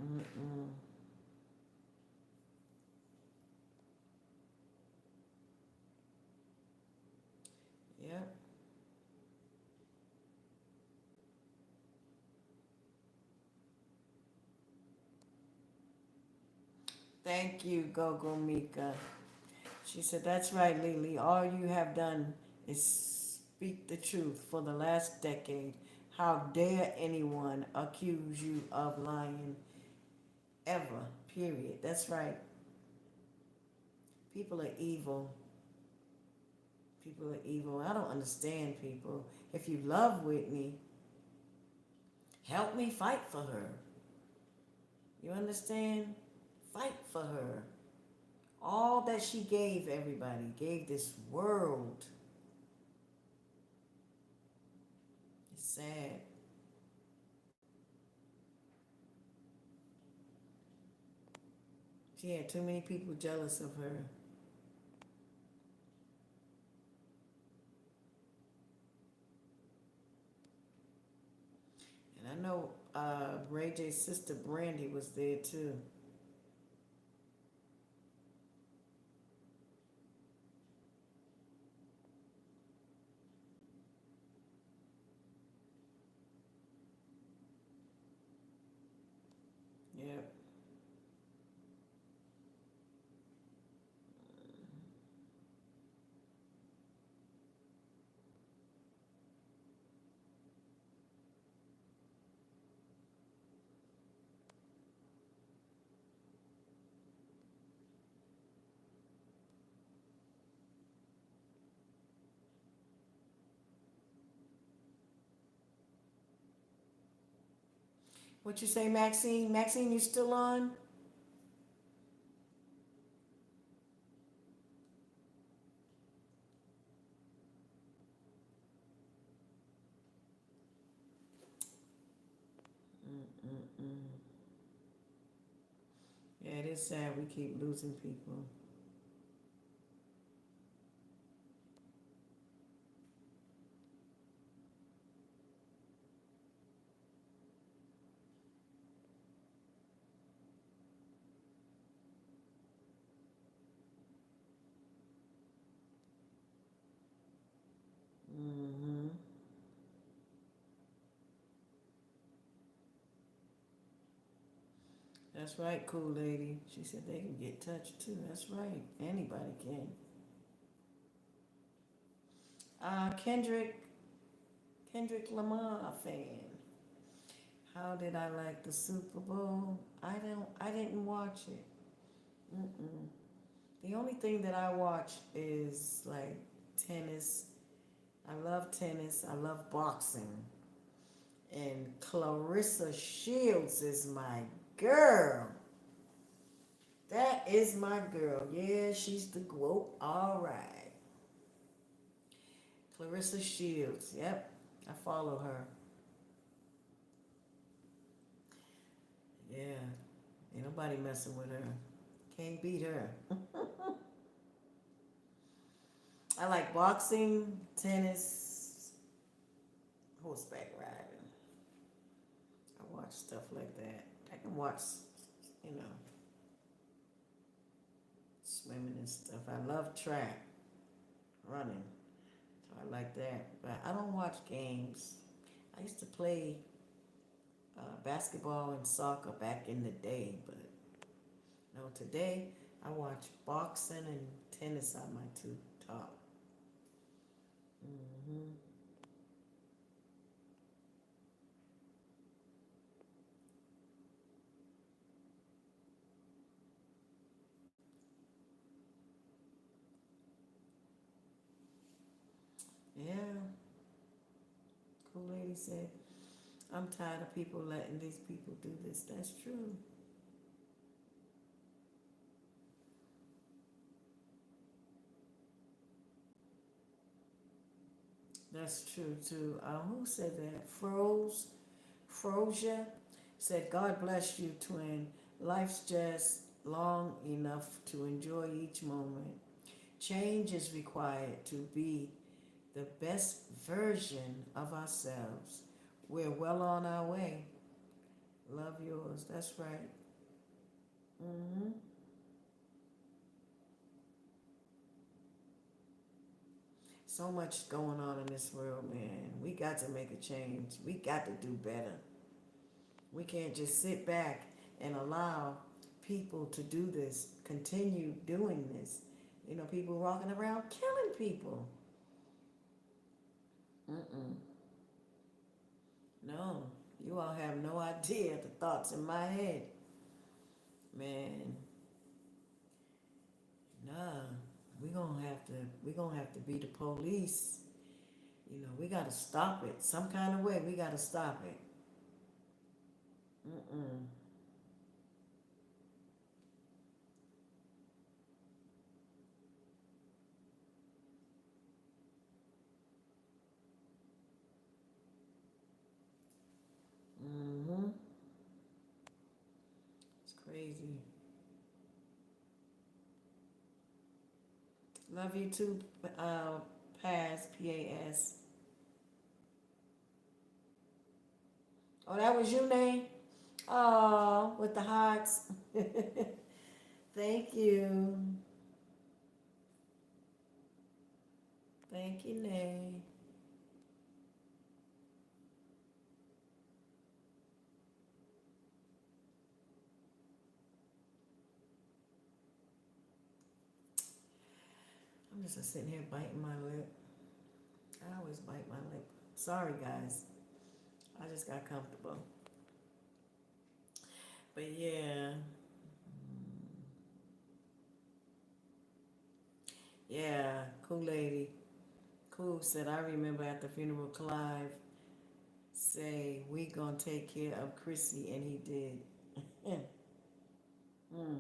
Mm-mm-mm. Yep. Thank you, Gogo Mika. She said, that's right, Lily. All you have done is speak the truth for the last decade. How dare anyone accuse you of lying ever? Period. That's right. People are evil. People are evil. I don't understand people. If you love Whitney, help me fight for her. You understand? Fight for her. All that she gave everybody, gave this world. It's sad. She had too many people jealous of her. And I know Ray J's sister Brandy was there too. Yep. What you say, Maxine? Maxine, you still on? Mm-mm-mm. Yeah, it is sad we keep losing people. Mm-hmm. That's right, cool lady. She said they can get touched too. That's right. Anybody can. Kendrick Lamar fan. How did I like the Super Bowl? I didn't watch it. Mm-mm. The only thing that I watch is like tennis. I love tennis. I love boxing. And Clarissa Shields is my girl. That is my girl. Yeah, she's the GOAT. All right. Clarissa Shields. Yep. I follow her. Yeah. Ain't nobody messing with her. Can't beat her. I like boxing, tennis, horseback riding. I watch stuff like that. I can watch, you know, swimming and stuff. I love track, running. So I like that. But I don't watch games. I used to play basketball and soccer back in the day, but no, today I watch boxing and tennis on my two top. Hmm. Yeah, cool lady said, I'm tired of people letting these people do this. That's true. That's true too. Who said that? Frosia said, God bless you, twin. Life's just long enough to enjoy each moment. Change is required to be the best version of ourselves. We're well on our way. Love yours. That's right. Hmm. So much going on in this world, man. We got to make a change. We got to do better. We can't just sit back and allow people to do this, continue doing this. You know, people walking around killing people. Mm-mm. No, you all have no idea the thoughts in my head. Man, nah. We gonna have to be the police. We gotta stop it. Some kind of way we gotta stop it. Mm-mm. Mm-hmm. It's crazy. Love you too, PAS. Oh, that was your name? Oh, with the hearts. Thank you. Thank you, Nay. I'm just sitting here biting my lip. I always bite my lip. Sorry, guys. I just got comfortable. But yeah, yeah, cool lady. Cool said, I remember at the funeral, Clive say, we gonna take care of Chrissy, and he did. Mm, mm-hmm.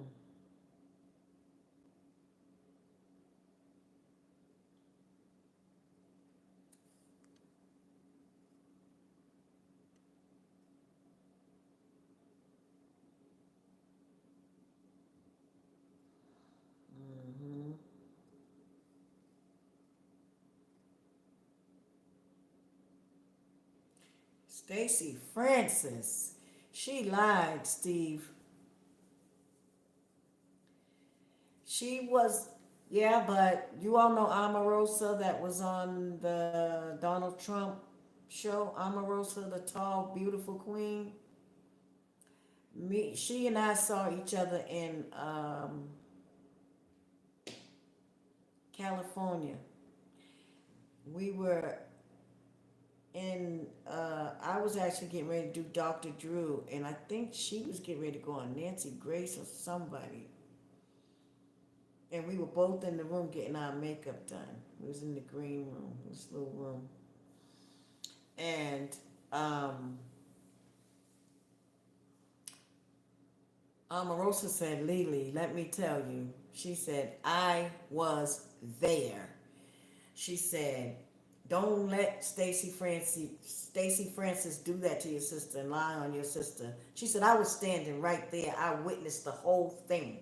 Stacy Francis. She lied, Steve. She was, yeah, but you all know Omarosa that was on the Donald Trump show. Omarosa, the tall, beautiful queen. She and I saw each other in California. We were I was actually getting ready to do Dr. Drew, and I think she was getting ready to go on Nancy Grace or somebody. And we were both in the room getting our makeup done. We was in the green room, this little room. And um, Omarosa said, Lily, let me tell you. She said, I was there. She said, don't let Stacy Francis do that to your sister and lie on your sister. She said, I was standing right there. I witnessed the whole thing.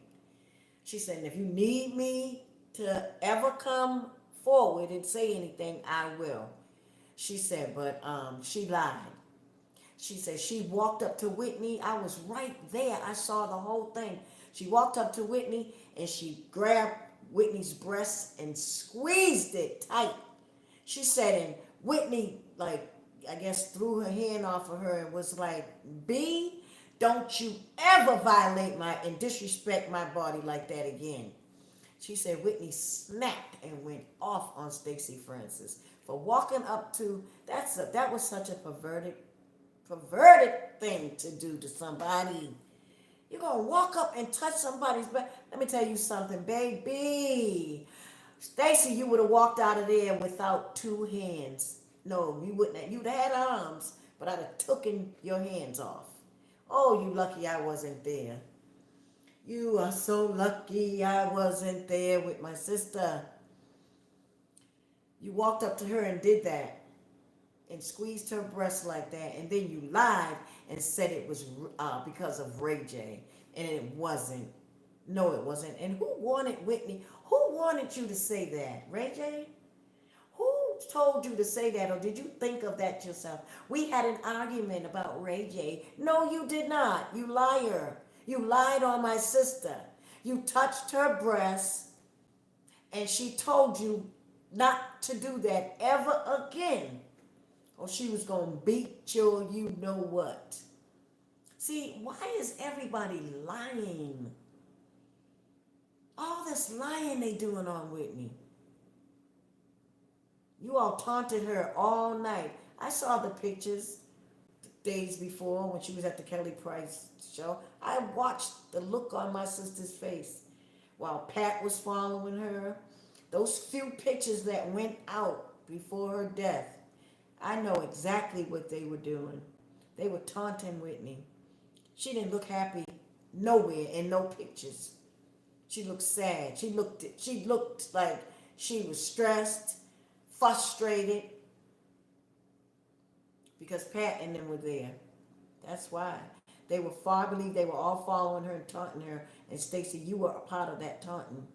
She said, if you need me to ever come forward and say anything, I will. She said, but she lied. She said she walked up to Whitney. I was right there. I saw the whole thing. She walked up to Whitney and she grabbed Whitney's breast and squeezed it tight. She said, and Whitney, like, I guess threw her hand off of her and was like, B, don't you ever violate my and disrespect my body like that again. She said Whitney snapped and went off on Stacey Francis for walking up to that was such a perverted thing to do to somebody. You're gonna walk up and touch somebody's back. Let me tell you something, baby. Stacy, you would have walked out of there without two hands. No, you wouldn't have. You'd have had arms, but I'd have taken your hands off. Oh, you lucky I wasn't there. You are so lucky I wasn't there with my sister. You walked up to her and did that and squeezed her breast like that, and then you lied and said it was because of Ray J, and it wasn't. No, it wasn't. And who wanted Whitney? Who wanted you to say that? Ray J? Who told you to say that, or did you think of that yourself? We had an argument about Ray J. No, you did not. You liar. You lied on my sister. You touched her breast, and she told you not to do that ever again, or she was going to beat your you know what. See, why is everybody lying? All this lying they doing on Whitney. You all taunted her all night. I saw the pictures. days before when she was at the Kelly Price show. I watched the look on my sister's face while Pat was following her. Those few pictures that went out before her death, I know exactly what they were doing. They were taunting Whitney. She didn't look happy nowhere in no pictures. She looked sad. She looked like she was stressed, frustrated because Pat and them were there. That's why. I believe they were all following her and taunting her. And Stacy, you were a part of that taunting.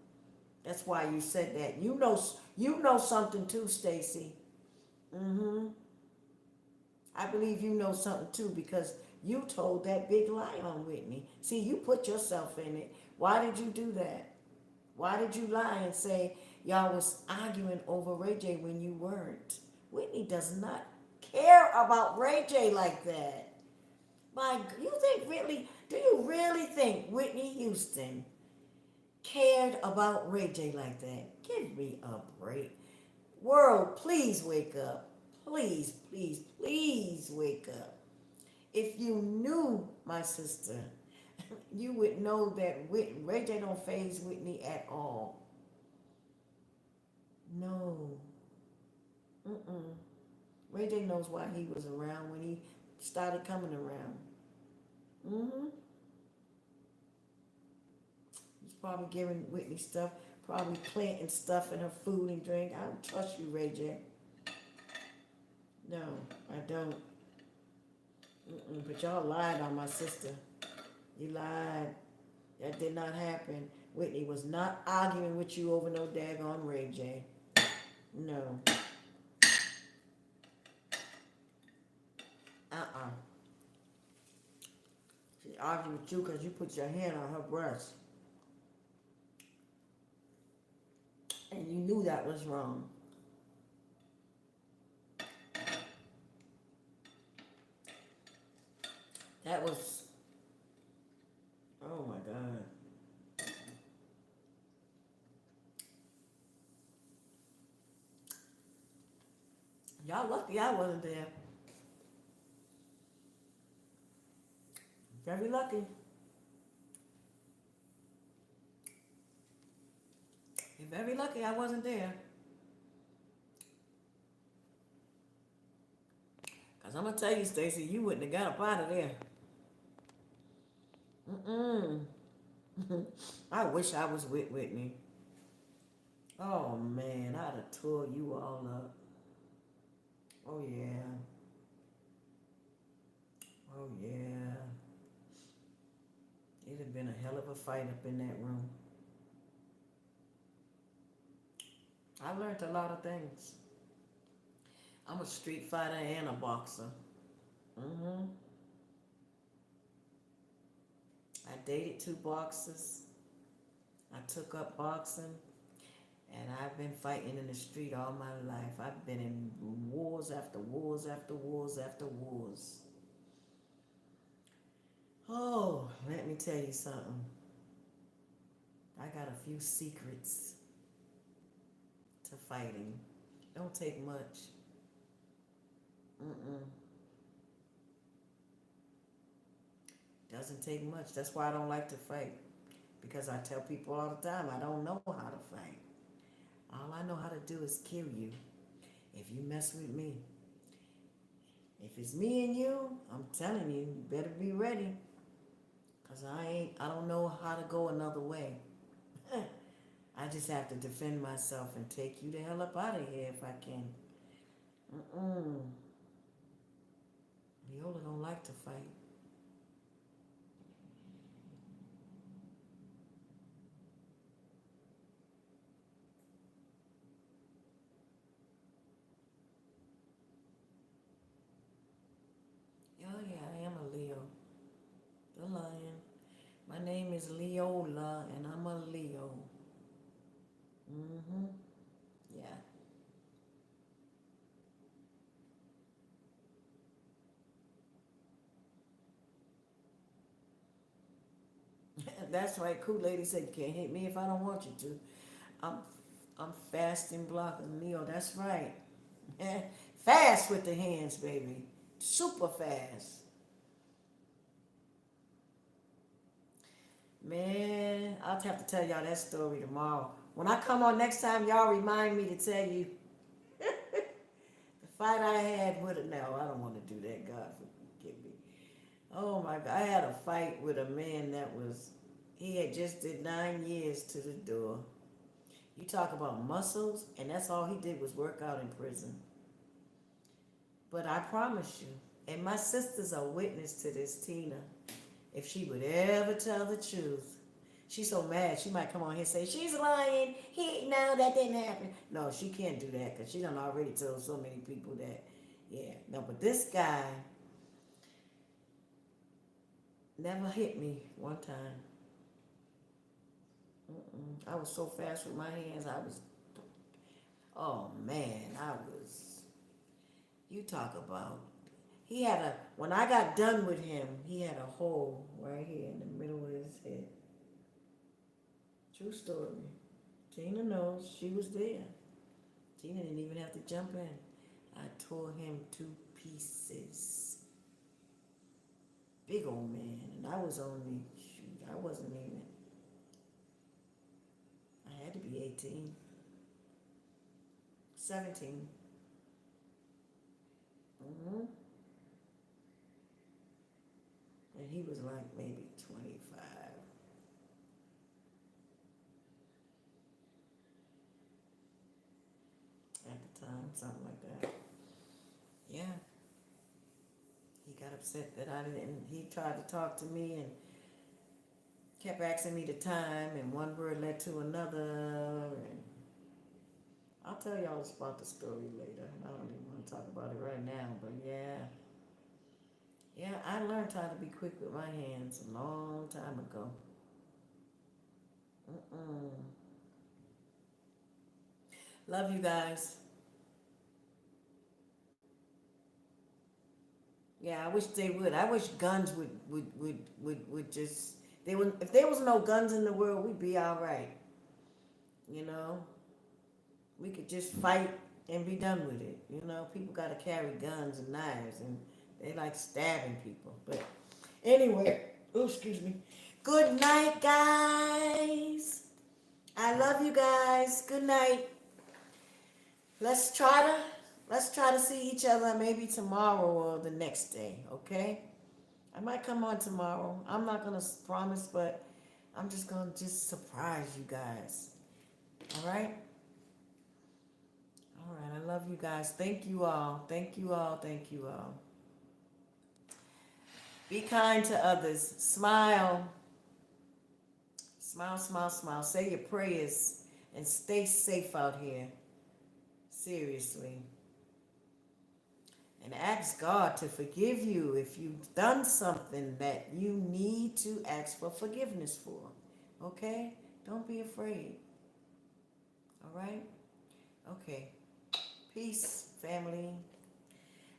That's why you said that. You know something too, Stacy. Mm-hmm. I believe you know something too because you told that big lie on Whitney. See, you put yourself in it. Why did you do that? Why did you lie and say y'all was arguing over Ray J when you weren't? Whitney does not care about Ray J like that. Do you really think Whitney Houston cared about Ray J like that? Give me a break. World, please wake up. Please, please, please wake up. If you knew my sister, you would know that Ray J don't faze Whitney at all. No. Mm-mm. Ray J knows why he was around when he started coming around. Mm-hmm. He's probably giving Whitney stuff, probably planting stuff in her food and drink. I don't trust you, Ray J. No, I don't. Mm-mm. But y'all lied on my sister. You lied. That did not happen. Whitney was not arguing with you over no daggone Ray J. No. Uh-uh. She argued with you because you put your hand on her breast. And you knew that was wrong. That was, oh my God. Y'all lucky I wasn't there. Very lucky. You're very lucky I wasn't there. Because I'm going to tell you, Stacey, you wouldn't have got up out of there. Mm-mm. I wish I was with Whitney. Oh, man, I'd have tore you all up. Oh, yeah. Oh, yeah. It'd have been a hell of a fight up in that room. I learned a lot of things. I'm a street fighter and a boxer. Mm-hmm. I dated 2 boxers. I took up boxing. And I've been fighting in the street all my life. I've been in wars after wars after wars after wars. Oh, let me tell you something. I got a few secrets to fighting. Don't take much. Mm-mm. Doesn't take much. That's why I don't like to fight. Because I tell people all the time, I don't know how to fight. All I know how to do is kill you if you mess with me. If it's me and you, I'm telling you, you better be ready. Because I don't know how to go another way. I just have to defend myself and take you the hell up out of here if I can. Mm-mm. Leolah don't like to fight. Oh yeah, I am a Leo. The lion. My name is Leolah and I'm a Leo. Mm-hmm. Yeah. That's right. Cool lady said you can't hit me if I don't want you to. I'm I'm fast and blocking Leo. That's right. Fast with the hands, baby. Super fast. Man, I'll have to tell y'all that story tomorrow. When I come on next time, y'all remind me to tell you the fight I had with it. No, I don't want to do that. God forgive me. Oh my God, I had a fight with a man that was. He had just did 9 years to the door. You talk about muscles, and that's all he did was work out in prison. But I promise you, and my sisters are witness to this, Tina. If she would ever tell the truth, she's so mad. She might come on here and say she's lying. No, that didn't happen. No, she can't do that because she done already told so many people that. Yeah, no, but this guy never hit me one time. I was so fast with my hands. Oh man, you talk about, he had when I got done with him, he had a hole right here in the middle of his head. True story. Tina knows, she was there. Tina didn't even have to jump in. I tore him to pieces. Big old man. And I was only, shoot, I wasn't even, I had to be 18. 17. And he was like maybe 25. At the time, something like that. Yeah. He got upset that I didn't, he tried to talk to me and kept asking me the time, and one word led to another. And I'll tell y'all about the story later. I don't even want to talk about it right now, but yeah. Yeah, I learned how to be quick with my hands a long time ago. Love you guys. Yeah, I wish they would. I wish guns would just, they would, if there was no guns in the world, we'd be all right. You know, we could just fight and be done with it. You know, people got to carry guns and knives, and they like stabbing people. But anyway, oh, excuse me. Good night, guys. I love you guys. Good night. Let's try to see each other maybe tomorrow or the next day, okay? I might come on tomorrow. I'm not gonna promise, but I'm just gonna surprise you guys. All right? All right, I love you guys. Thank you all. Thank you all. Thank you all. Be kind to others. Smile. Smile, smile, smile. Say your prayers and stay safe out here. Seriously. And ask God to forgive you if you've done something that you need to ask for forgiveness for. Okay? Don't be afraid. All right? Okay. Peace, family.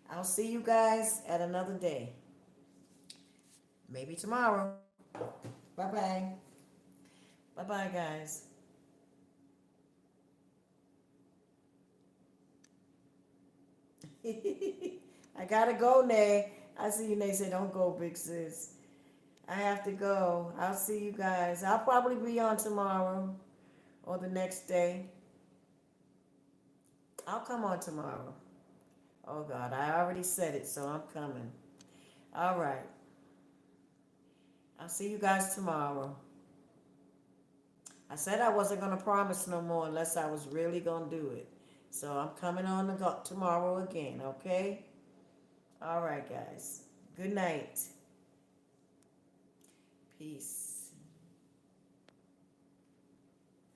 I'll see you guys at another day. Maybe tomorrow. Bye-bye. Bye-bye, guys. I gotta go, Nay. I see you, Nay. Say, don't go, big sis. I have to go. I'll see you guys. I'll probably be on tomorrow or the next day. I'll come on tomorrow. Oh, God. I already said it, so I'm coming. All right. I'll see you guys tomorrow. I said I wasn't going to promise no more unless I was really going to do it. So I'm coming on tomorrow again, okay? All right, guys. Good night. Peace.